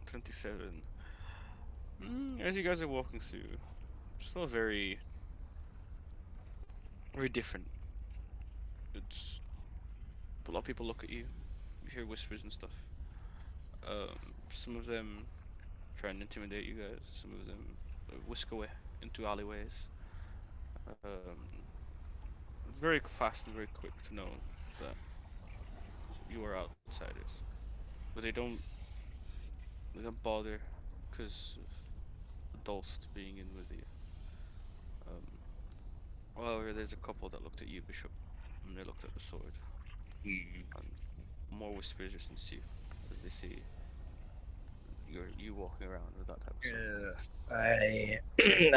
27. As you guys are walking through, still very, very different. It's a lot of people look at you. You hear whispers and stuff. Some of them try and intimidate you guys. Some of them whisk away into alleyways. Very fast and very quick to know that you are outsiders, but they don't bother because of adults being in with you. Um, However, there's a couple that looked at you, Bishop, and they looked at the sword, and more whispers just ensue as they see you walking around with that type of sword. I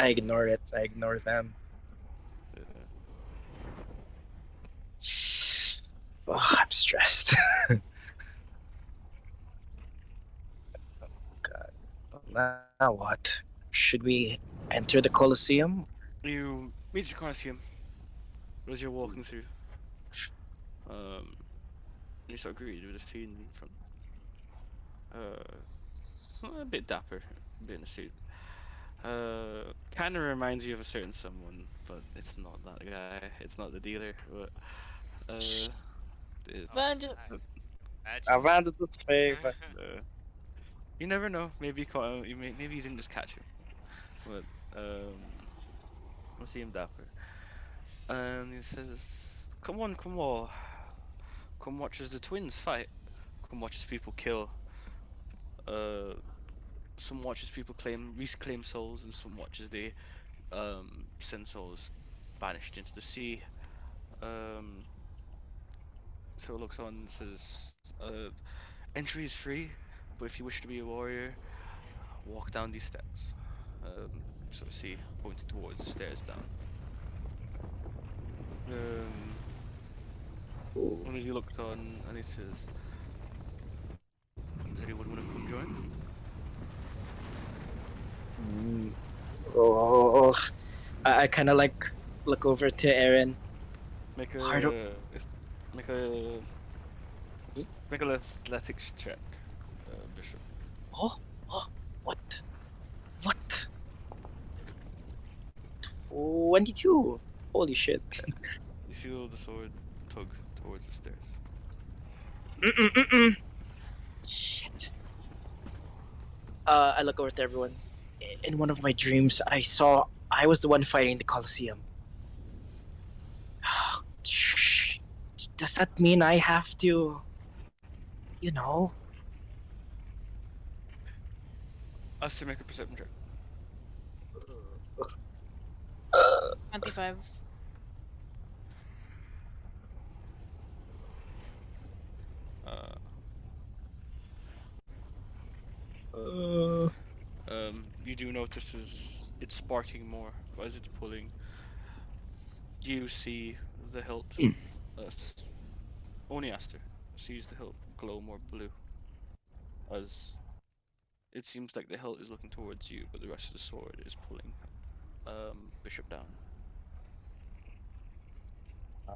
I ignore it. I ignore them. Uh, Oh, I'm stressed. God. Now what? Should we enter the Colosseum? you meet the Colosseum as you're walking through. Um, you start greeted with a fiend in front. A bit dapper, a bit in a suit. Kind of reminds you of a certain someone, but it's not that guy. It's not the dealer. But Oh, it's But imagine. Avanza's favor. uh, you never know. Maybe maybe you didn't just catch him. But I see him dapper, and he says, "Come on, come on, come watch as the twins fight. Come watch as people kill. Uh, some watch as people reclaim souls, and some watch as they send souls banished into the sea. Um, so it looks on and says, entry is free, but if you wish to be a warrior, walk down these steps. So see, pointing towards the stairs down. One of you looked on and it says, does anyone want to come join? Mm. Oh, I kind of like look over to Aaron. Make Hard. make a make a athletics check, Bishop. Oh, oh, what? What? 22. Holy shit. You feel the sword tug towards the stairs. Mm-mm-mm-mm. Shit. I look over to everyone. in one of my dreams, I saw I was the one fighting the Colosseum. Shh. Does that mean I have to, you know? Aster, make a perception check. 25. Uh, Uh, you do notice as it's sparking more, but as it's pulling, you see the hilt. Only Aster sees the hilt glow more blue, as it seems like the hilt is looking towards you, but the rest of the sword is pulling Bishop down.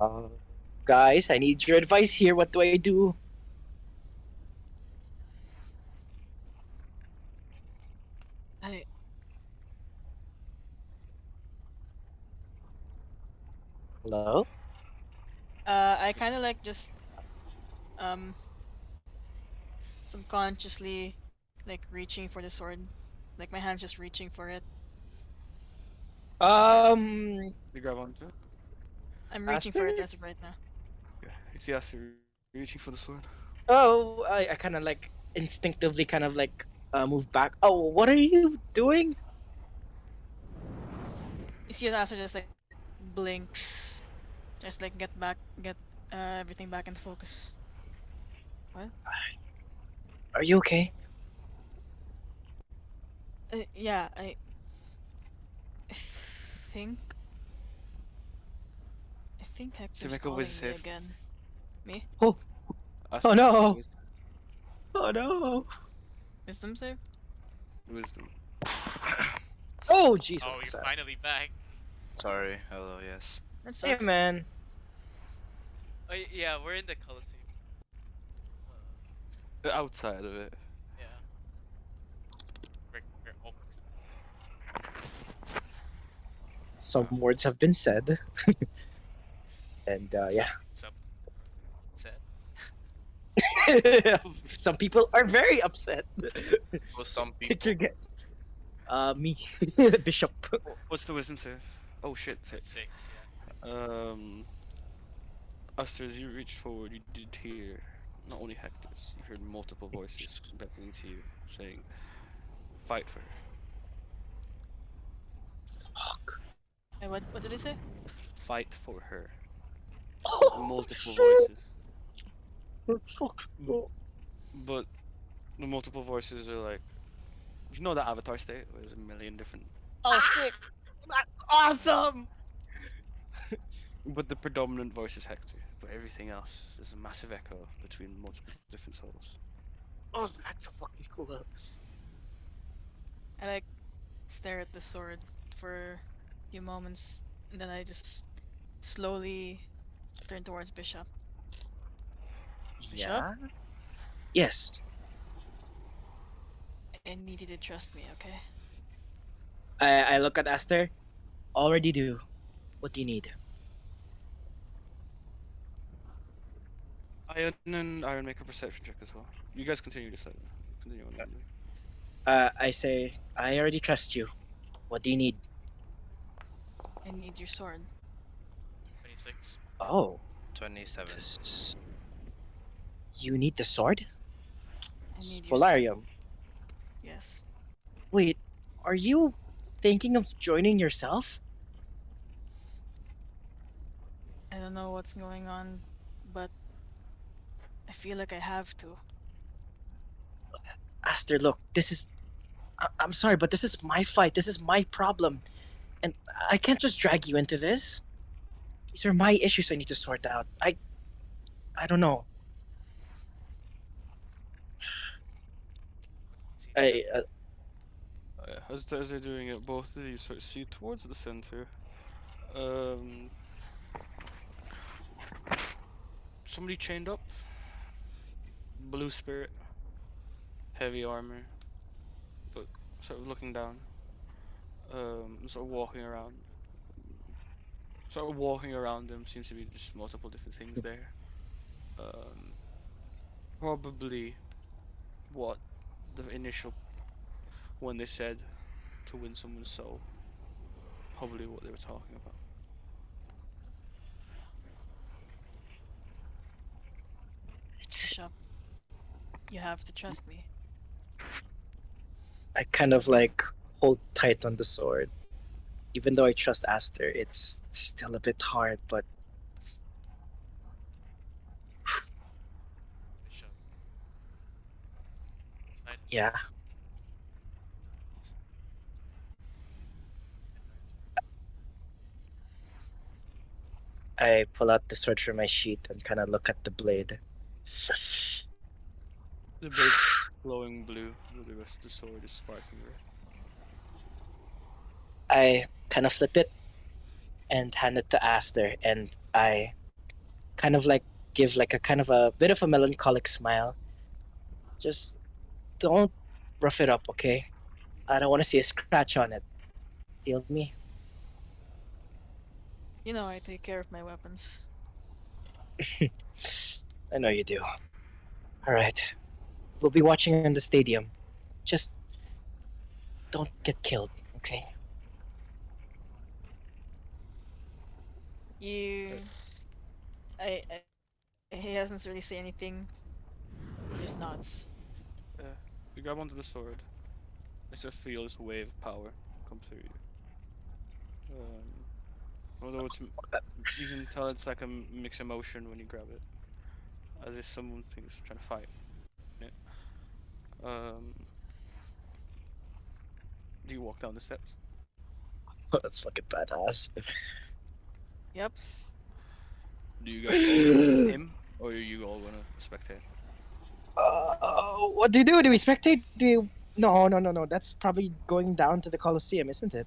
uh, guys, I need your advice here. What do I do? I Hello? I kind of like just um subconsciously like reaching for the sword, like my hands just reaching for it. You grab onto it. I'm reaching for it Aster? as of right now. Yeah, you see Aster reaching for the sword. Oh, I kind of like instinctively kind of like move back. Oh, what are you doing? You see the Aster just like blinks, just like get everything back into focus. What? Are you okay? Yeah, think I think So Hector's make a whiz calling me save. again. Me? Oh, oh Aster, make a no! whiz. Oh no! Wisdom save? Wisdom. Oh, jeez, what Oh, was you're that? finally back. Sorry. Hello. Yes. That Hey, sucks. man. Yeah, we're in the Colosseum. Outside of it. Yeah, we're almost. Some words have been said, and Some yeah, some said. some people are very upset. Well, some Take people. your guess. Me, Bishop. What's the wisdom save? Oh shit, 6. 6. Yeah. Um, Aster, as you reached forward, you did hear not only Hector's, you heard multiple voices beckoning to you, saying, "Fight for her, Fuck. What did they say? fight for her." Oh, Multiple shit. voices, That's fucking cool. but the multiple voices are like, you know that Avatar state where there's a million different, Oh, sick. That's awesome. but the predominant voice is Hector, but everything else is a massive echo between multiple different souls. Oh, that's so fucking cool. I like stare at the sword for a few moments, and then I just slowly turn towards Bishop. Bishop, Yeah. Yes. I need you to trust me, okay? I look at Esther. Already do. What do you need? Iron and Iron make a perception check as well. You guys continue to say. Continue on what you're doing. I say I already trust you. What do you need? I need your sword. 26. Oh, 27. this... you need the sword? I need your sword. Polarium. Yes. Wait, are you thinking of joining yourself? I don't know what's going on, but I feel like I have to. Aster, look, this is. I'm sorry, but this is my fight. This is my problem. And I can't just drag you into this. These are my issues I need to sort out. I don't know. See that? I As they're doing it, both of you sort of see towards the center. Um, somebody chained up, blue spirit, heavy armor, but sort of looking down. Sort of walking around. Sort of walking around them seems to be just multiple different things there. Um, probably what the initial when they said to win someone's soul. Probably what they were talking about. It's Bishop, you have to trust me. I kind of like hold tight on the sword. Even though I trust Aster, it's still a bit hard, but Bishop, this fight will yeah. take times. Midnight's for I pull out the sword from my sheath and kind of look at the blade. The blade's glowing blue, but the rest of the sword is sparkling red. I kind of flip it and hand it to Aster, and I kind of like give like a kind of a bit of a melancholic smile. Just don't rough it up, okay? I don't want to see a scratch on it. Feel me? You know I take care of my weapons. I know you do. All right. We'll be watching in the stadium. Just don't get killed, okay? You, Okay. he hasn't really say anything. He just nods. You grab onto the sword. It's a feels wave of power come through you. Although you can tell it's like a mixed emotion when you grab it, as if someone thinks trying to fight it. Um, do you walk down the steps? That's fucking badass. Do you guys follow him, or are you all gonna spectate? What do you do? Do we spectate? Do you... No, no, no, no. That's probably going down to the Colosseum, isn't it?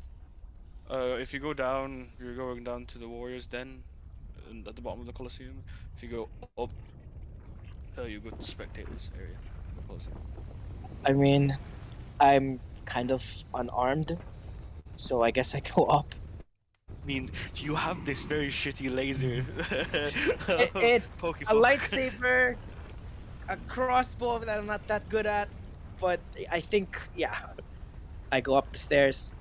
If you go down, you're going down to the Warriors Den, at the bottom of the Colosseum. If you go up, you go to the spectators area of the Colosseum. I mean, I'm kind of unarmed, so I guess I go up. I mean, you have this very shitty laser It a Pokepoke. lightsaber, a crossbow that I'm not that good at, but I think yeah, I go up the stairs.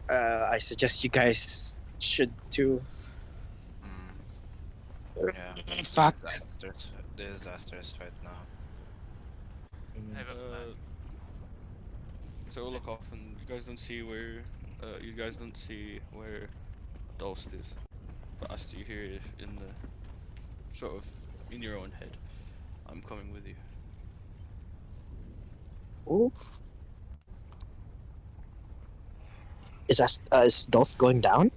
I suggest you guys should too. Yeah, Fuck. This is Aster's fight now. I have a plan. Uh, so we'll look off, and you guys don't see where, Dulcet is. But as you hear it in the sort of in your own head, I'm coming with you. Ooh. Is Dulce going down?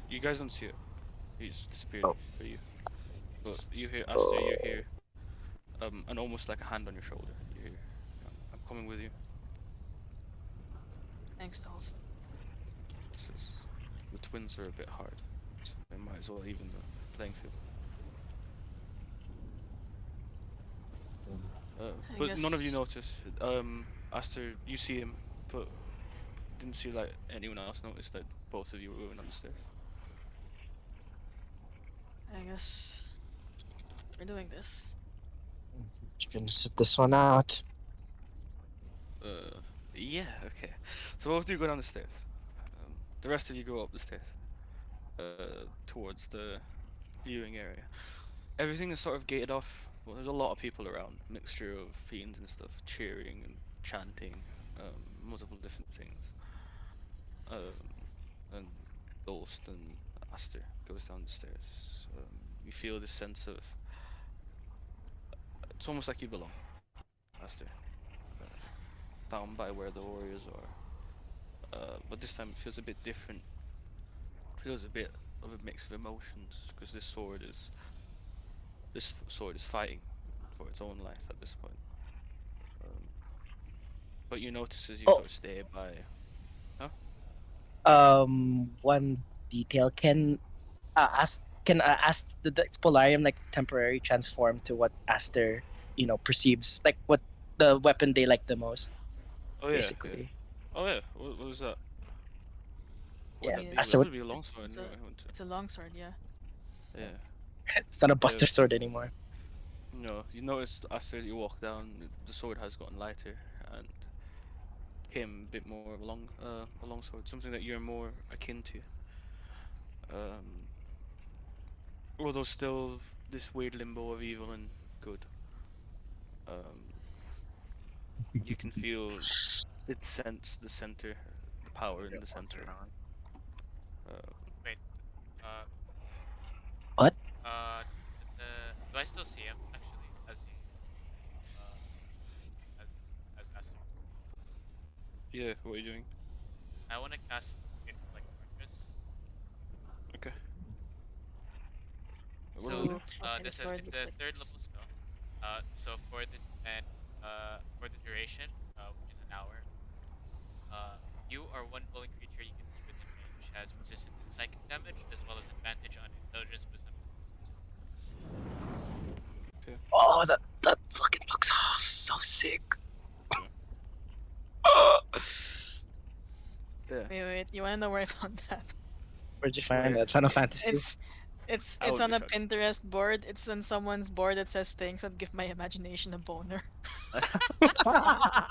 You guys don't see it. He's disappeared Oh. for you. But you hear Aster, you hear and almost like a hand on your shoulder. You hear, I'm coming with you. Thanks, Dolls. This is, the twins are a bit hard. So they might as well even the playing field. I But none of you guess- notice. Aster, you see him, but didn't see like anyone else notice that both of you were going on the stairs. I guess we're doing this. You're gonna sit this one out. Yeah, okay. So both of you go down the stairs. The rest of you go up the stairs, towards the viewing area. Everything is sort of gated off. Well, there's a lot of people around, mixture of fiends and stuff, cheering and chanting, multiple different things. And Dolst and Aster goes down the stairs. You feel this sense of it's almost like you belong, Aster, uh, down by where the warriors are. But this time it feels a bit different. It feels a bit of a mix of emotions because this sword is fighting for its own life at this point. Um, but you notice as you Oh. sort of stay by, huh? One detail. Can the Polarium like temporary transform to what Aster perceives like what the weapon they like the most, Oh yeah, yeah. basically. Oh yeah. What was that? What would Yeah, that be? Aster. Would be a long sword It's anyway, a wouldn't it? it's a long sword, yeah. Yeah. It's not a Yeah. Buster Sword anymore. No, you notice after you walk down, the sword has gotten lighter, and him a bit more of a longsword, something that you're more akin to. Although still this weird limbo of evil and good. Um, you can feel it sense the center, the power in Yeah, the once center. around. Uh, Wait. Uh. What? Uh. Do I still see him actually as you uh as Aster was saying? yeah, what are you doing? I want to cast Intellect Fortress. Okay. What's it So do? Ooh, what's kind of this is sword it's look a like third this? level spell. So for the duration, which is an hour, you or one bullet creature you can see within range has resistance to psychic damage as well as advantage on intelligence, wisdom, and charisma saving throws. Okay. Oh, that fucking looks so sick. Yeah. Yeah. Wait, you wanna know where I found that? Where'd you find Where? that? Final Fantasy. It's it's I it's would on be a shocked. Pinterest board. It's on someone's board that says things that give my imagination a boner.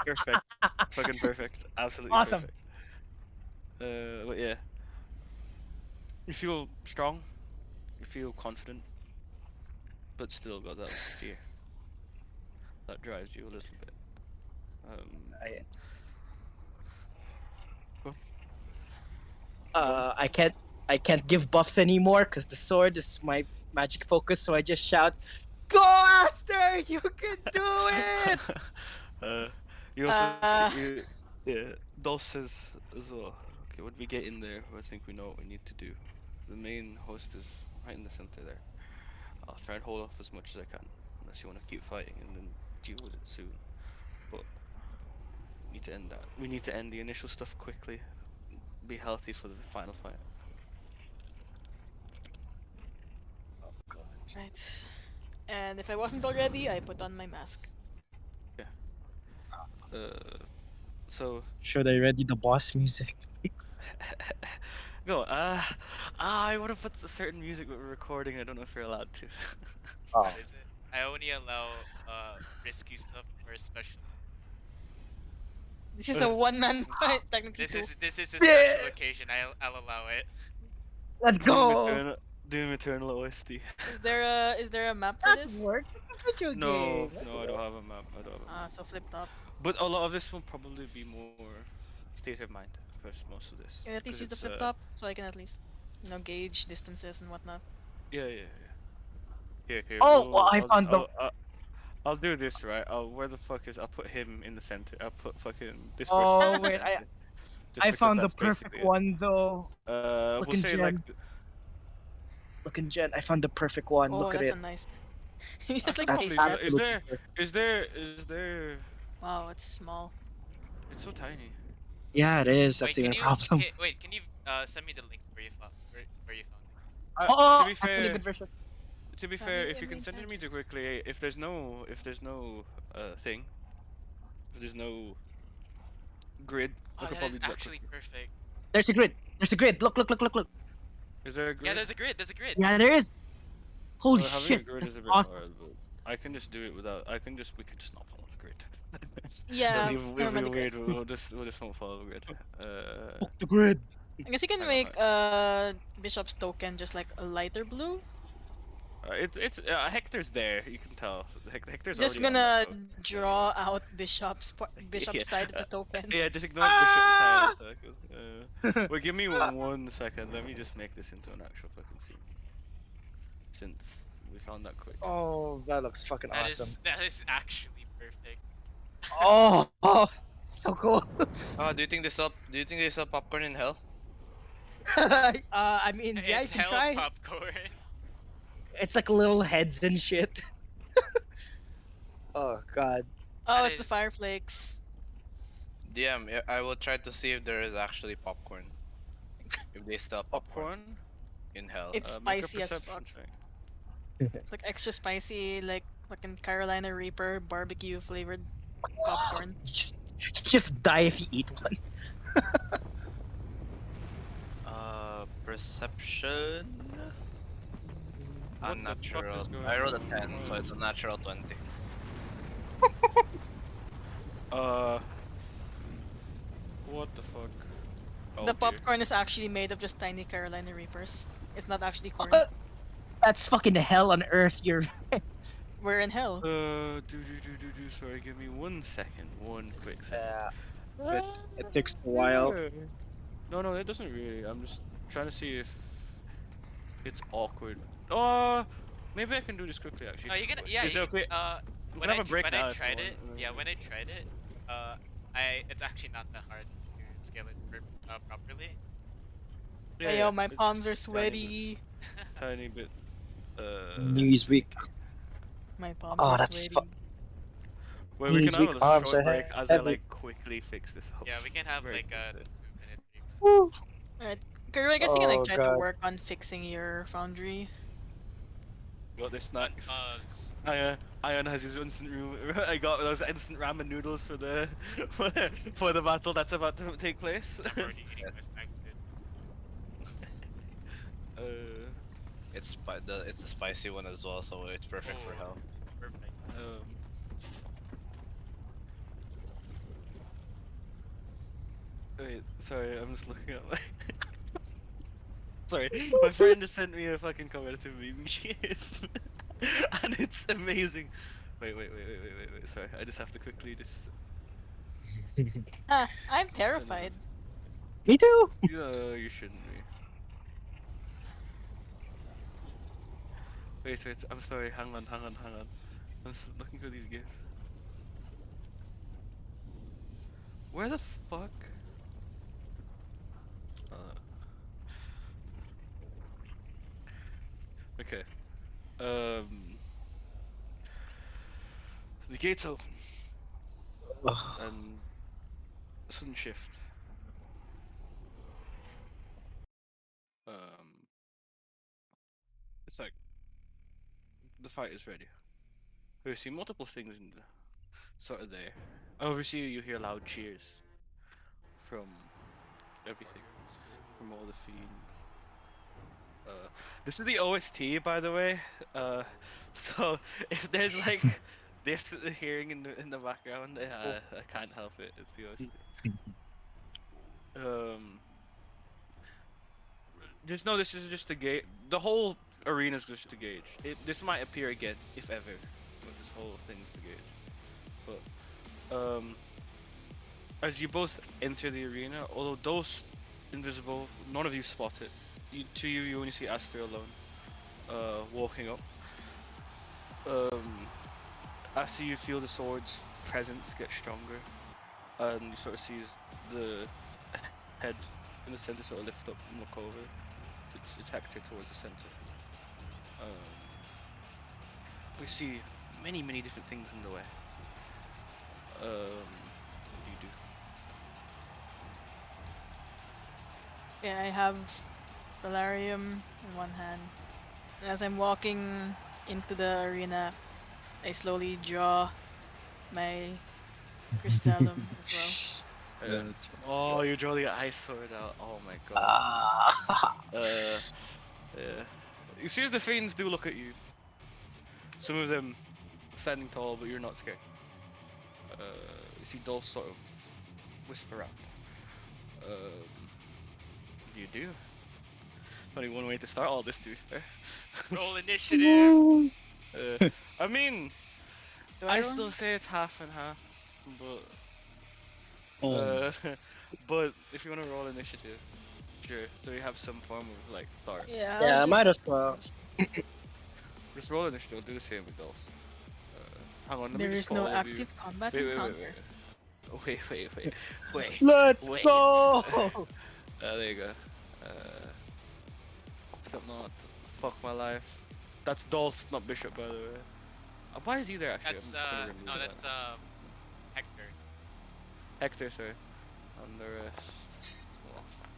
Perfect. Fucking perfect. Absolutely Awesome. perfect. But yeah, you feel strong. You feel confident, but still got that fear that drives you a little bit. Um, I, well, go on. I can't give buffs anymore because the sword is my magic focus. So I just shout, "Go, Aster! You can do it!" uh, you also see, yeah, Dulce says as well. Okay, when we get in there, I think we know what we need to do. The main host is right in the center there. I'll try and hold off as much as I can, unless you want to keep fighting and then deal with it soon. But we need to end that. We need to end the initial stuff quickly. Be healthy for the final fight. Right. And if I wasn't already, I put on my mask. Yeah. Uh, so Should I ready the boss music? go. I would have put a certain music but we're recording. I don't know if you're allowed to. Oh, What is it? I only allow risky stuff or special. This is a one-man fight, technically This two. is a yeah, special occasion. I'll allow it. let's Doom go. Eternal, Doom Eternal OST. Is there a map for That this? works. It's a video No, game. That no, I don't have a works. map. I don't have a map. So flip top. But a lot of this will probably be more state of mind first. Most of this, Can I at because least use the it's flip top so I can at least gauge distances and whatnot. yeah. Here. Oh, well, I found the. I'll do this right. Where the fuck is? I'll put him in the center. I'll put fucking this person Oh in the wait, center. Just I because found the that's perfect basically it. one though. We'll Looking say like Jen, looking Jen. I found the perfect one. Oh, Look at that's it. a nice. You I just like can't That's paste believe that. that. absolutely perfect. Is there? Wow, it's small. It's so tiny. Yeah, it is. That's Wait, the can main you problem. can you send me the link where you found where you found it? To Oh, be I found a fair, good version. if you can send it to me quickly, if there's no thing, if there's no grid, I Oh, could that is probably do that actually quickly. perfect. There's a grid. There's a grid. Look. Is there a Yeah, grid? there's a grid. There's a grid. Yeah, there is. Holy Having a shit, grid that's is a bit awesome. hard, but I can just do it without. We could just not follow the grid. Yeah, If never mind we're the grid. weird, we'll just not follow the grid. Fuck the grid. I guess you can Hang on. make Bishop's token just like a lighter blue. It's Hector's there. You can tell. Hector's Just already on that gonna token. draw out Yeah, Bishop's side of the token. yeah. Just ignore Bishop's side Ah! a second. Wait, give me 1 second. Let me just make this into an actual fucking scene. Since we found that quick. Oh, that looks fucking awesome. That is actually perfect. Oh, so cool. Oh, do you think they sell popcorn in hell? I mean, yeah, you It's can hell try. popcorn. It's like little heads and shit. Oh god. Oh, That it's the is fire flakes. DM, I will try to see if there is actually popcorn. If they sell popcorn Popcorn. in hell. It's Make a spicy as perception fuck. check. It's like extra spicy, like fucking Carolina Reaper barbecue flavored popcorn. Just die if you eat one. Perception. What the fuck is Unnatural. going I rolled a on? 10, so it's a natural 20. Uh, what the fuck? Oh, The dear. popcorn is actually made of just tiny Carolina Reapers. It's not actually corn. That's fucking hell on earth. You're. We're in hell. Sorry, give me 1 second. 1 quick second. It takes a while. No, it doesn't really. I'm just trying to see if it's awkward. Maybe I can do this quickly actually. No, you can. Wait, Yeah, is you it can. okay? We can have a break When I now if you tried want. it, and then yeah, we- when I tried it, it's actually not that hard to scale it properly. Hey, yo, my it's palms just are a sweaty. tiny bit. Knees weak. My palms Oh, are that's sweaty. Well, we knees can have weak, a arms short are break as I heavy. like quickly fix this up. Yeah, we can have Very like a quickly. 2 minute, 3 minute. Woo. Alright. Kuro, I guess you can like Oh try to god. work on fixing your foundry. Got the snacks. Unpause. Ion has his instant I got those instant ramen noodles for the for the battle that's about to take place. I'm already eating my snacks, dude. uh, It's the spicy one as well, so it's perfect for Oh, hell. perfect. um. Wait, sorry, I'm just looking at my. Sorry, my friend just sent me a fucking competitive meme GIF, and it's amazing. Wait. Sorry, I just have to quickly just. Ah, I'm send terrified. Me too. You shouldn't be. Wait, I'm sorry. Hang on. I'm just looking for these gifs. Where the fuck? Uh, okay. Um, the gates open and a sudden shift. Um, it's like the fight is ready. We see multiple things in the sort of there. Oversee you hear loud cheers from everything, from all the fiends. This is the OST, by the way. So if there's like this hearing in the background, I can't help it. It's the OST. Um, just no. This is just a gauge. The whole arena is just a gauge. This might appear again, if ever, but this whole thing is to gauge. But as you both enter the arena, although those invisible, none of you spot it. You only see Aster alone, walking up. After you feel the sword's presence get stronger, and you sort of see the head in the center sort of lift up and look over. It's Hector towards the center. We see many different things in the way. What do you do? Yeah, I have Valarium in one hand. And as I'm walking into the arena, I slowly draw my Crystallum as Yeah. Oh, you draw the ice sword out. Oh my god. Ah. Yeah. You see, the fiends do look at you. Some of them standing tall, but you're not scared. You see Dulce sort of whisper up. You do. Only one way to start all this, to be fair. Roll initiative. I mean, well. I still say it's half and half, but Oh. but if you want to roll initiative, sure. So you have some form of like start. Yeah, Yeah, I'll might just- as well. Just roll initiative. I'll do the same with Dulce. Hang on, let me There just is no call all of you. active combat Wait. encounter. Wait. Let's Wait. go. There you go. Except not. Fuck my life. That's Dulce, not Bishop, by the way. Why is he there actually? That's I'm gonna remove no, that. that's Hector. Hector, sorry. And the rest.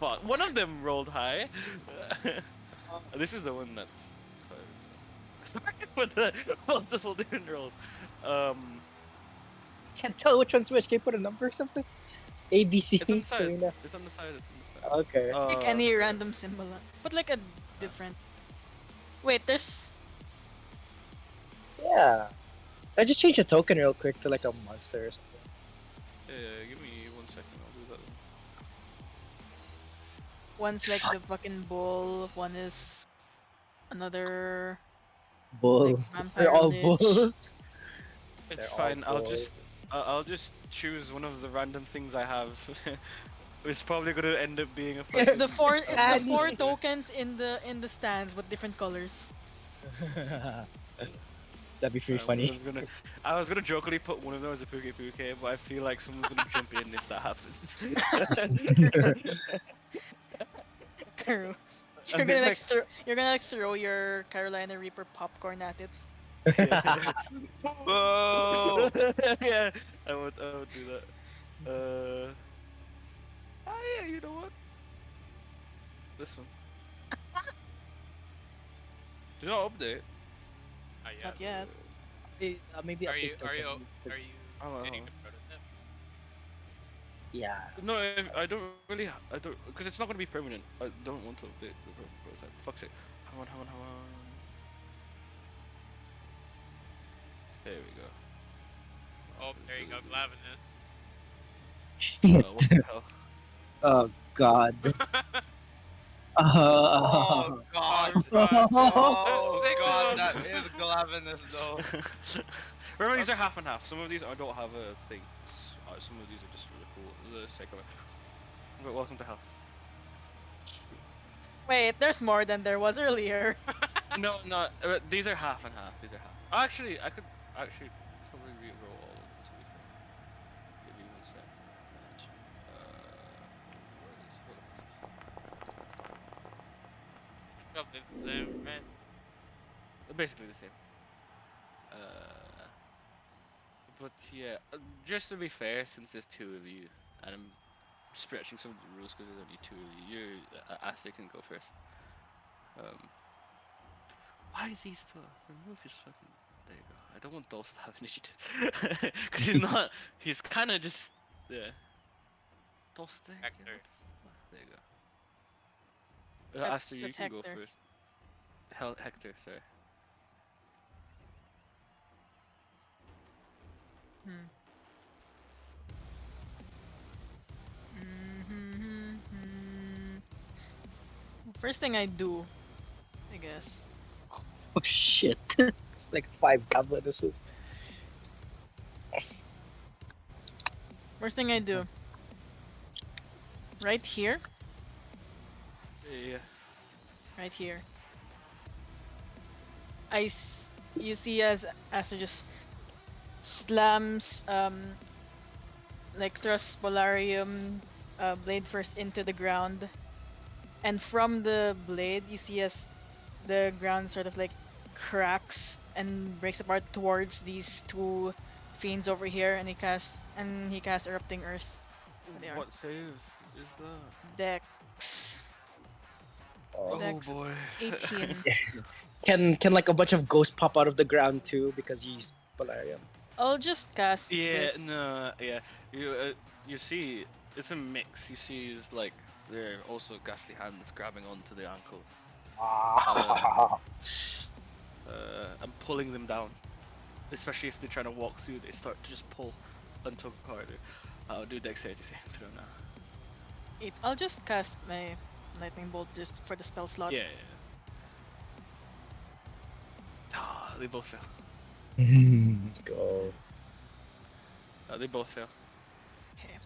But one of them rolled high. This is the one that's. Sorry for the multiple different rolls. Can't tell which one's which. Can you put a number or something? A, B, C, It's on the side. Serena. It's on the side. It's on the side. Okay. Pick any random symbol. Put like a different. Wait, there's. Yeah. I just changed a token real quick to like a monster or something. Yeah, give me 1 second. I'll do that one. One's like the fucking bull. One is another like Bull. They're vampire all lich. bulls. It's They're all fine. bulls. I'll just choose one of the random things I have. It's probably gonna end up being a It's fucking. It's the Danny. four tokens in the stands with different colors. That'd be pretty funny. I was gonna jokingly put one of them as a Puke Puke, but I feel like someone's gonna jump in if that happens. True. I mean, like, You're gonna like throw your Carolina Reaper popcorn at it. yeah. Whoa! Yeah, I would do that. Yeah, you know what? This one. Do not update. Not yet. Maybe Are you update are you token. are you Oh, getting the prototype? Yeah. No, I don't really. I don't, because it's not gonna be permanent. I don't want to update the prototype. Fuck's sake. Hang on. There we go. Oh, there you go, Glavinus. What the hell? Oh God. Oh god! Oh god. Oh Sick god, one. that is Glavinus though. Remember, these are half and half. Some of these I don't have a thing. Some of these are just really cool. The sake of it. But welcome to hell. Wait, there's more than there was earlier. No, these are half and half. These are half. Actually, I could actually probably re-roll all of them. To be fair. Give me one sec. Roughly the same, right? Basically the same. But yeah, just to be fair, since there's two of you, and I'm stretching some of the rules because there's only two of you, Aster can go first. Why is he still? Remove his fucking. There you go. I don't want Dulce to have initiative because he's not. He's kind of just. Yeah. Dulce there. Hector. What the fuck? There you go. Aster, you That's can go Hector. first. Hector, sorry. Hmm. First thing I do, I guess. Oh shit. It's like 5 goblinous's. First thing I do. Right here. Yeah. Right here. You see as Aster just slams like thrusts Polarium blade first into the ground, and from the blade you see as the ground sort of like cracks and breaks apart towards these two fiends over here, and he casts erupting earth. They are What save is that? Dex. Oh. Dex boy. 18. Can like a bunch of ghosts pop out of the ground too because you use Polarium? I'll just cast Yeah, this. no, yeah. You see, it's a mix. You see, is like they're also ghastly hands grabbing onto the ankles, and pulling them down. Especially if they're trying to walk through, they start to just pull and tug harder. I'll do dexterity saving throw now. I'll just cast my lightning bolt just for the spell slot. Yeah. They both fail. Let's go. They both fail. Okay.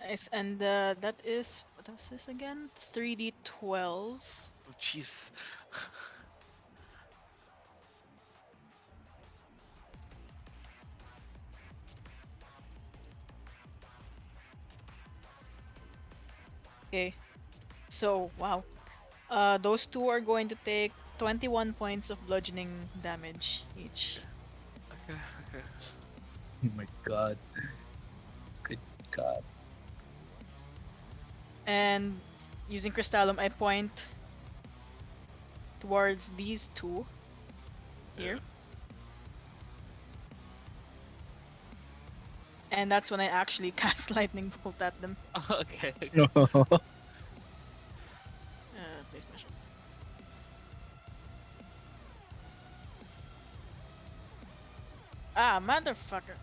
Nice, and that is what was this again? 3d12. Oh, jeez. Okay. So wow. Those two are going to take 21 points of bludgeoning damage each. Okay. Oh my god. Good god. And using Crystallum, I point towards these two here. And that's when I actually cast lightning bolt at them. Okay. Place my shot. Ah, motherfucker.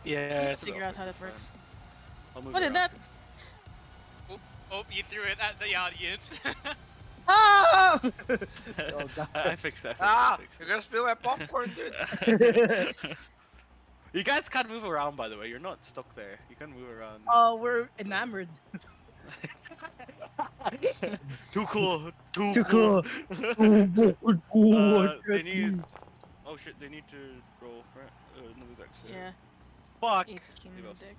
Yeah. I need it's to figure about out how that it's fine. works. I'll move What did around that? for you. Oh, you threw it at the audience. Ah! Oh god. I fixed it. Ah! I fixed You're it. gonna spill my popcorn, dude. You guys can move around, by the way. You're not stuck there. You can move around. Oh, we're enamored. Too cool. Too Too cool. cool. They need. Oh shit! They need to roll right. Another dex save. Yeah. Fuck. 18 They both. deck.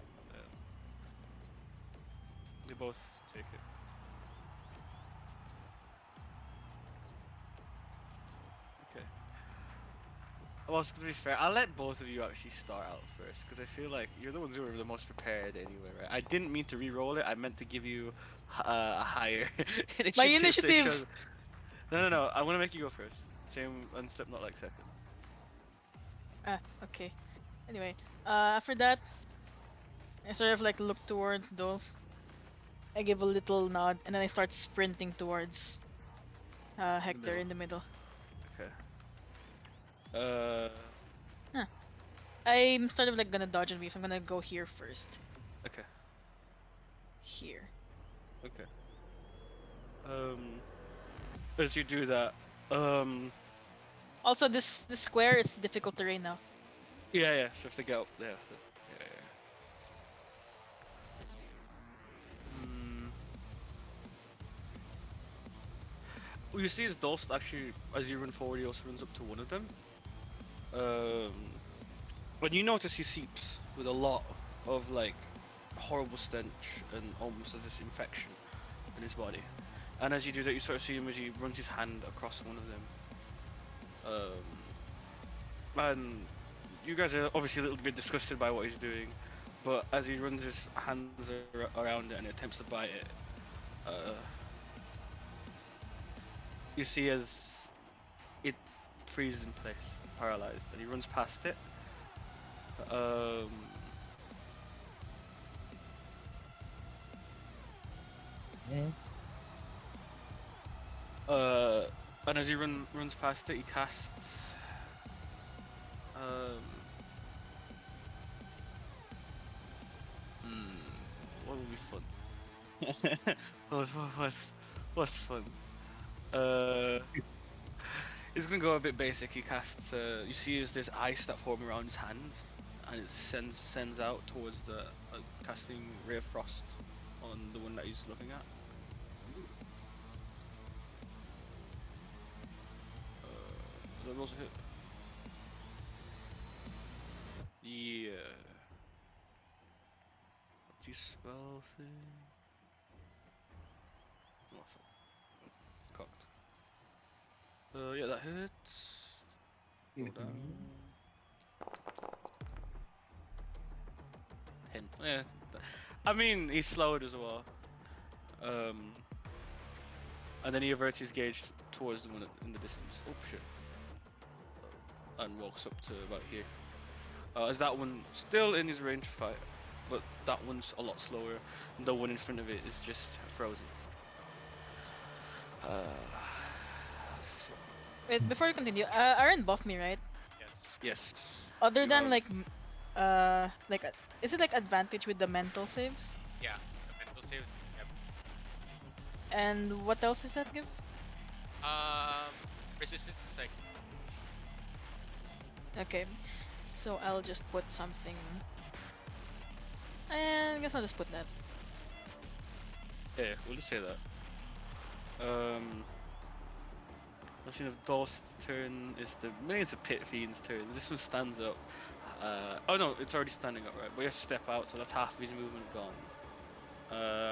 They both take it. Okay. Well, to be fair, I'll let both of you actually start out first because I feel like you're the ones who are the most prepared anyway, right? I didn't mean to re-roll it. I meant to give you a higher initiative. My so it initiative! shows- No. I want to make you go first. Same and step not like second. Ah, okay. Anyway, after that, I sort of like look towards those. I give a little nod, and then I start sprinting towards Hector middle. in the middle. Okay. I'm sort of like gonna dodge and weave, so I'm gonna go here first. Okay. Here. Okay. As you do that, Also, this square is difficult terrain now. yeah. So if they get up there, yeah. Well, you see his Dolst actually, as you run forward, he also runs up to one of them. When you notice he seeps with a lot of like horrible stench and almost of this infection in his body. And as you do that, you sort of see him as he runs his hand across one of them. And you guys are obviously a little bit disgusted by what he's doing, but as he runs his hands around it and attempts to bite it, you see as it freezes in place, paralyzed, and he runs past it. And as he runs past it, he casts. What would be fun? what's fun? He's gonna go a bit basic. He casts. You see, there's ice that form around his hands, and it sends out towards the casting ray of frost on the one that he's looking at. That also hit. Yeah. What's his spell thing? Nothing. Cocked. Yeah, that hits. Go down. 10. Yeah. I mean, he's slowed as well. And then he averts his gaze towards the one in the distance. Oh shit. And walks up to about here. Is that one still in his range of fight? But that one's a lot slower. And the one in front of it is just frozen. Wait, before you continue, Aaron buffed me, right? Yes. Yes. Other You than have- like, is it like advantage with the mental saves? Yeah. The mental saves. Yep. And what else does that give? Resistance is like Okay, so I'll just put something. And I guess I'll just put that. Yeah, we'll just say that. Let's see, the Dost's turn is maybe it's a Pit Fiend's turn. This one stands up. Oh no, it's already standing up, right? But he has to step out, so that's half of his movement gone.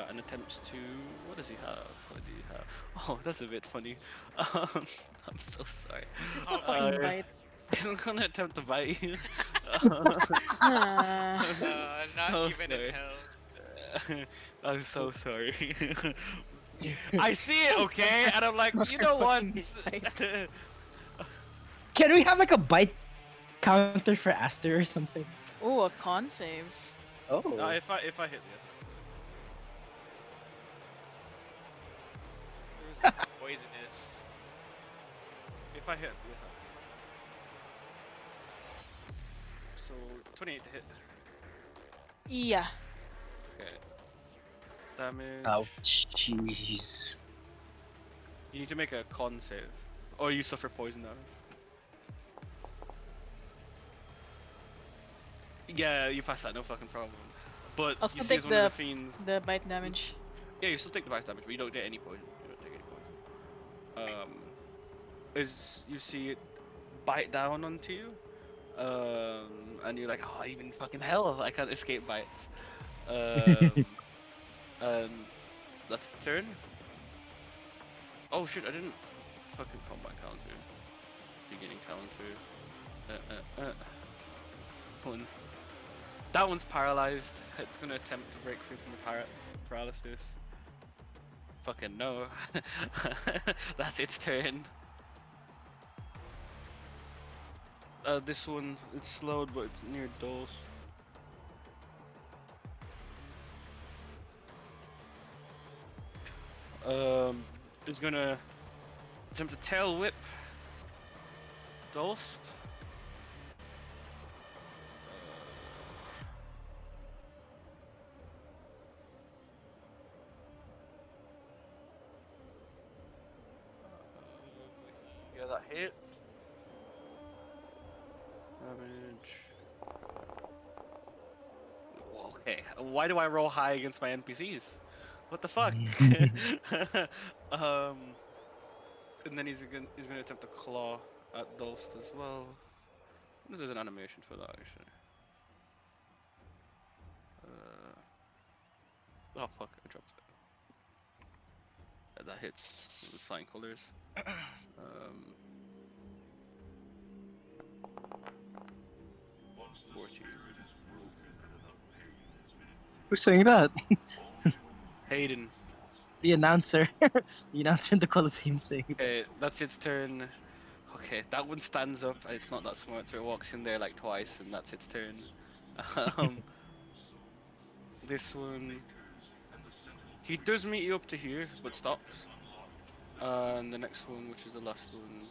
And attempts to. What does he have? What do you have? Oh, that's a bit funny. I'm so sorry. It's just a fucking bite. He's not gonna attempt to bite you. Ah. not so even sorry. in hell. I'm so sorry. I see it, okay, and I'm like, you know what? Can we have like a bite counter for Aster or something? Oh, a con save. Oh. If I hit the attack. Poisonous. If I hit the attack. So 28 to hit. Yeah. Okay. damage. Ouch, jeez. You need to make a con save, or you suffer poison damage. Yeah, you pass that, no fucking problem. But I'll you still see as take one of the fiends. the bite damage. Yeah, you still take the bite damage, but you don't get any poison. You don't take any poison. As you see it bite down onto you, and you're like, oh, even fucking hell, I can't escape bites. And that's the turn. Oh shit, I didn't fucking combat counter. Beginning counter. One. That one's paralyzed. It's gonna attempt to break free from the paralysis. Fucking no. That's its turn. This one, it's slowed, but it's near Dose. It's gonna attempt to tail whip Dolst. Yeah, that hit. Damage. Okay, why do I roll high against my NPCs? What the fuck? And then he's gonna attempt to claw at Dolst as well. There's an animation for that actually. Oh fuck, I dropped it. That hits with flying colors. 14. Who's saying that? Hayden. The announcer. The announcer in the Coliseum saying that. Okay, that's its turn. Okay, that one stands up. It's not that smart, so it walks in there like twice, and that's its turn. This one, he does meet you up to here, but stops. And the next one, which is the last one,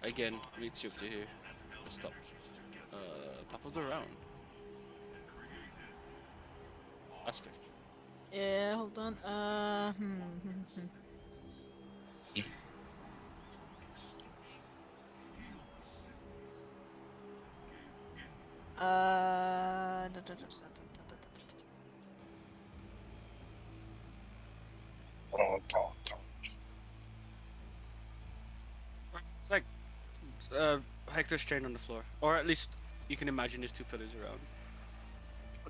again meets you up to here, but stops. Top of the round. Aster. Yeah, hold on. It's like Hector's chained on the floor, or at least you can imagine his two pillars around.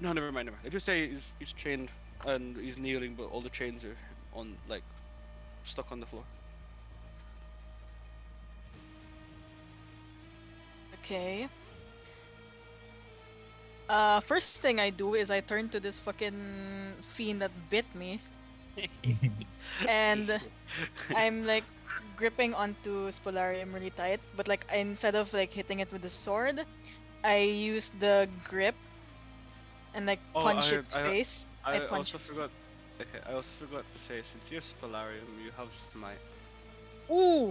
No, never mind. I just say he's chained and he's kneeling, but all the chains are on like stuck on the floor. Okay. First thing I do is I turn to this fucking fiend that bit me, and I'm like gripping onto Spolarium really tight, but like instead of like hitting it with the sword, I use the grip and like punch its face. I punch also forgot. Okay, I also forgot to say, since you're Spolarium, you have Smite. Ooh!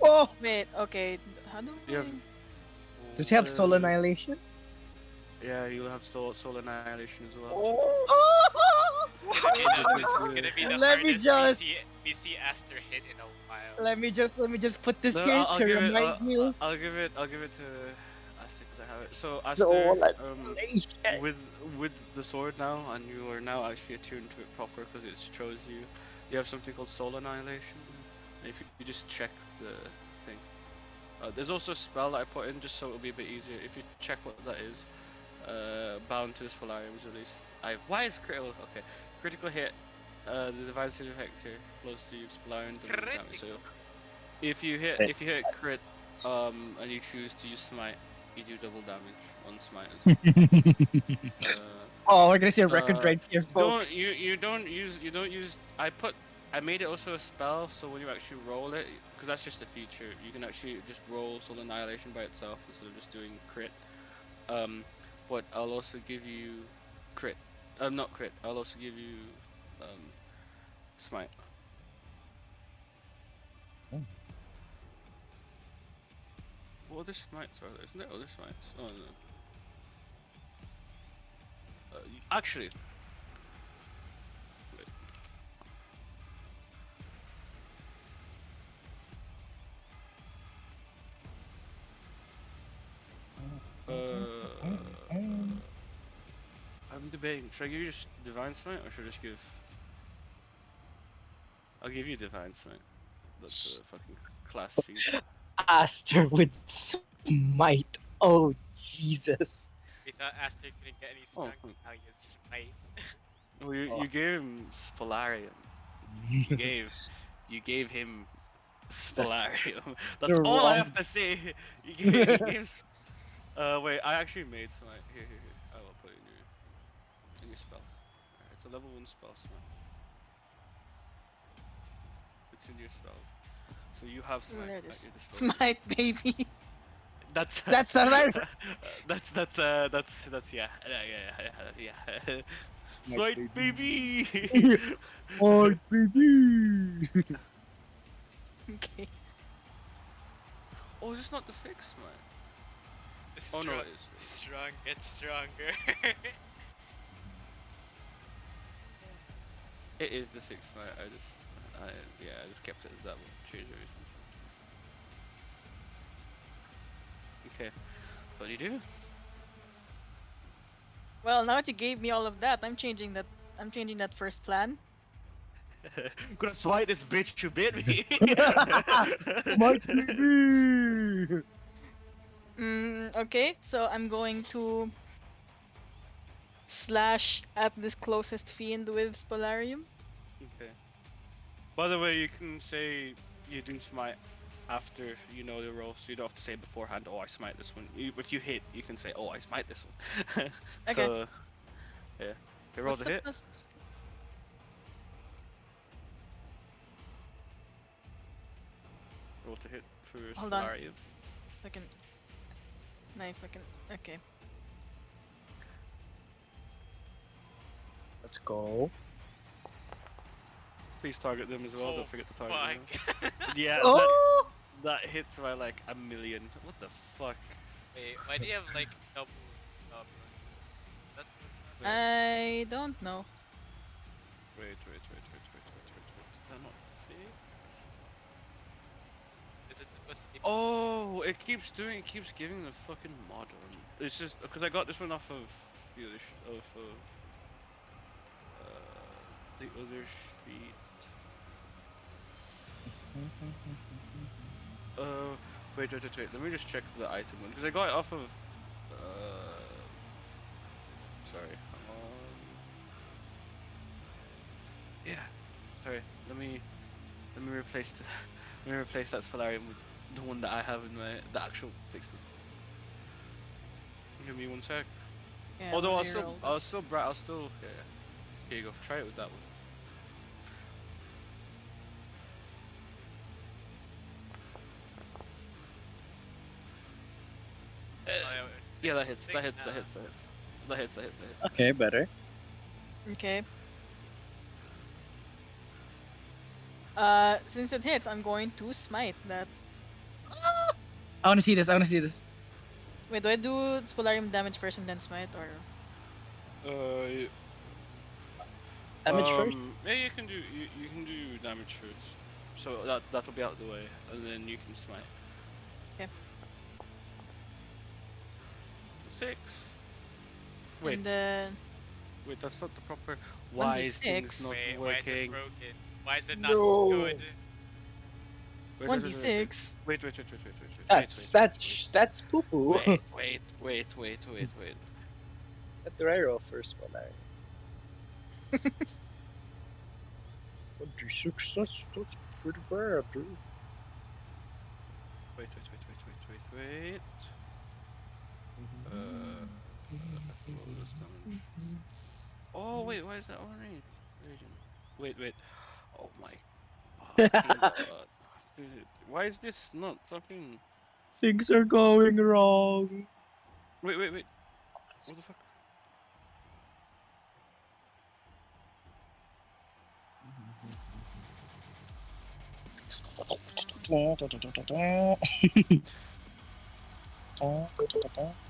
Oh! Wait, okay. How do You I... have. Does he have Soul Annihilation? Yeah, you'll have Soul Annihilation as well. Oh! It's gonna be the Let me hardest just- we see Aster hit in a while. Let me just put this No, here I'll to give it. remind you. I'll give it to Aster because I have it. So Soul Aster, Annihilation. with the sword now, and you are now actually attuned to it proper because it chose you. You have something called Soul Annihilation. If you just check the thing, there's also a spell that I put in just so it'll be a bit easier. If you check what that is, bound to the Spolarium is released. Why is critical? Okay, critical hit. The divine seal effect here flows through Spolarium. So if you hit crit, and you choose to use smite, you do double damage on smite as well. Oh, we're gonna see a record right here, folks. You don't use. I made it also a spell, so when you actually roll it, because that's just a feature, you can actually just roll Soul Annihilation by itself instead of just doing crit. But I'll also give you crit. Not crit. I'll also give you smite. Oh. What other smites are there? Isn't there other smites? Oh no. Actually, wait. debating. Should I give you just Divine Smite or should I just give? I'll give you Divine Smite. That's a fucking class feat. Aster with smite. Oh Jesus. We thought Aster couldn't get any Oh, stronger. Now he has Smite. well, you gave him Spolarium. You gave him Spolarium. That's the all I wrong- have to say. You gave wait, I actually made Smite. Here. I will put it in your spell. Alright, it's a level 1 spell, Smite. It's in your spells. So you have Ooh, Smite there it at is. your disposal. Smite, baby. That's That's a right. that's yeah. Smite baby. Oh baby. Okay. Oh, is this not the fix, man? The Oh no, strong, it is. strong gets stronger. It is the fix, man. I just kept it as that one. Change everything. Okay, what do you do? Well, now that you gave me all of that, I'm changing that. I'm changing that first plan. Gonna smite this bitch you bit me. Smite baby. Okay, so I'm going to slash at this closest fiend with Spolarium. Okay. By the way, you can say you do smite after you know the roll, so you don't have to say beforehand, oh, I smite this one. If you hit, you can say, oh, I smite this one. Okay. So, yeah. It rolls a What's the hit. plus- Roll to hit for Hold on. Spolarium. Fucking knife. Fucking okay. Let's go. Please target them as well, Oh don't forget to target them. fuck. Yeah, Oh. that hits by like a million. What the fuck? Wait, why do you have like double runs? That's good. I don't know. Wait. I'm not fit. Is it supposed to be? Oh, it keeps giving the fucking modern. It's just because I got this one off of the other the other sheet. Wait. Let me just check the item one because I got it off of. Sorry. Hang on. Yeah. Sorry. Let me replace let me replace that Spolarium with the one that I have in the actual fixed one. Give me 1 sec. Yeah, Although I'll reroll that. I'll still yeah. Here you go. Try it with that one. Yeah, that hits. That hits. Okay, better. Okay. Since it hits, I'm going to smite that. I want to see this. Wait, do I do Spolarium damage first and then smite, or? Damage first. Yeah, you can do damage first. So that'll be out of the way, and then you can smite. Okay. 6. Wait, And then wait, that's not the proper. Why is things 1d6. not Wait, why is it working? broken? Why is it not No. good? Wait, 1d6. Wait. That's poo poo. Wait. Let the right roll first, one. 1d6. That's pretty bad, dude. Wait. What was damage? Oh wait, why is that orange? Wait. Oh my god. Dude, why is this not fucking? Things are going wrong. Wait. What the fuck?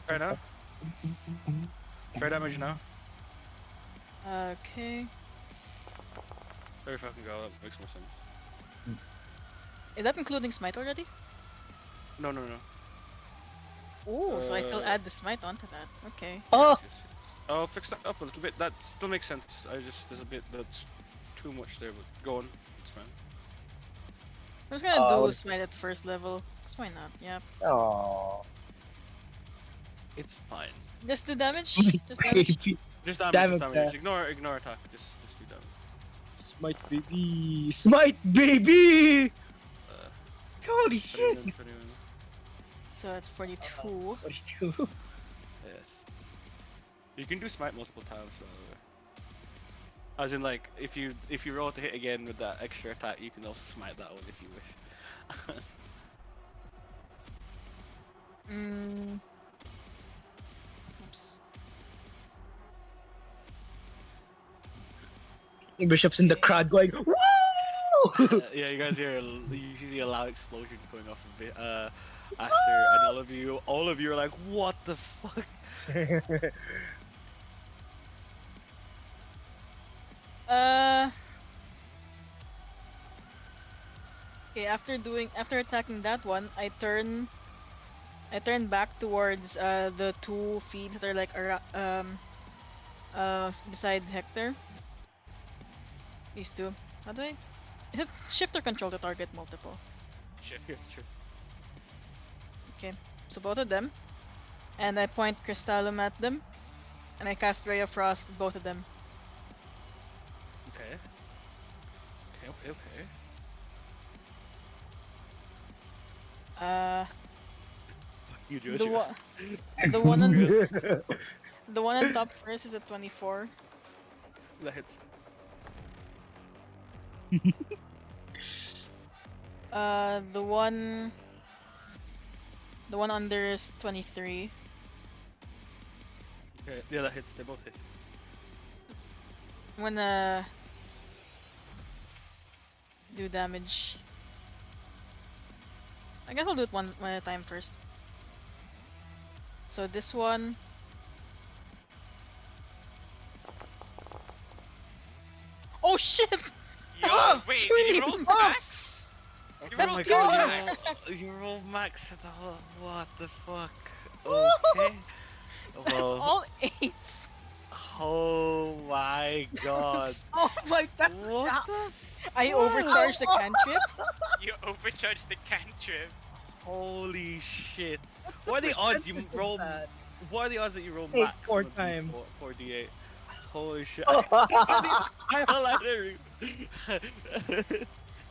Try now. Try damage now. Okay. There we fucking go. That makes more sense. Is that including smite already? No. Ooh, so I still Uh, add the smite onto that. Okay. Oh, Yes. I'll fix that up a little bit. That still makes sense. There's a bit that's too much there, but go on. It's fine. I'm just gonna do what- smite at first level. Cause why not? Yeah. Oh, It's fine. Just do damage. Just damage. baby. Just damage, Damn just it, damage. Ignore attack. Just do damage. Smite baby. Smite baby. Uh, Holy shit. 21, 21. So that's 42. 42. Yes. You can do smite multiple times, by the way. As in, like, if you roll to hit again with that extra attack, you can also smite that one if you wish. Mm. Oops. Bishop's in the crowd going, woo! Yeah, you guys hear you see a loud explosion going off of it. Aster, and all of you are like, what the fuck? Okay, after attacking that one, I turn back towards the two feet that are like beside Hector. These two. How do I? Is it shift or control to target multiple? Shift. Shift. So both of them, and I point Crystallum at them, and I cast Ray of Frost at both of them. Okay. You do it. The one, the one on the one on top first is a 24. That hits. The one under is 23. Okay. Yeah, that hits. They both hit. I'm gonna do damage. I guess I'll do it one at a time first. So this one. Oh shit! Yo, wait, did you roll max? You That's rolled pure max. You roll max at the what the fuck? Okay. That's Well, all 8s. oh my god. Oh my, that's What the I overcharged the cantrip. You overcharged the cantrip. holy shit. What are the odds you roll what are the odds that you roll Eight, max 4 on a times. D4 D8? Holy shit. Oh.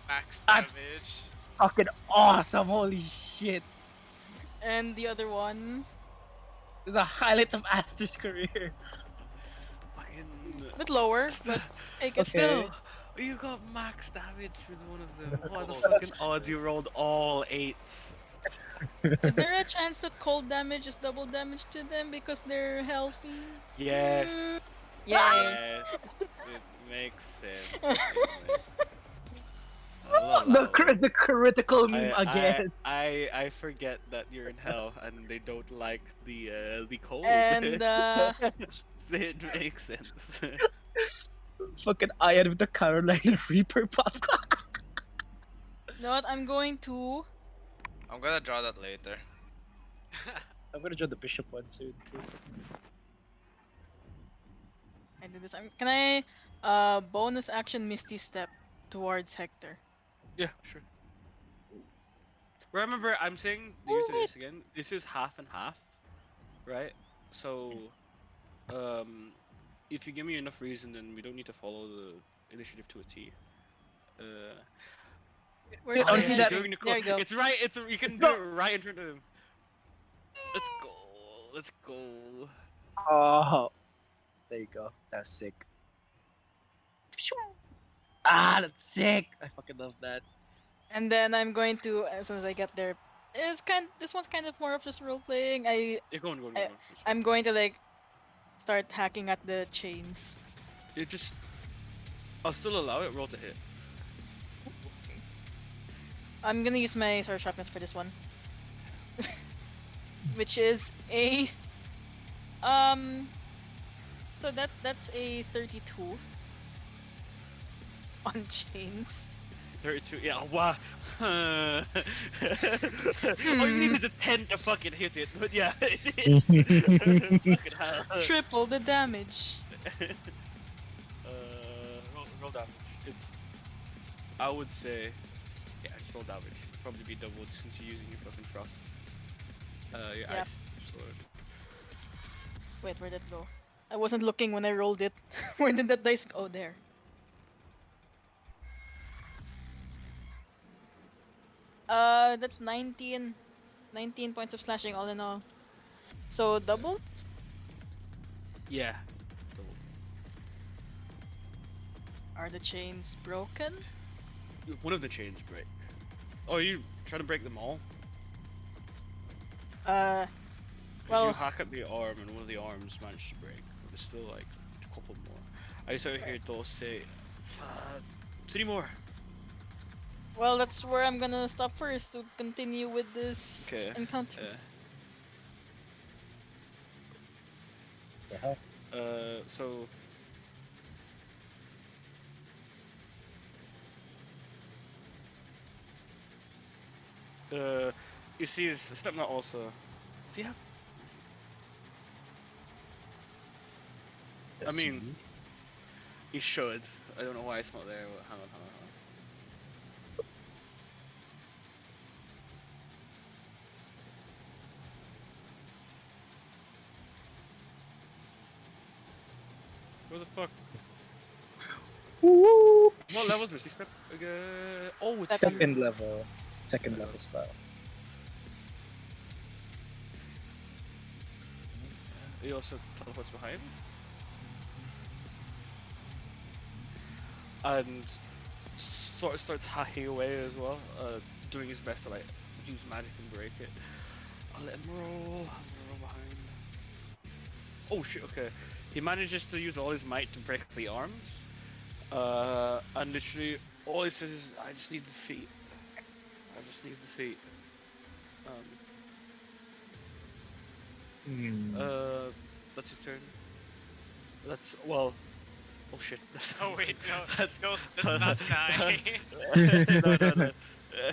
Max That's- damage. Fucking awesome, holy shit. And the other one, This is a highlight of Aster's career. Fucking a bit lower, but I guess Okay. still, you got max damage with one of them. What are the fucking odds you rolled all 8s? Is there a chance that cold damage is double damage to them because they're healthy? Yes. Yay! Yes. It makes sense. It makes sense. I'll The, allow it. the critical meme I, again. I forget that you're in hell and they don't like the cold. And So it makes sense. Fucking Iron with the Carolina Reaper pop. you know what? I'm going to. I'm gonna draw that later. I'm gonna draw the bishop one soon too. I do this. Can I bonus action Misty Step towards Hector? Yeah, sure. Remember, I'm saying here's this again. This is half and half, right? So, if you give me enough reason, then we don't need to follow the initiative to a T. Where's I wanna the- see that. Doing the There you go. It's right. You can Let's do go. it right in front of him. Let's go. Let's go. Oh, there you go. That's sick. Ah, that's sick. I fucking love that. And then I'm going to, as soon as I get there, this one's kind of more of just role playing. Yeah, go on. It's fine. I'm going to like start hacking at the chains. It just. I'll still allow it. Roll to hit. I'm gonna use my sword sharpness for this one, which is a So that's a 32 on chains. 32. Yeah, wow. All you need is a 10 to fucking hit it. But yeah, it is. Fucking hell. Triple the damage. Roll damage. It's. I would say. Yeah, just roll damage. Probably be doubled since you're using your fucking frost. Your Yep. ice sword. Wait, where'd that go? I wasn't looking when I rolled it. Where did that dice go? Oh, there. That's 19 points of slashing all in all. So double? Yeah. Double. Are the chains broken? One of the chains break. Oh, you trying to break them all? Uh, 'Cause well, you hack at the arm and one of the arms managed to break. But there's still like a couple more. I just out here those say, 3 more. well, that's where I'm gonna stop first to continue with this Okay. encounter. Yeah. So you see his stepmom also. See how? I mean, he should. I don't know why it's not there. But hang on. Where the fuck? What level is Misty Step? Oh, it's Second level spell. He also teleports behind. And sort of starts hacking away as well, doing his best to like use magic and break it. I'll let him roll. I'm gonna roll behind. Oh shit! Okay, he manages to use all his might to break the arms. And literally all he says is, "I just need the feet. I just need the feet." That's his turn. That's well. Oh shit! Oh wait, no, That's- Ghost does not die. no.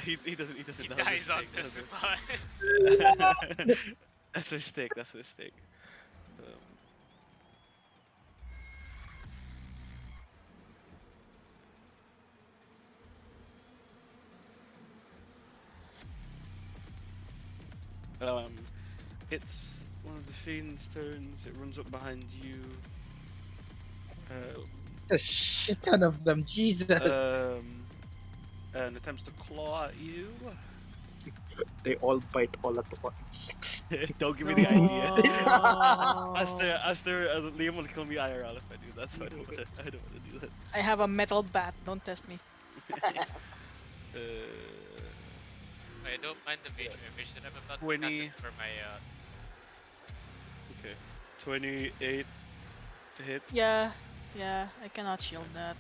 He doesn't. He doesn't. He That was a dies on mistake, the that was spot. a- That's a mistake. That's a mistake. It's one of the fiend's turns. It runs up behind you. A shit ton of them, Jesus. And attempts to claw at you. They all bite all at once. Don't give me the idea. No. Aster, Liam will kill me IRL if I do that, so I don't want to do that. I have a metal bat. Don't test me. I don't mind the major image that I'm about to 20. cast. It's for my Okay, 28 to hit. Yeah, I cannot shield that.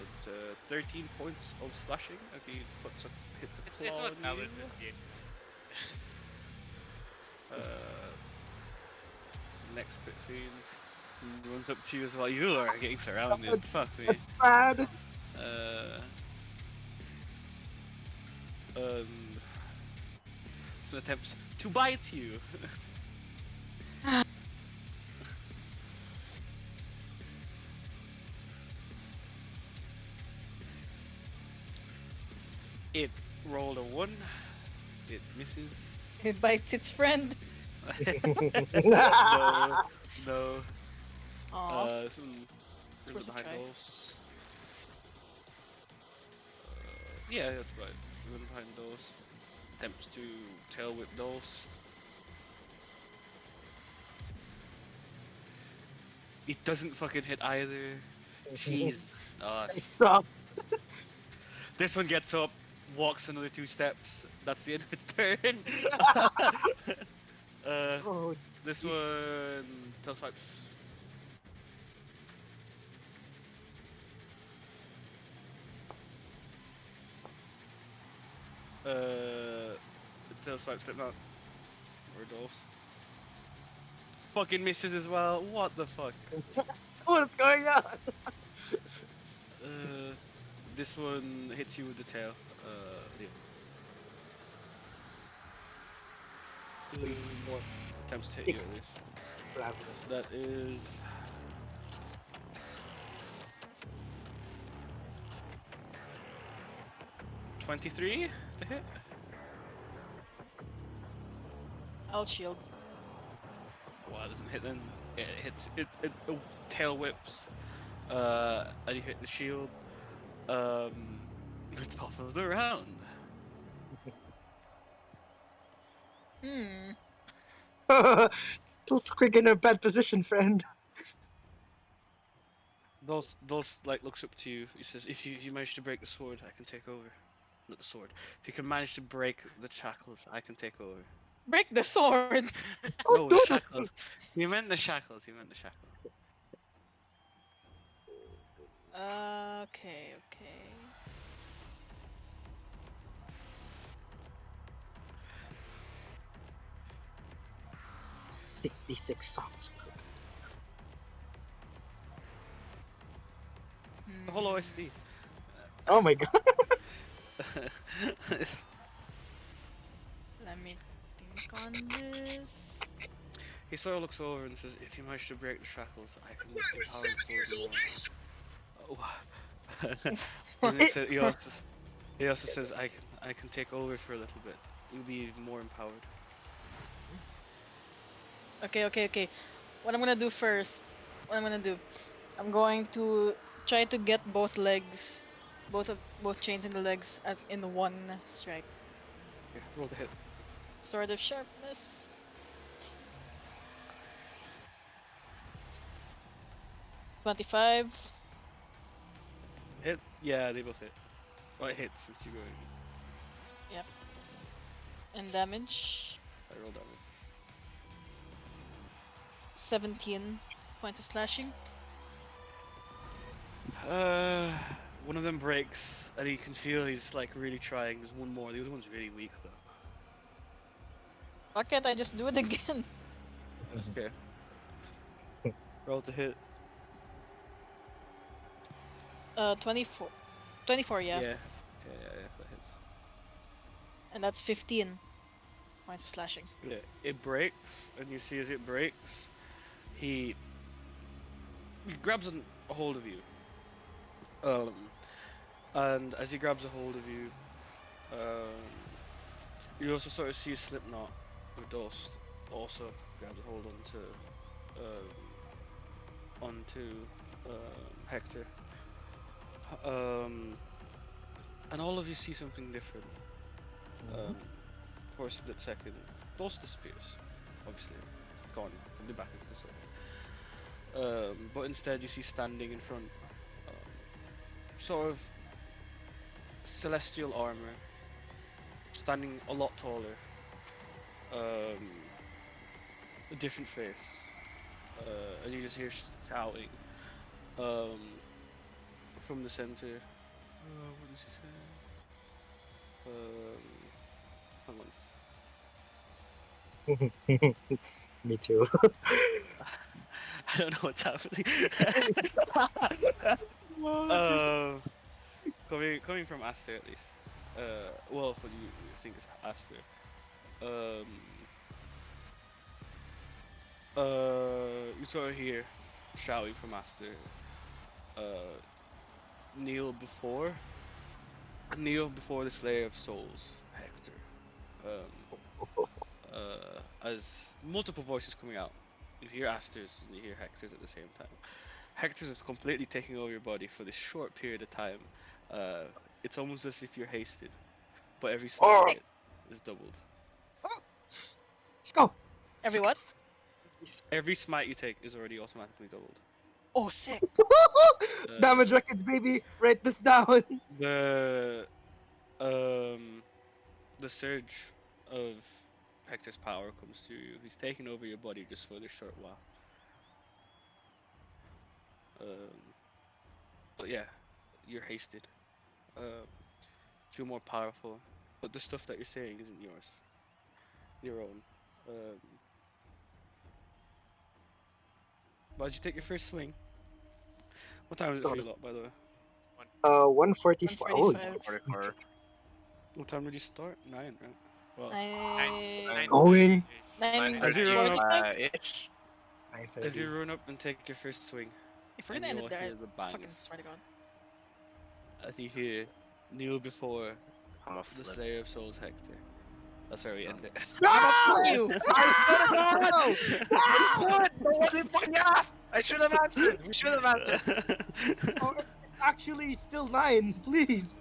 It's 13 points of slashing as he hits a claw. it's what on balance you. this game. Next bit fiend runs up to you as well. You are getting surrounded. Fuck me. That's bad. So attempts to bite you. It rolled a 1. It misses. It bites its friend. No. Aw. Runs Supposed to behind try. those. Yeah, that's right. Run behind those. Attempts to tail whip those. It doesn't fucking hit either. Jeez. I suck. This one gets up, walks another 2 steps. That's the end of its turn. Oh, This one tail swipes. Tail swipes Slipknot. Or Ghost. Fucking misses as well. What the fuck? what's going on? This one hits you with the tail. Yeah. More Attempts to hit you at Six. least. ravenous. That is 23 to hit. I'll shield. Wow, it doesn't hit then. It hits. It tail whips. And you hit the shield. The top of the round. Hmm. Still quick in a bad position, friend. Dulce like looks up to you. He says, "If you manage to break the sword, I can take over. Not the sword. If you can manage to break the shackles, I can take over." Break the sword. Oh, No, the do this shackles. He meant the shackles. He meant the shackles. Okay, okay. thing. 66 sounds. The whole Hmm. OST. Oh my god. Let me think on this. He sort of looks over and says, "If you manage to break the shackles, I can empower the sword more." Oh. And he also says, I can take over for a little bit. You'll be even more empowered." Okay, okay, okay. What I'm gonna do first. What I'm gonna do. I'm going to try to get both legs, both chains in the legs in one strike. Yeah, roll the hit. Sword of sharpness. 25 Hit? Yeah, they both hit. Well, it hits since you're going. and damage. I rolled damage. 17 points of slashing. One of them breaks, and you can feel he's like really trying. There's one more. The other one's really weak though. Why can't I just do it again? Okay. Roll to hit. 24. 24, yeah. Yeah. That hits. And that's 15 points of slashing. Yeah, it breaks, and you see as it breaks, he grabs a hold of you. And as he grabs a hold of you, you also sort of see Slipknot or Dust also grabs a hold onto Hector. And all of you see something different. For a split second, Dust disappears. Obviously, gone. He'll be back into the sun. But instead, you see standing in front, sort of celestial armor, standing a lot taller, a different face, and you just hear shouting from the center. What does he say? Hang on. Me too. I don't know what's happening. What? Coming from Aster at least. Well, what do you think is Aster? Um, you sort of hear shouting from Aster. Kneel before the Slayer of Souls, Hector. As multiple voices coming out. You hear Aster's and you hear Hector's at the same time. Hector's is completely taking over your body for this short period of time. It's almost as if you're hasted, but every smite you Alright. hit is doubled. Let's go. Every what? Every smite you take is already automatically doubled. Oh, sick. Damage records, baby. Write this down. The the surge of Hector's power comes through you. He's taking over your body just for this short while. But yeah, you're hasted. Feel more powerful, but the stuff that you're saying isn't yours. Your own. Um, but as you take your first swing, what time is it for you lot, by the way? 1:44. Oh, 1:45. 44. What time did you start? 9, right? Well, I... Going. 9:30 9:45. ish. as 9:30. you run up and take your first swing, If we're and gonna you end will it there, hear the I fucking bangs swear to God. as you hear kneel before I'm a the flip. Slayer of Souls Hector. That's where we end it. Fuck you! No! What? No one did fucking ask! I should have answered! We should have answered! Oh, it's actually still 9. Please.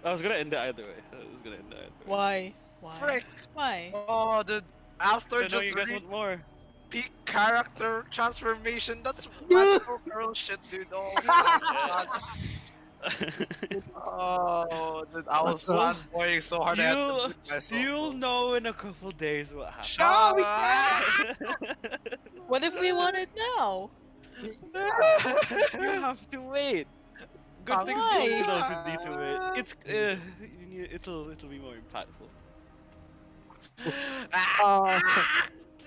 I was gonna end it either way. I was gonna end it either way. Why? Why? Frick! Why? Oh, dude. Astor I know just you guys reached want more. peak character transformation. That's magical girl shit, dude. Oh my god. Oh, dude. I was Awesome. fanboying so hard I had to You'll mute myself. you'll bro. know in a couple days what happened. Shut No, we up. What if we want it now? You have to wait. Good things Why? come to those who need to wait. It's it'll be more impactful. Dude,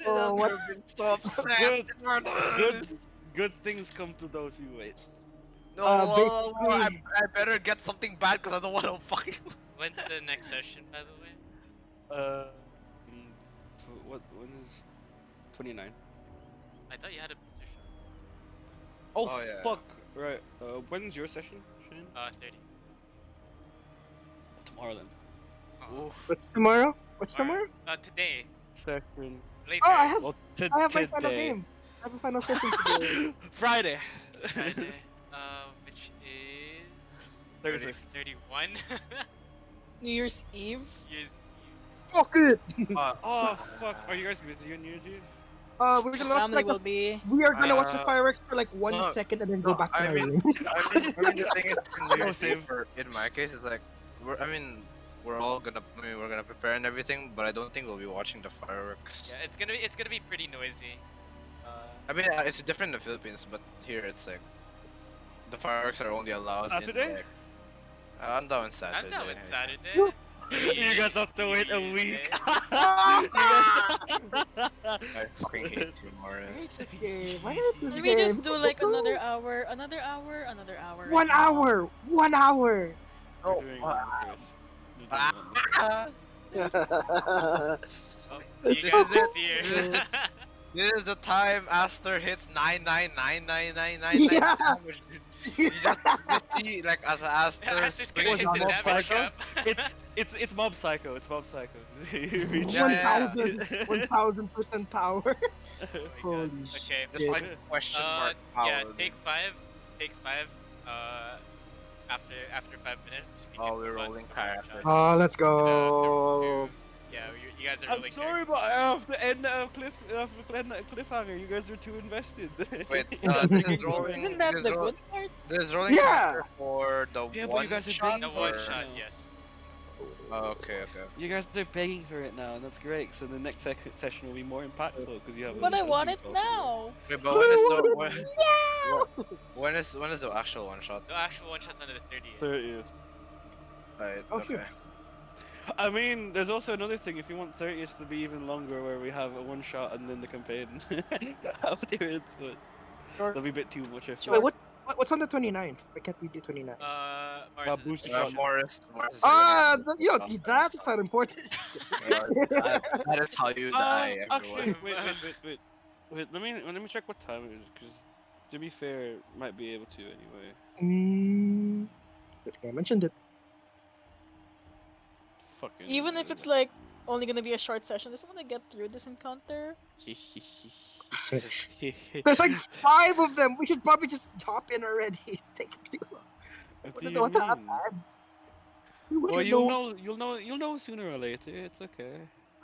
Oh, I'm what- been so upset. Good things come to those who wait. No, basically- I better get something bad because I don't want to fucking. When's the next session, by the way? When is 29? I thought you had a position. Oh, Oh, yeah. fuck! Right. When's your session, Shane? 30. Tomorrow then. Oh. What's tomorrow? What's tomorrow? Today. Session. Later. Oh, I have Well, I have my final today. game. I have a final session today. Friday. Friday. Which is 31st. 31. New Year's Eve? Year's Fuck it. Oh fuck! Are you guys busy on New Year's Eve? We're The gonna watch family like will be. we are gonna watch the Uh, fireworks for like 1 second and then go no, back to I our mean- room. I mean, the thing is, in New Year's same. Eve, in my case, is like, we're all gonna, we're gonna prepare and everything, but I don't think we'll be watching the fireworks. Yeah, it's gonna be pretty noisy. I mean, it's different in the Philippines, but here it's like, the fireworks are only allowed Saturday? in like, I'm down Saturday. I'm down with Saturday. You guys have to wait a week. I fucking hate you, I Morris. hate this game. I hate this Can game. we just do like another hour, another hour, another hour? 1 hour. 1 hour. We're doing one first. We're doing one. Oh, It's see so you guys next cool. year. This is the time Aster hits 9999999. Yeah. You just see, like, as Aster. Aster's gonna hit the Mob damage Psycho? cap. It's Mob Psycho. It's Mob Psycho. You reach- Yeah. 1000% power. Oh my God. Holy Okay. Just shit. like question mark power. Yeah, dude. take five. After 5 minutes. We Oh, can we're move on rolling to the one-shots. characters. Oh, let's And, they're go. yeah, you guys are I'm rolling sorry, but I have to end at a cliffhanger. You guys are too invested. Wait, this is rolling. Isn't that this the is good part? This is rolling Yeah. character for the Yeah, but one you guys are shot. being- The one or- shot, No. yes. Oh, okay, okay. You guys are begging for it now, and that's great. So the next session will be more impactful because you have. But I a want big it talk. now. Wait, but when is the No! when is the actual one shot? The actual one shot's on the 30th. 30th. Right, Oh, okay. shit. I mean, there's also another thing. If you want 30th to be even longer, where we have a one shot and then the campaign, I'll do it. But Sure. that'll be a bit too much. I feel. Wait, what's on the 29th? Why can't we do 29th? Mars booster is shot. Morris is That's not important. that is how you die, Actually, everyone. wait. Let me check what time it is, because to be fair, might be able to anyway. I mentioned it. Fucking. Even if it's like only gonna be a short session, just want to get through this encounter. There's like 5 of them. We should probably just hop in already. It's taking too long. What I do don't you know what to have mean? ads. We Well, wouldn't you'll know sooner or later. It's okay.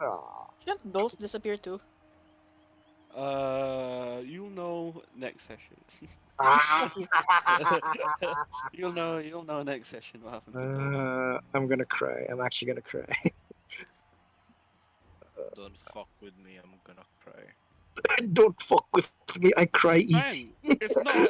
Aw. Shouldn't Dolph disappear too? You'll know next session. Ah. You'll know next session what happened to Dolph. I'm gonna cry. I'm actually gonna cry. Don't fuck with me, I'm gonna cry. Don't fuck with me. I cry easy. Fine.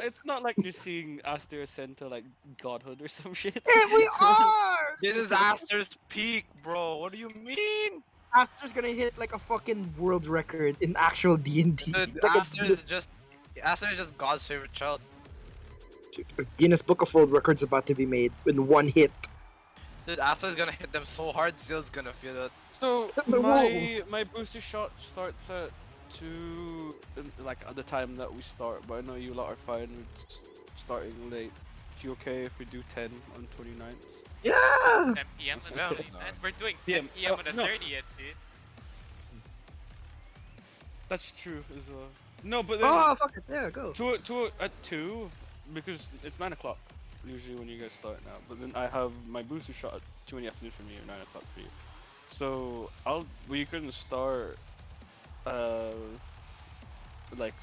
It's not like you're seeing Aster ascend to like godhood or some shit. Yeah, we are. This is Aster's peak, bro. What do you mean? Aster's gonna hit like a fucking world record in actual D&D. Dude, Like Aster is just God's favorite child. Guinness Book of World Records about to be made in one hit. Dude, Asta's gonna hit them so hard, Zill's gonna feel it. So Whoa. my booster shot starts at 2, like at the time that we start. But I know you lot are fine with starting late. You okay if we do 10 on 29th? Yeah. 10 p.m. on the Yeah. 29th. We're doing 10 PM. p.m. on the No. 30th, dude. That's true as well. No, but then Oh fuck it. Yeah, go. two at 2 because it's 9 o'clock usually when you guys start now. But then I have my booster shot at 2 in the afternoon for me or 9 o'clock for you. So we can start like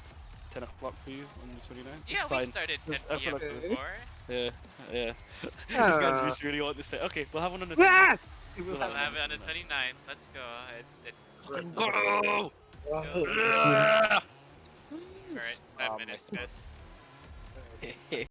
10 o'clock for you on the 29th. Yeah, It's we fine. started 10 Just- I feel p.m. like- before. Yeah. You Yeah. guys just really want to say, okay, we'll have one on the Yes. We'll have it on the 29th. Let's go. It's Go! alright. 5 minutes, guys.